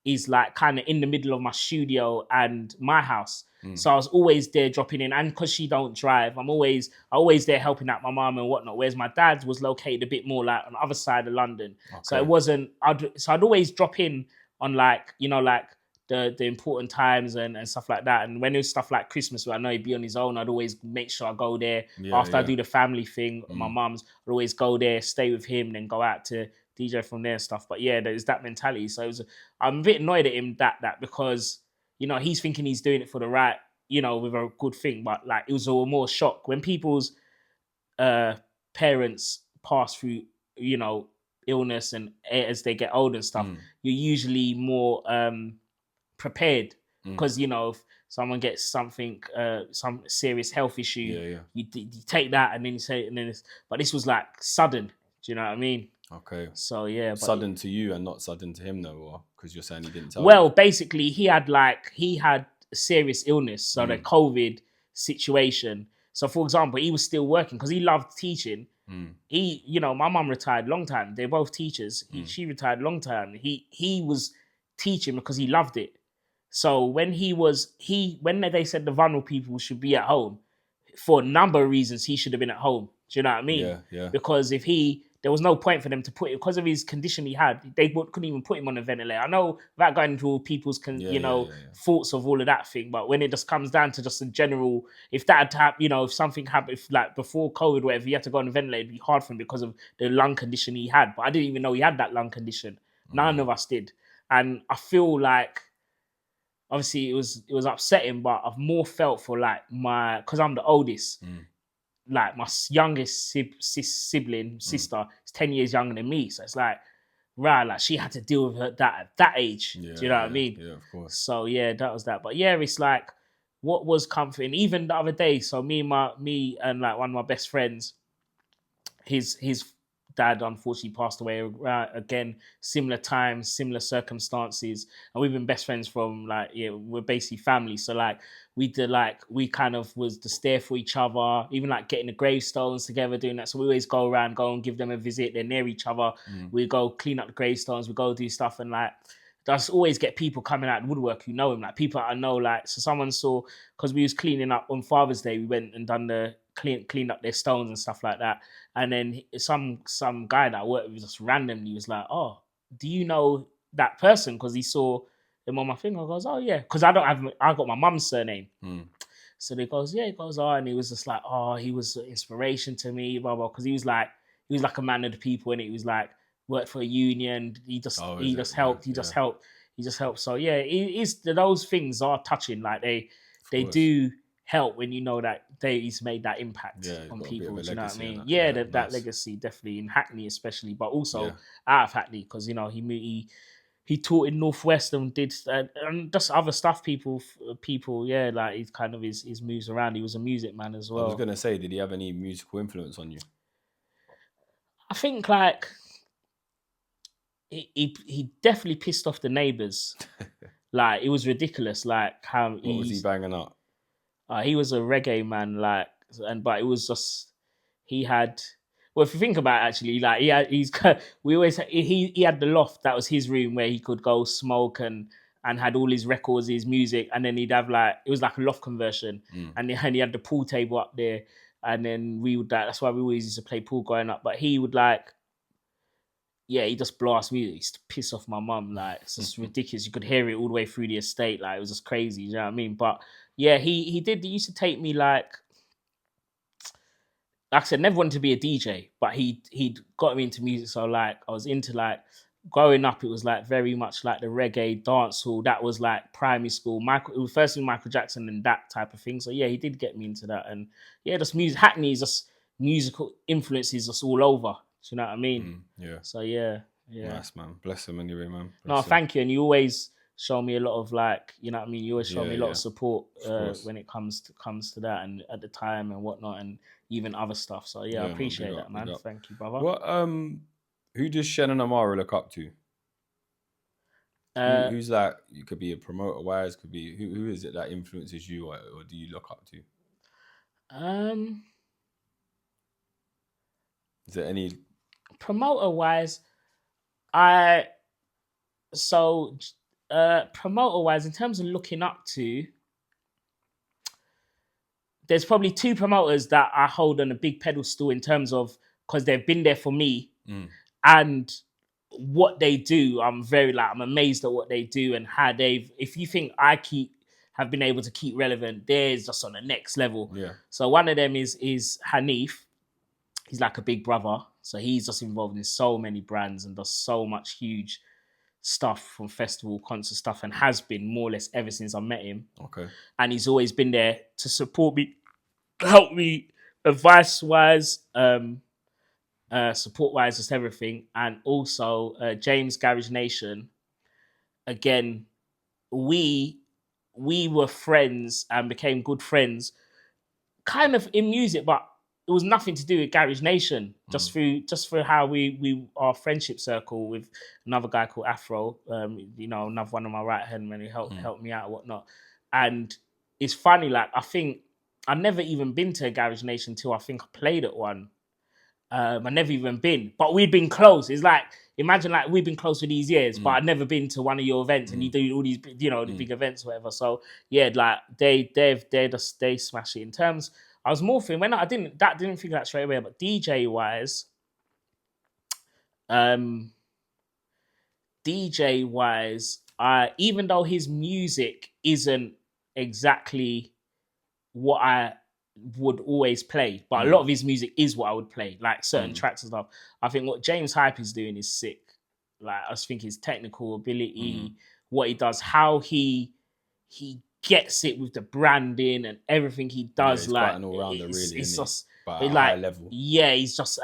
is like kind of in the middle of my studio and my house. So I was always there dropping in, and because she don't drive, I'm always there helping out my mum and whatnot. Whereas my dad was located a bit more like on the other side of London. Okay. So it wasn't, I'd always drop in on like, like the important times and stuff like that. And when it was stuff like Christmas, where I know he'd be on his own, I'd always make sure I go there after I do the family thing. My mum's, I'd always go there, stay with him, then go out to DJ from there and stuff. But yeah, there's that mentality. So I'm a bit annoyed at him that because, he's thinking he's doing it for the right, with a good thing. But like, it was a more shock when people's parents pass through, illness and as they get older and stuff, you're usually more prepared because, if someone gets something, some serious health issue, you take that and then you say, but this was like sudden. Do you know what I mean? Okay. So yeah, sudden to you and not sudden to him though, or because you're saying he didn't tell Well, you? basically he had a serious illness, so the COVID situation. So for example, he was still working because he loved teaching. He, my mum retired long time. They're both teachers. She retired long time. He was teaching because he loved it. So when they said the vulnerable people should be at home, for a number of reasons, he should have been at home. Do you know what I mean? Yeah. Because there was no point for them to put it, because of his condition he had, they couldn't even put him on a ventilator. I know without going into all people's thoughts of all of that thing, but when it just comes down to just a general, if that had happened, if something happened, if like before COVID, whatever, he had to go on a ventilator, it'd be hard for him because of the lung condition he had. But I didn't even know he had that lung condition. None of us did. And I feel like, obviously it was upsetting, but I've more felt for like because I'm the oldest, like my youngest sister is 10 years younger than me. So it's like, right, like she had to deal with that at that age. Yeah, Do you know what I mean? Yeah, of course. So yeah, that was that. But yeah, it's like what was comforting. Even the other day, so me and like one of my best friends, his dad unfortunately passed away again, similar times, similar circumstances, and we've been best friends from like, yeah, we're basically family. So like we kind of was the stare for each other, even like getting the gravestones together, doing that. So we always go and give them a visit. They're near each other. We go clean up the gravestones, we go do stuff, and like just always get people coming out of the woodwork who know him, like people I know. Like, so someone saw, because we was cleaning up on Father's Day, we went and done the cleaned up their stones and stuff like that. And then some guy that I worked with just randomly was like, "Oh, do you know that person?" Because he saw him on my thing. I goes, "Oh yeah," because I got my mum's surname. So he goes, "Yeah," he goes, "Oh," and he was just like, "Oh, he was an inspiration to me, blah blah," because he was like a man of the people, and he was like worked for a union. He just helped. He just helped. So yeah, it is, those things are touching. Like they do help when you know that he's made that impact on people. Do you know what I mean? Yeah, that legacy definitely in Hackney especially, but also out of Hackney, because you know he taught in Northwest and did and just other stuff. People, yeah, like he's kind of his moves around. He was a music man as well. I was gonna say, did he have any musical influence on you? I think like he definitely pissed off the neighbours. Like it was ridiculous. Like how what was he banging up? He was a reggae man, like, but it was just he had. Well, if you think about it, actually, like he had the loft. That was his room where he could go smoke and had all his records, his music, and then he'd have like, it was like a loft conversion, and he had the pool table up there, and then we would that's why we always used to play pool growing up. But he would like, yeah, he just blast music. He used to piss off my mum. Like, it's just ridiculous. You could hear it all the way through the estate. Like, it was just crazy. You know what I mean? But yeah, he did. He used to take me like I said, never wanted to be a DJ, but he got me into music. So like, I was into like growing up. It was like very much like the reggae dancehall. That was like primary school. It was first with Michael Jackson and that type of thing. So yeah, he did get me into that. And yeah, just music. Hackney is just musical influences just all over. Do you know what I mean? Yeah. So yeah. Nice, man. Bless him anyway, man. Thank you. And you always show me a lot of like, you know what I mean? You always show me a lot of support when it comes to that, and at the time and whatnot, and even other stuff. So yeah, I appreciate that, man. Thank you, brother. What who does Shenin Amara look up to? Who's like, you could be a promoter wise, could be who is it that influences you, or do you look up to? Is there any promoter wise? Promoter wise, in terms of looking up to, there's probably two promoters that I hold on a big pedestal in terms of, because they've been there for me and what they do. I'm amazed at what they do and how if you think have been able to keep relevant, theirs just on the next level. Yeah. So one of them is Hanif. He's like a big brother. So he's just involved in so many brands and does so much huge stuff from festival, concert stuff, and has been more or less ever since I met him. Okay. And he's always been there to support me, help me, advice-wise, support-wise, just everything. And also James Garage Nation. Again, we were friends and became good friends, kind of in music, but it was nothing to do with Garage Nation. Just through how we our friendship circle with another guy called Afro, another one of my right hand men who helped me out and whatnot. And it's funny, like I think I've never even been to a Garage Nation till I think I played at one. I've never even been, but we'd been close. It's like, imagine like we've been close for these years, but I'd never been to one of your events, and you do all these, the big events, or whatever. So yeah, like they smash it. In terms, I was more thinking when I didn't figure that straight away, but DJ wise, even though his music isn't exactly what I would always play, but a lot of his music is what I would play, like certain tracks and stuff. I think what James Hype is doing is sick. Like, I just think his technical ability, what he does, how he gets it with the branding and everything he does. He's like quite an all-rounder, really. It's just but at a high level. Yeah, he's just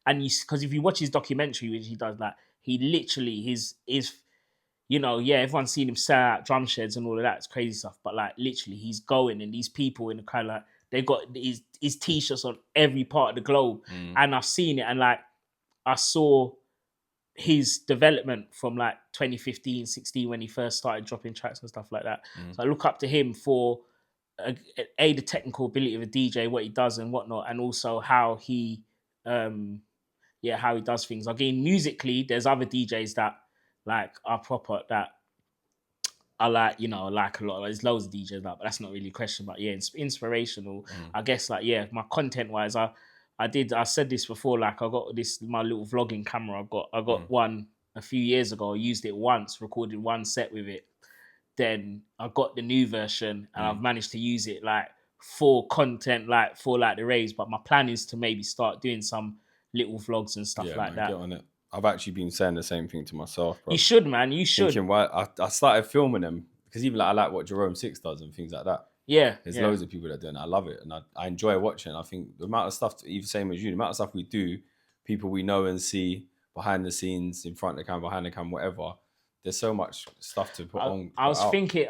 and because if you watch his documentary, which he does, like he literally his everyone's seen him sell out drum sheds and all of that. It's crazy stuff. But like literally, he's going and these people in the crowd, like they got his t-shirts on every part of the globe, and I've seen it, and like I saw his development from like 2015, 16 when he first started dropping tracks and stuff like that. So I look up to him for the technical ability of a DJ, what he does and whatnot, and also how he does things. Again, musically, there's other DJs that like are proper that I like, I like a lot. There's loads of DJs like, but that's not really a question. But yeah, it's inspirational. I guess like my content wise, I said this before. Like I got my little vlogging camera. I got one a few years ago. I used it once, recorded one set with it. Then I got the new version, and I've managed to use it like for content, like for like the raves. But my plan is to maybe start doing some little vlogs and stuff like that. Get on it. I've actually been saying the same thing to myself, bro. You should, man. You should. Thinking, I started filming them because even like I like what Jerome 6 does and things like that. Yeah. There's loads of people that do it, and I love it. And I enjoy watching. I think the amount of stuff, even same as you, the amount of stuff we do, people we know and see behind the scenes, in front of the camera, behind the camera, whatever. There's so much stuff to put on. I was thinking,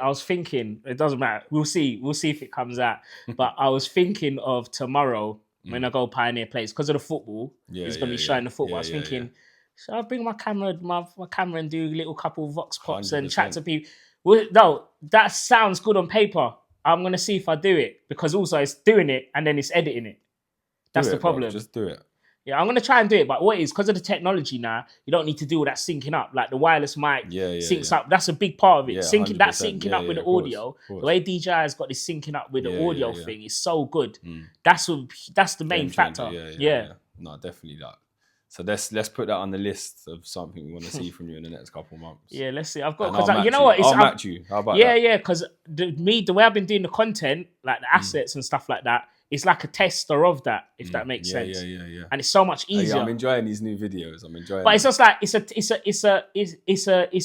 it doesn't matter. We'll see if it comes out. But I was thinking of tomorrow when I go Pioneer Place, because of the football. It's going to be showing the football. I was thinking, should I bring my camera and do a little couple of vox pops 100%. And chat to people? Well, no, that sounds good on paper. I'm going to see if I do it, because also it's doing it and then it's editing it. That's the problem. Bro, just do it. Yeah, I'm going to try and do it. But what it is, because of the technology now, you don't need to do all that syncing up. Like the wireless mic syncs up. That's a big part of it. Syncing up with the audio. The way DJI has got this syncing up with the audio thing is so good. That's the main factor. Yeah. No, definitely that. So let's put that on the list of something we want to see from you in the next couple of months. Yeah, let's see. I've got, because you know what? I'll match you. How about that? Yeah, because the way I've been doing the content, like the assets and stuff like that, it's like a tester of that, if that makes sense. Yeah. And it's so much easier. I'm enjoying these new videos. But it's just like it's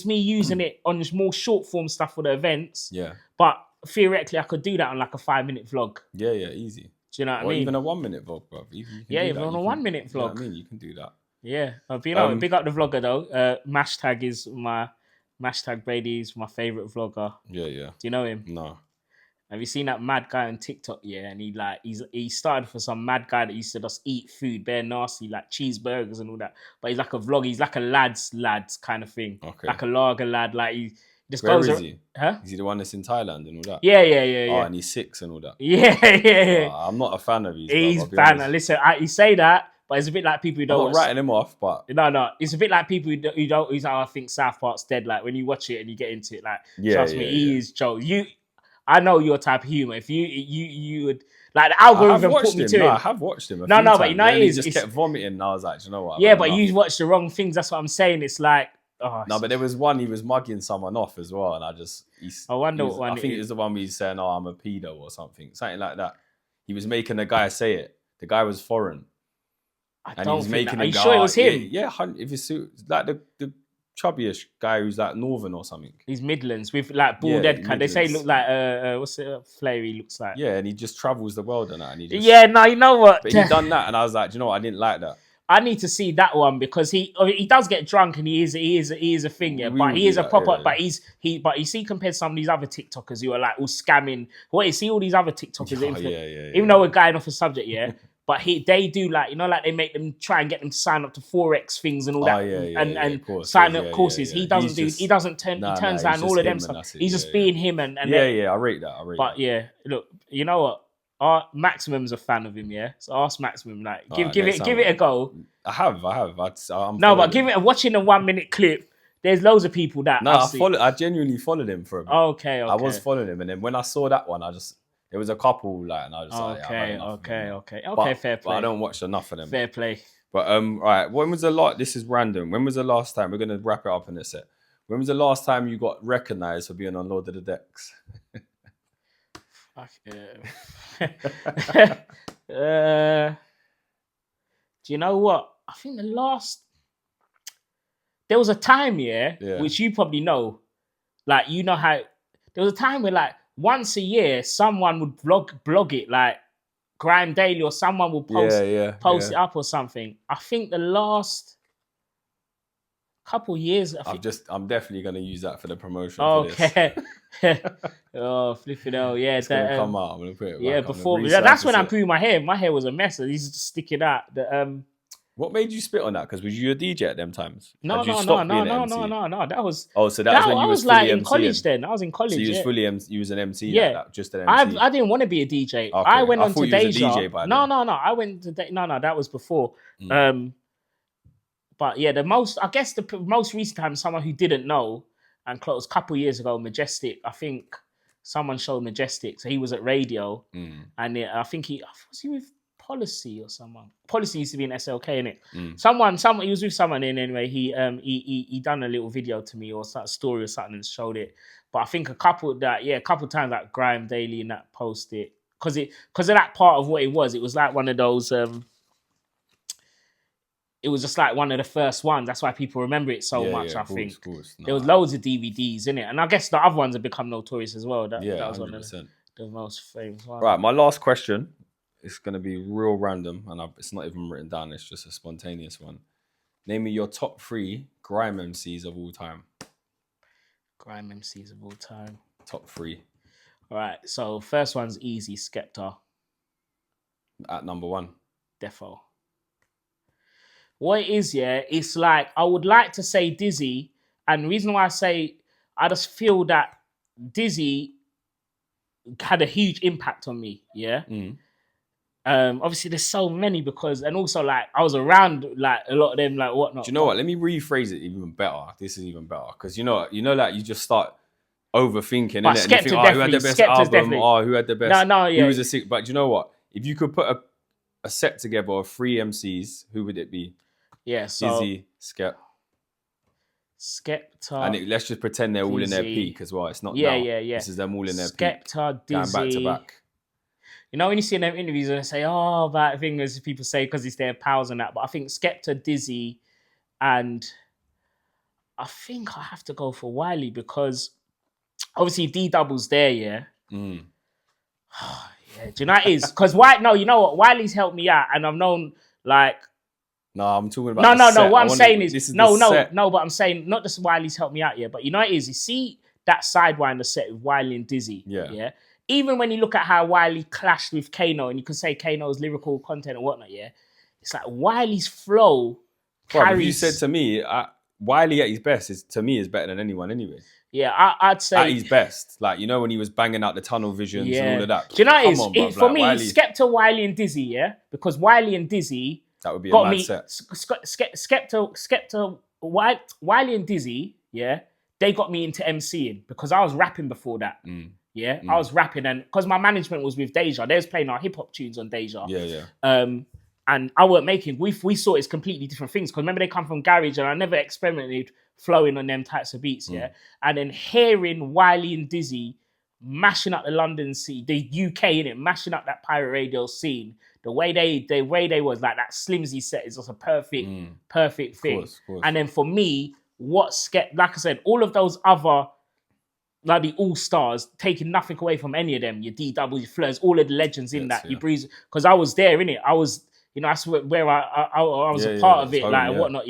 me using it on this more short form stuff for the events. Yeah. But theoretically, I could do that on like a 5-minute vlog. Yeah, easy. Do you know what I or mean? Even a 1-minute vlog, bro. Even on a 1-minute vlog. You know what I mean? You can do that. Yeah. Big up the vlogger though. Mashtag is Mashtag Brady's my favourite vlogger. Yeah. Do you know him? No. Have you seen that mad guy on TikTok? Yeah, and he started for some mad guy that used to just eat food, bare nasty, like cheeseburgers and all that. But he's like a vlog. He's like a lads kind of thing. Okay. Like a lager lad. Like he just Where goes. Is he? Huh? Is he the one that's in Thailand and all that? Yeah. Oh, and he's 6 and all that. Yeah. I'm not a fan of his. He's banner. Listen, you say that, but it's a bit like people who don't. I'm not writing him off, but no, it's a bit like people who don't. Who's like, I think South Park's dead. Like when you watch it and you get into it, like trust me, he is Joe. I know your type of humor. If you would like the algorithm put me to him. I have watched him. But you know it is. He just kept vomiting, and I was like, you know what? Yeah, but you watched the wrong things. That's what I'm saying. It's like no, but there was one he was mugging someone off as well, and I wonder what one. I think it was the one where he's saying, "Oh, I'm a pedo" or something like that. He was making the guy say it. The guy was foreign. Are you sure it was him? Yeah. If it's like the chubbyish guy who's like northern or something. He's Midlands with like bald head. They say he look like what's it? Flair he looks like. Yeah, and he just travels the world and that. And you know what? But he done that, and I was like, do you know what? I didn't like that. I need to see that one because he does get drunk and he is a thing, yeah. But he is a proper. Yeah. But you see, compared to some of these other TikTokers who are like all scamming. What you see all these other TikTokers, even though we're going off the subject, yeah. But they do like like they make them try and get them to sign up to Forex things and all that, and sign up courses. He doesn't turn. He turns down all of them stuff. He's just being him and I rate that. But yeah, look, you know what? Our Maximum's a fan of him, yeah. So ask Maximum, like, give it a go. I have. Watching a 1-minute clip. There's loads of people that. I genuinely followed him for a bit. Okay. I was following him, and then when I saw that one, there was a couple like, and I was okay, fair play. But I don't watch enough of them. Fair play. But right, when was this is random. When was the last time, we're gonna wrap it up in a sec. When was the last time you got recognised for being on Lord of the Decks? Fuck yeah. Do you know what? I think there was a time, which you probably know, like, you know how there was a time where like once a year someone would blog it, like, Grime Daily or someone will post it up or something. I think the last couple years, I'm definitely gonna use that for the promotion. Okay. Oh, flipping hell, yeah. It's gonna come out. I'm gonna put it back. Before that's when I grew my hair. My hair was a mess. It's just sticking out. What made you spit on that? Because was you a DJ at them times? No. That was. Oh, so that's when you was like fully in college. Then I was in college. So you was fully you was an MC. Yeah, like just an MC. I didn't want to be a DJ. Okay. I went on to DEJA. No. I went to no. That was before. But yeah, the most recent time, someone who didn't know, and close a couple years ago, Majestic. I think someone showed Majestic, so he was at radio, and I think was he with Policy or someone. Policy used to be in SLK, innit? Someone, he was with someone, and anyway, he done a little video to me or a story or something and showed it. But I think a couple times like Grime Daily and that post it because of that part of what it was. It was like one of those. It was just like one of the first ones. That's why people remember it so much. I think there was loads of DVDs in it, and I guess the other ones have become notorious as well. That was 100%. One of the most famous ones. Right, my last question is going to be real random, and it's not even written down. It's just a spontaneous one. Name me your top 3 grime MCs of all time. Grime MCs of all time. Top 3. All right, so first one's easy. Skepta. At number 1. Defo. What it is, it's like, I would like to say Dizzy, and the reason why I say, I just feel that Dizzy had a huge impact on me, obviously there's so many and also like, I was around like a lot of them, like whatnot. Do you know what? Let me rephrase it even better. This is even better, because you know, like you just start overthinking, innit? And you think, who had the best album? Definitely. Oh, who had the best? No, Who was a sick? But do you know what? If you could put a set together of 3 MCs, who would it be? Yeah, so Dizzy, Skepta, and let's just pretend they're all in their peak as well. It's not now. This is them all in their peak. Skepta, Dizzy, going back to back. You know, when you see in them interviews and they say, "Oh, that thing," as people say, because it's their pals and that. But I think Skepta, Dizzy, and I think I have to go for Wiley, because obviously D-Double's there, yeah. Do you know what it is? Because you know what? Wiley's helped me out, and I've known like. No, I'm talking about no. What I'm saying is no. But I'm saying not just Wiley's helped me out, but you know what it is. You see that Sidewinder set with Wiley and Dizzy, yeah. Even when you look at how Wiley clashed with Kano, and you could say Kano's lyrical content and whatnot, it's like Wiley's flow carries. If you said to me, Wiley at his best is better than anyone anyway. Yeah, I'd say at his best, like you know when he was banging out the tunnel visions and all of that. Do you know what it is? For me, Skepta, Wiley, and Dizzy, because Wiley and Dizzy. That would be a mad set. Skepta, Wiley and Dizzy, they got me into MCing because I was rapping before that. I was rapping, and because my management was with DEJA, they was playing our hip hop tunes on DEJA. And I weren't making. We saw it's completely different things, because remember they come from garage, and I never experimented flowing on them types of beats. And then hearing Wiley and Dizzy mashing up the London scene, the UK in it, mashing up that pirate radio scene. The way they was like that Slimzy set is just a perfect thing. Of course. And then for me, like I said, all of those other like the all-stars, taking nothing away from any of them, your DW, your Fleurs, all of the legends in that, you breeze, because I was there, innit? I was, that's where I was a part of it, like, and whatnot,